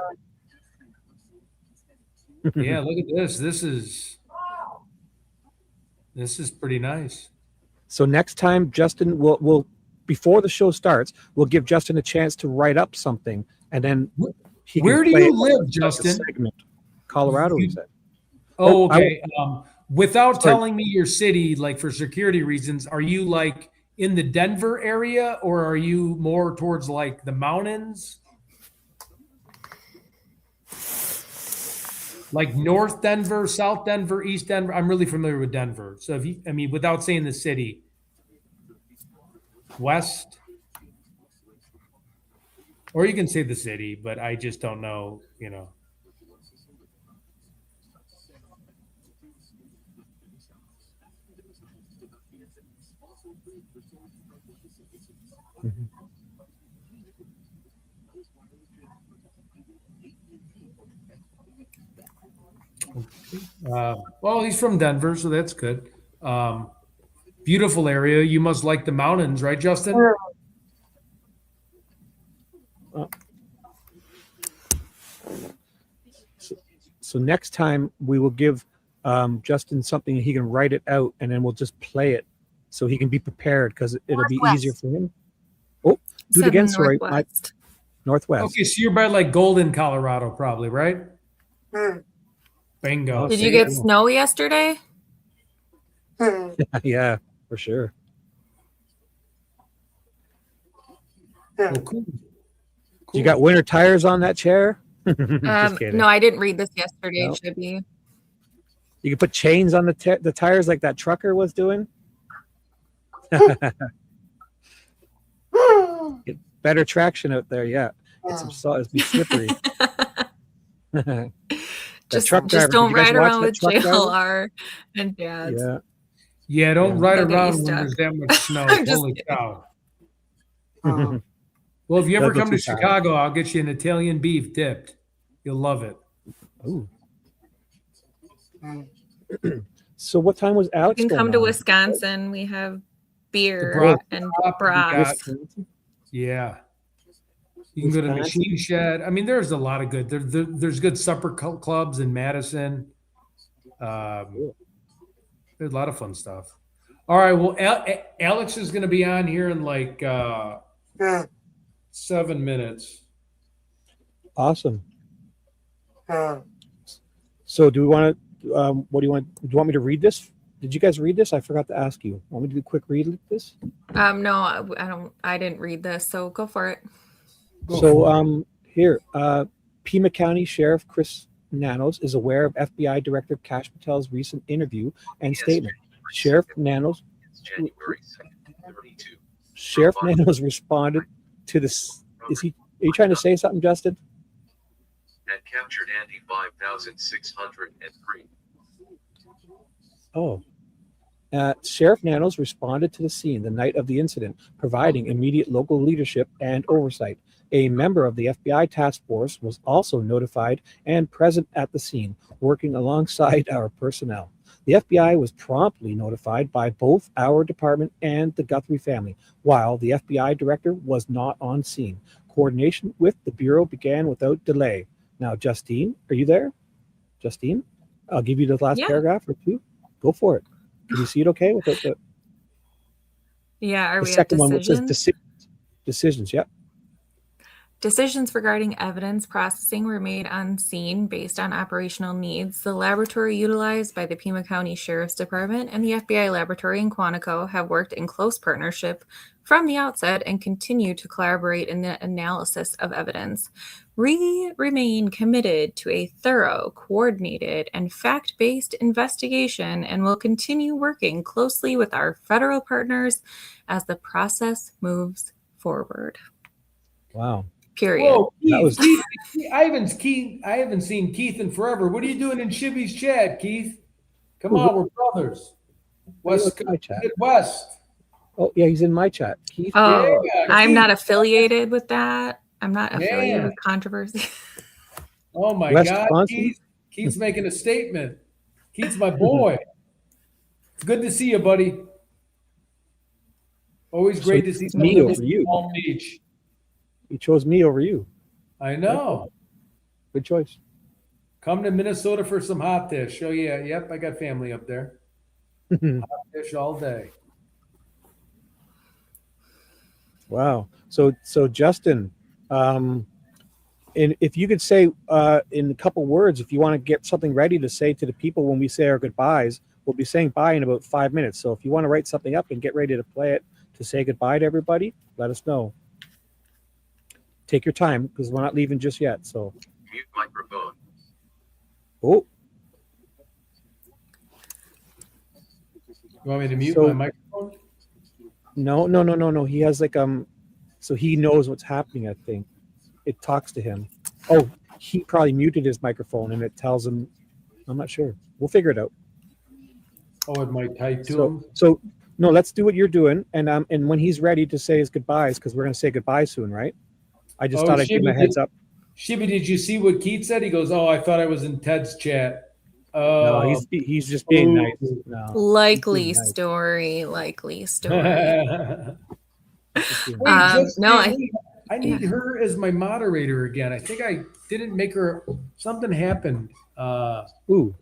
Yeah, look at this. This is pretty nice. So next time, Justin, we'll before the show starts, we'll give Justin a chance to write up something, and then he Where can do play you it live, like a Justin? segment. Colorado, he said. Oh, okay. Without Sorry. telling me your city, like for security reasons, are you like in the Denver area, or are you more towards like the mountains? Like North Denver, South Denver, East Denver? I'm really familiar with Denver. So if you, I mean, without saying the city, West, or you can say the city, but I just don't know, you know. Well, he's from Denver, so that's good. Beautiful area. You must like the mountains, right, Justin? So next time we will give Justin something he can write it out, and then we'll just play it so he can be prepared, because it'll be easier for him. Oh, do it again. Sorry, Northwest. Okay, so you're by like Golden, Colorado, probably, right? Bingo. Did you get snow yesterday? Yeah, for sure. Oh, cool. You got winter tires on that chair? Just kidding. No, I didn't read this yesterday, No. Shibby. You can put chains on the tires like that trucker was doing. Get better traction out there, yeah. Get some salt, it'd be slippery. Just driver, don't did you guys ride watch around that with truck driver? JLR and dads. Yeah. Yeah, don't ride They'll get around you when there's stuck. that much snow. I'm just Holy kidding. cow. Well, if you ever That'll come get to too bad. Chicago, I'll get you an Italian beef dipped. You'll love it. Ooh. So what time was Alex You can come going to on? Wisconsin. We have beer broth and shop, we broth. got- Yeah. You can go to the Wisconsin? Machine Shed. I mean, there's a lot of good. There's good supper clubs in Madison. There's a lot of fun stuff. All right. Well, Alex is going to be on here in like 7 minutes. Awesome. So do we want to, what do you want? Do you want me to read this? Did you guys read this? I forgot to ask you. Want me to do a quick read of this? No, I don't. I didn't read this, so go for it. Here, Pima County Sheriff Chris Nanos is aware of FBI Director Kash Patel's recent interview and statement. Sheriff Nanos responded to this. Are you trying to say something, Justin? And captured Andy 5603. Oh. Sheriff Nanos responded to the scene the night of the incident, providing immediate local leadership and oversight. A member of the FBI task force was also notified and present at the scene, working alongside our personnel. The FBI was promptly notified by both our department and the Guthrie family, while the FBI director was not on scene. Coordination with the Bureau began without delay. Now, Justine, are you there? Justine? I'll give you the last paragraph or two. Go for it. Can you see it okay without the Yeah, are the we at second one which says decisions? decisions? Yep. Decisions regarding evidence processing were made on scene based on operational needs. The laboratory utilized by the Pima County Sheriff's Department and the FBI laboratory in Quantico have worked in close partnership from the outset and continue to collaborate in the analysis of evidence. We remain committed to a thorough, coordinated, and fact-based investigation and will continue working closely with our federal partners as the process moves forward. Wow. Period. Whoa, Keith, That was- I haven't seen Keith in forever. What are you doing in Shibby's chat, Keith? Come on, we're brothers. look at my chat. Midwest. Oh, yeah, he's in my chat. Keith. Oh, Yeah, I'm Keith. not affiliated with that. I'm not affiliated Man. with controversy. Oh my West God, Swanson? Keith's making a statement. Keith's my boy. It's good to see you, buddy. Always So great to see it's someone me that over lives in you. Palm Beach. He chose me over you. I know. Good choice. Come to Minnesota for some hot dish. Oh yeah, yep, I got family up there. Hot dish all day. Wow. So Justin, and if you could say in a couple words, if you want to get something ready to say to the people when we say our goodbyes, we'll be saying bye in about 5 minutes. So if you want to write something up and get ready to play it to say goodbye to everybody, let us know. Take your time because we're not leaving just yet. So, Mute microphone. oh, You want me to mute So- my microphone? no. He has like so he knows what's happening. I think it talks to him. Oh, he probably muted his microphone and it tells him. I'm not sure. We'll figure it out. Oh, it might type to him. So no, let's do what you're doing, and when he's ready to say his goodbyes, because we're going to say goodbye soon, right? I just thought I'd give him a Shibby, heads up. Shibby, did you see what Keith said? He goes, "Oh, I thought I was in Ted's chat." No, Oh, he's just being nice. Ooh. No, Likely he's being nice. story. Likely story. He's being Wait, nice. No, I need her as my moderator again. I think I didn't make her. Something happened. Ooh,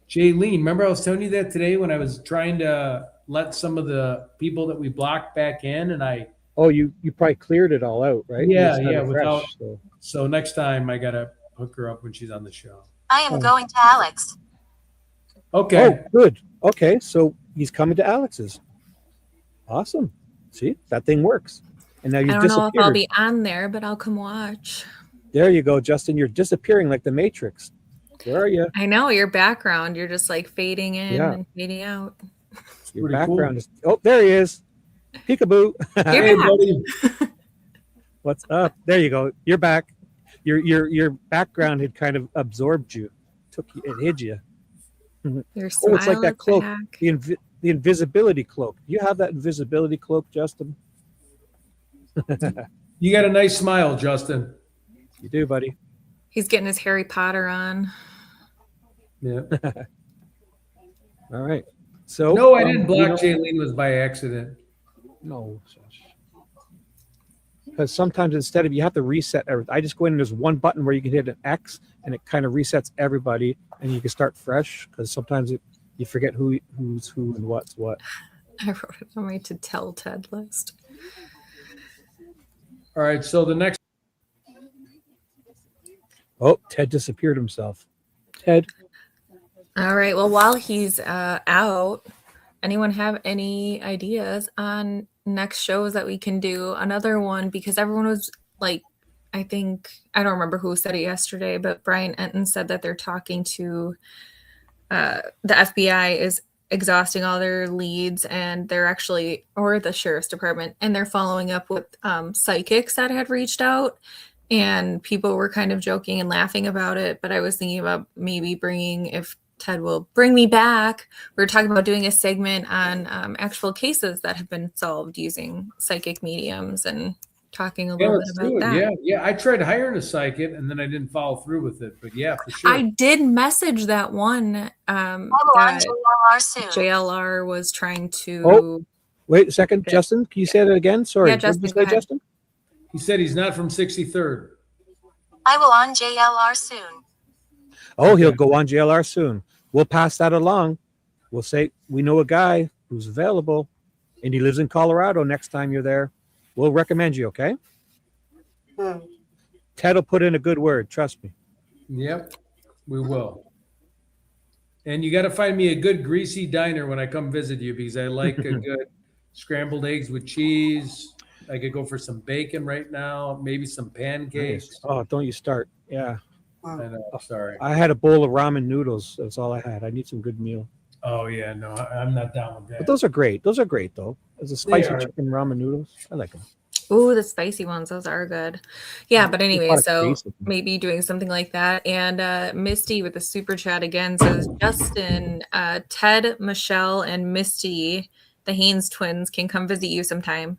Jaylene, remember I was telling you that today when I was trying to let some of the people that we blocked back in, and oh, you probably cleared it all out, right? Yeah, You started yeah, fresh, without- so next time I gotta hook her up when she's on the show. I am going to Alex. Okay. Oh, good. Okay, so he's coming to Alex's. Awesome. See, that thing works. And now I you don't know if I'll disappeared. be on there, but I'll come watch. There you go, Justin. You're disappearing like the Matrix. Where are you? I know your background. You're just like fading in Yeah. and fading out. Your pretty cool. background is. Oh, there he is. Peekaboo. Hey, buddy. What's up? There you go. You're back. Your background had kind of absorbed you. It hid you. Your Oh, it's like smile that is cloak. back. The invisibility cloak. Do you have that invisibility cloak, Justin? You got a nice smile, Justin. You do, buddy. He's getting his Harry Potter on. Yeah. All right. So No, I didn't block you know- Jaylene. Was by accident. No. Because sometimes instead of you have to reset everything, I just go in and there's one button where you can hit an X and it kind of resets everybody and you can start fresh. Because sometimes you forget who's who and what's what. I wrote it on my to tell Ted list. All right. So the next. Oh, Ted disappeared himself. Ted. All right. Well, while he's out, anyone have any ideas on next shows that we can do? Another one, because everyone was like, I think, I don't remember who said it yesterday, but Brian Enton said that they're talking to the FBI is exhausting all their leads and they're actually, or the sheriff's department, and they're following up with psychics that had reached out. And people were kind of joking and laughing about it. But I was thinking about maybe bringing, if Ted will bring me back, we were talking about doing a segment on actual cases that have been solved using psychic mediums and talking a Yeah, little bit let's about do it. that. Yeah. I tried hiring a psychic and then I didn't follow through with it. But yeah, for sure. I did message that one I will on that JLR soon. JLR was trying to. Oh, wait a second, Okay. Justin. Can you say that again? Sorry. Yeah, What did you Justin, say, go ahead. Justin? He said he's not from 63rd. I will on JLR soon. Oh, he'll Okay. go on JLR soon. We'll pass that along. We'll say we know a guy who's available, and he lives in Colorado. Next time you're there, we'll recommend you. Okay. Ted will put in a good word. Trust me. Yep, we will. And you got to find me a good greasy diner when I come visit you because I like a good scrambled eggs with cheese. I could go for some bacon right now, maybe some pancakes. Nice. Oh, don't you start. Yeah. I know, sorry. I had a bowl of ramen noodles. That's all I had. I need some good meal. Oh yeah, no, I'm not down with that. But those are great. Those are great though. There's a spicy are. chicken ramen noodles. I like them. Ooh, the spicy ones, those are good. Yeah, but anyway, lot of so taste in them. maybe doing something like that. And Misty with the super chat again says, Justin, Ted, Michelle, and Misty, the Haynes twins, can come visit you sometime.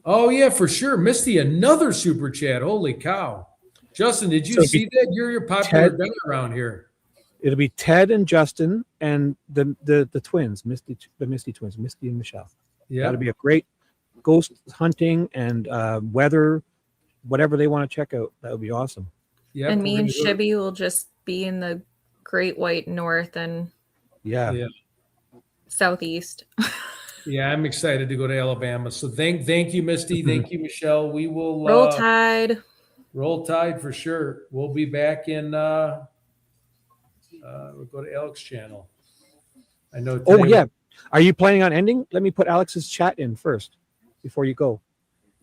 Oh yeah, for sure. Misty, another super chat. Holy cow. Justin, did you So see that? You're popular Ted- guy around here. It'll be Ted and Justin and the twins, the Misty twins, Misty and Michelle. Yeah. That'll be a great ghost hunting and weather, whatever they want to check out. That would be awesome. Yeah. And me and Shibby will just be in the Great White North and Yeah. Yeah. Southeast. Yeah, I'm excited to go to Alabama. So thank you, Misty. Thank you, Michelle. We will Roll Tide. Roll Tide for sure. We'll be back in we'll go to Alex's channel. I know. Oh today- yeah. Are you planning on ending? Let me put Alex's chat in first before you go.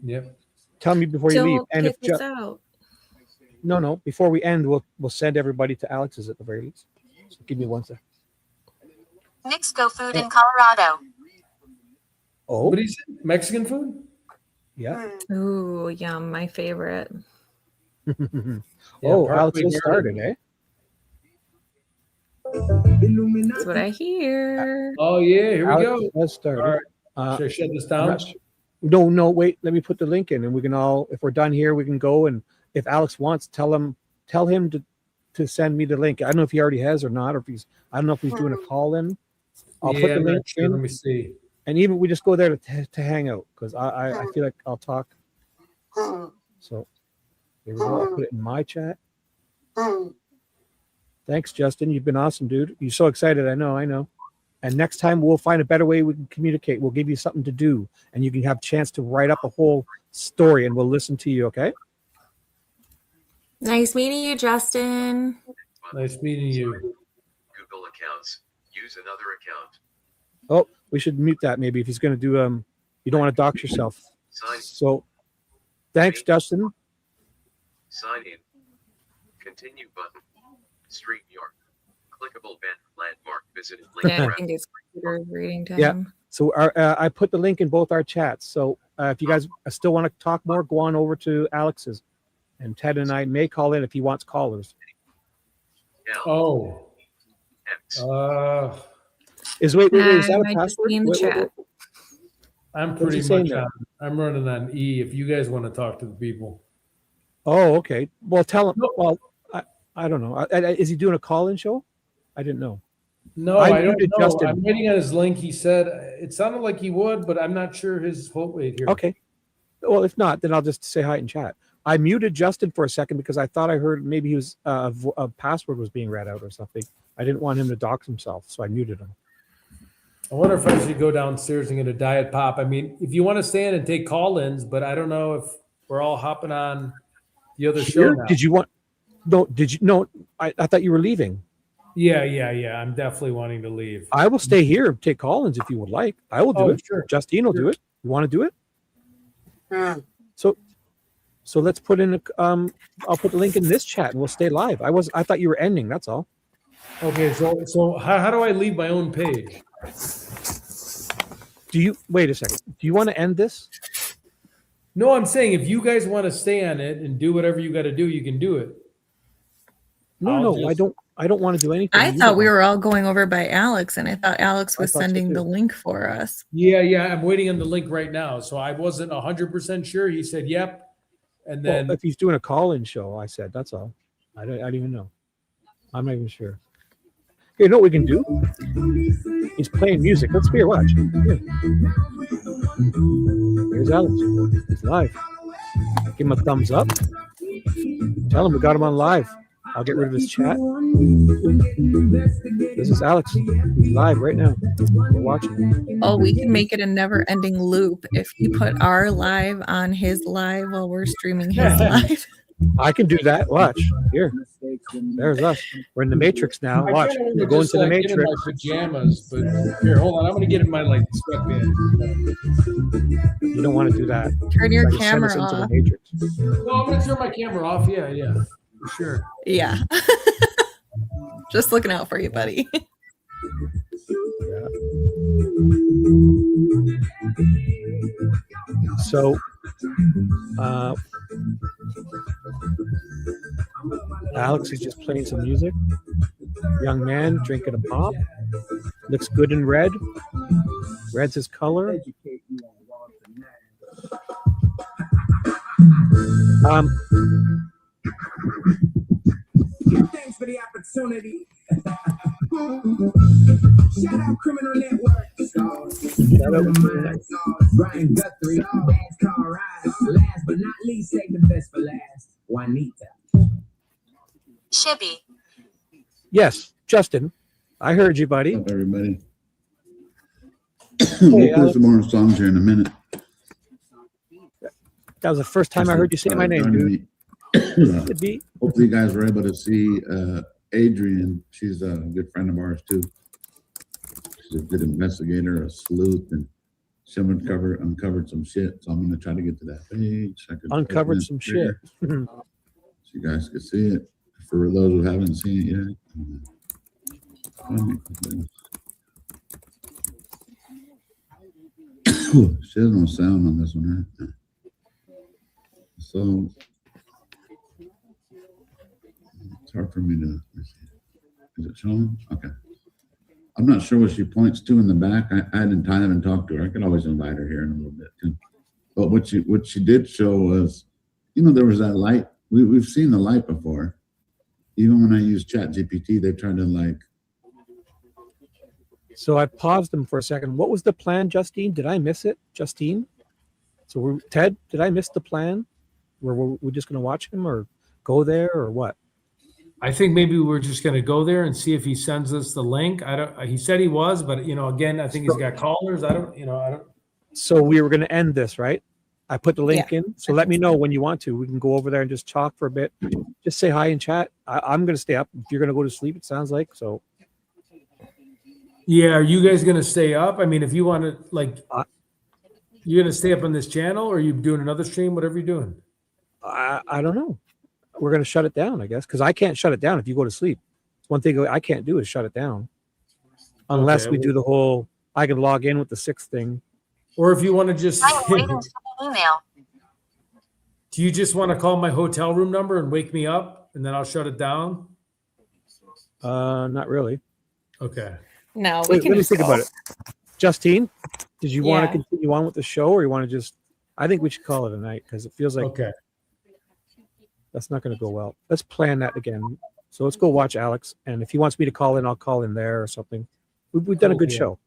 Yep. Tell me before you leave. Don't And if kick us out. no, before we end, we'll send everybody to Alex's at the very least. So give me one second. Nick's Go Food in Colorado. Oh, What is it? Mexican food? yeah. Ooh, yum, my favorite. Oh, Parkway Alex has Maryland. started, eh? That's what I hear. Oh yeah, here we Alex go. has started. All right. Should I shut this I'm down? not su- No, wait. Let me put the link in, and we can all. If we're done here, we can go. And if Alex wants, tell him to send me the link. I don't know if he already has or not, or if he's. I don't know if he's doing a call in. I'll put the I'm not link sure. in, Let me see. and even we just go there to hang out because I feel like I'll talk. So here we go. I'll put it in my chat. Thanks, Justin. You've been awesome, dude. You're so excited. I know. And next time we'll find a better way we can communicate. We'll give you something to do, and you can have a chance to write up a whole story, and we'll listen to you. Okay? Nice meeting you, Justin. Nice meeting you. Google accounts. Use another account. Oh, we should mute that maybe if he's going to do. You don't want to dox yourself. Sign. So, thanks, Justin. Sign in. Continue button. Stream York. Clickable band landmark. Visited link. Yeah, I graph. think it's computer reading time. Yeah. So I put the link in both our chats. So if you guys still want to talk more, go on over to Alex's, and Ted and I may call in if he wants callers. Oh. Is wait, is that a might just password? be in the Wait, chat. I'm What's he pretty saying much there? on. I'm running on E. If you guys want to talk to the people. Oh, okay. Well, tell him. Well, I don't know. Is he doing a call-in show? I didn't know. No, I don't muted know. Justin. I'm waiting on his link. He said it sounded like he would, but I'm not sure his whole wait here. Okay. Well, if not, then I'll just say hi in chat. I muted Justin for a second because I thought I heard maybe he was a password was being read out or something. I didn't want him to dox himself, so I muted him. I wonder if I should go downstairs and get a diet pop. I mean, if you want to stand and take call-ins, but I don't know if we're all hopping on the other show Here? now. Did you want? No. Did you? No. I thought you were leaving. Yeah. I'm definitely wanting to leave. I will stay here and take call-ins if you would like. I will do Oh, it. sure. Justine will do it. You want to do it? So let's put in I'll put the link in this chat and we'll stay live. I thought you were ending. That's all. Okay, so how do I leave my own page? Do you wait a second? Do you want to end this? No, I'm saying if you guys want to stay on it and do whatever you got to do, you can do it. No, I don't. I don't want to do anything. I You thought don't we want- were all going over by Alex, and I thought Alex I was thought so sending the too. link for us. Yeah, I'm waiting on the link right now. So I wasn't 100% sure. He said, yep. And Well, then, if he's doing a call-in show, I said that's all. I don't even know. I'm not even sure. Hey, you know what we can do? He's playing music. Let's hear. Watch. Here. Here's Alex. It's live. Give him a thumbs up. Tell him we got him on live. I'll get rid of his chat. This is Alex. He's live right now. We're watching. Oh, we can make it a never-ending loop if you put our live on his live while we're streaming his live. I can do that. Watch. Here. There's us. We're in the Matrix now. I Watch. kinda wanna We're going just, to the get in Matrix. my pajamas, but here, hold on. I'm going to get in my like sweatpants. You don't want to do that. Turn your Try to send us camera into the off. Matrix. No, I'm going to turn my camera off. Yeah, for sure. Yeah. Just looking out for you, buddy. So, Alex is just playing some music. Young man drinking a pop. Looks good in red. Red's his color. Thanks for the opportunity. Shout out Criminal Network. Shout out Brian Guthrie. Dance car rides. Last but not least, save the best for last. Juanita. Shibby. Yes, Justin. I heard you, buddy. What's up, everybody? Hey, We'll play Alex. some more songs here in a minute. That was the first time I heard you say my name, dude. Should be. Hopefully, you guys were able to see Adrian. She's a good friend of ours too. She's a good investigator, a sleuth, and she uncovered some shit. So I'm gonna try to get to that page. Uncovered some shit. So you guys can see it. For those who haven't seen it yet. She has no sound on this one, right? So it's hard for me to. Is it showing? Okay. I'm not sure what she points to in the back. I didn't haven't talked to her. I could always invite her here in a little bit too. But what she did show was, there was that light. We've seen the light before. Even when I use ChatGPT, they try to So I paused him for a second. What was the plan, Justine? Did I miss it, Justine? So Ted, did I miss the plan? Were we just going to watch him or go there or what? I think maybe we're just going to go there and see if he sends us the link. He said he was, but again, I think he's got callers. I don't. So we were going to end this, right? I put the link in. So let me know when you want to. We can go over there and just talk for a bit. Just say hi and chat. I'm going to stay up. If you're going to go to sleep, it sounds like. So. Yeah. Are you guys going to stay up? I mean, if you want to, you're going to stay up on this channel or are you doing another stream? Whatever you're doing. I don't know. We're going to shut it down, I guess, because I can't shut it down if you go to sleep. One thing I can't do is shut it down. Unless we do the whole, I can log in with the 6th thing. Or if you want to just. I am waiting for the email. Do you just want to call my hotel room number and wake me up and then I'll shut it down? Not really. Okay. No, Wait, let me think about it. Justine, did you want to continue on with the show or you want to just, I think we should call it a night because it feels like that's not going to go well. Let's plan that again. So let's go watch Alex. And if he wants me to call in, I'll call in there or something. We've done a good show.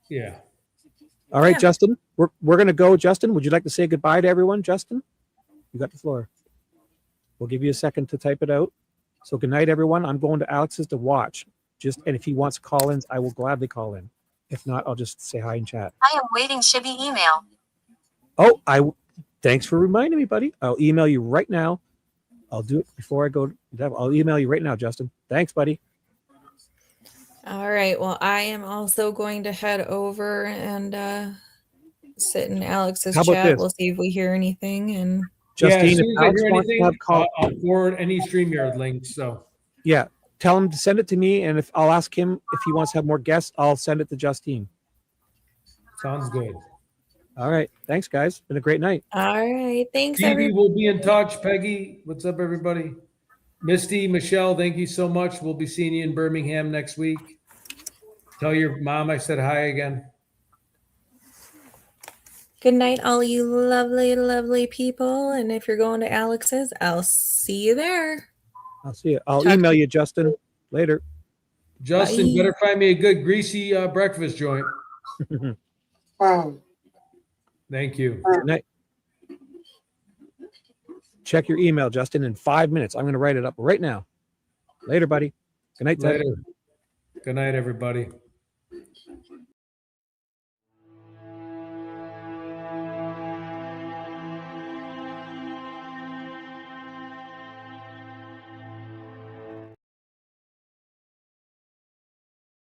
Yeah. All right, Justin, we're going to go. Justin, would you like to say goodbye to everyone? Justin, you got the floor. We'll give you a second to type it out. So good night, everyone. I'm going to Alex's to watch. And if he wants call-ins, I will gladly call in. If not, I'll just say hi and chat. I am waiting Shibby email. Oh, thanks for reminding me, buddy. I'll email you right now. I'll do it before I go. I'll email you right now, Justin. Thanks, buddy. All right. Well, I am also going to head over and sit in Alex's How about chat. this? We'll see if we hear anything. And Justine, as soon if as I Alex hear wants to anything, have call, I'll forward any StreamYard link. So yeah, tell him to send it to me, and if I'll ask him if he wants to have more guests, I'll send it to Justine. Sounds good. All right. Thanks, guys. Been a great night. all right. Thanks, Phoebe, everyone. we'll be in touch. Peggy, what's up, everybody? Misty, Michelle, thank you so much. We'll be seeing you in Birmingham next week. Tell your mom I said hi again. Good night, all you lovely, lovely people. And if you're going to Alex's, I'll see you there. I'll see you. I'll Talk email to- you, Justin, later. Justin, Bye. better find me a good greasy breakfast joint. Thank you. Good night. Check your email, Justin, in 5 minutes. I'm going to write it up right now. Later, buddy. Good night, Ted. Later. Good night, everybody.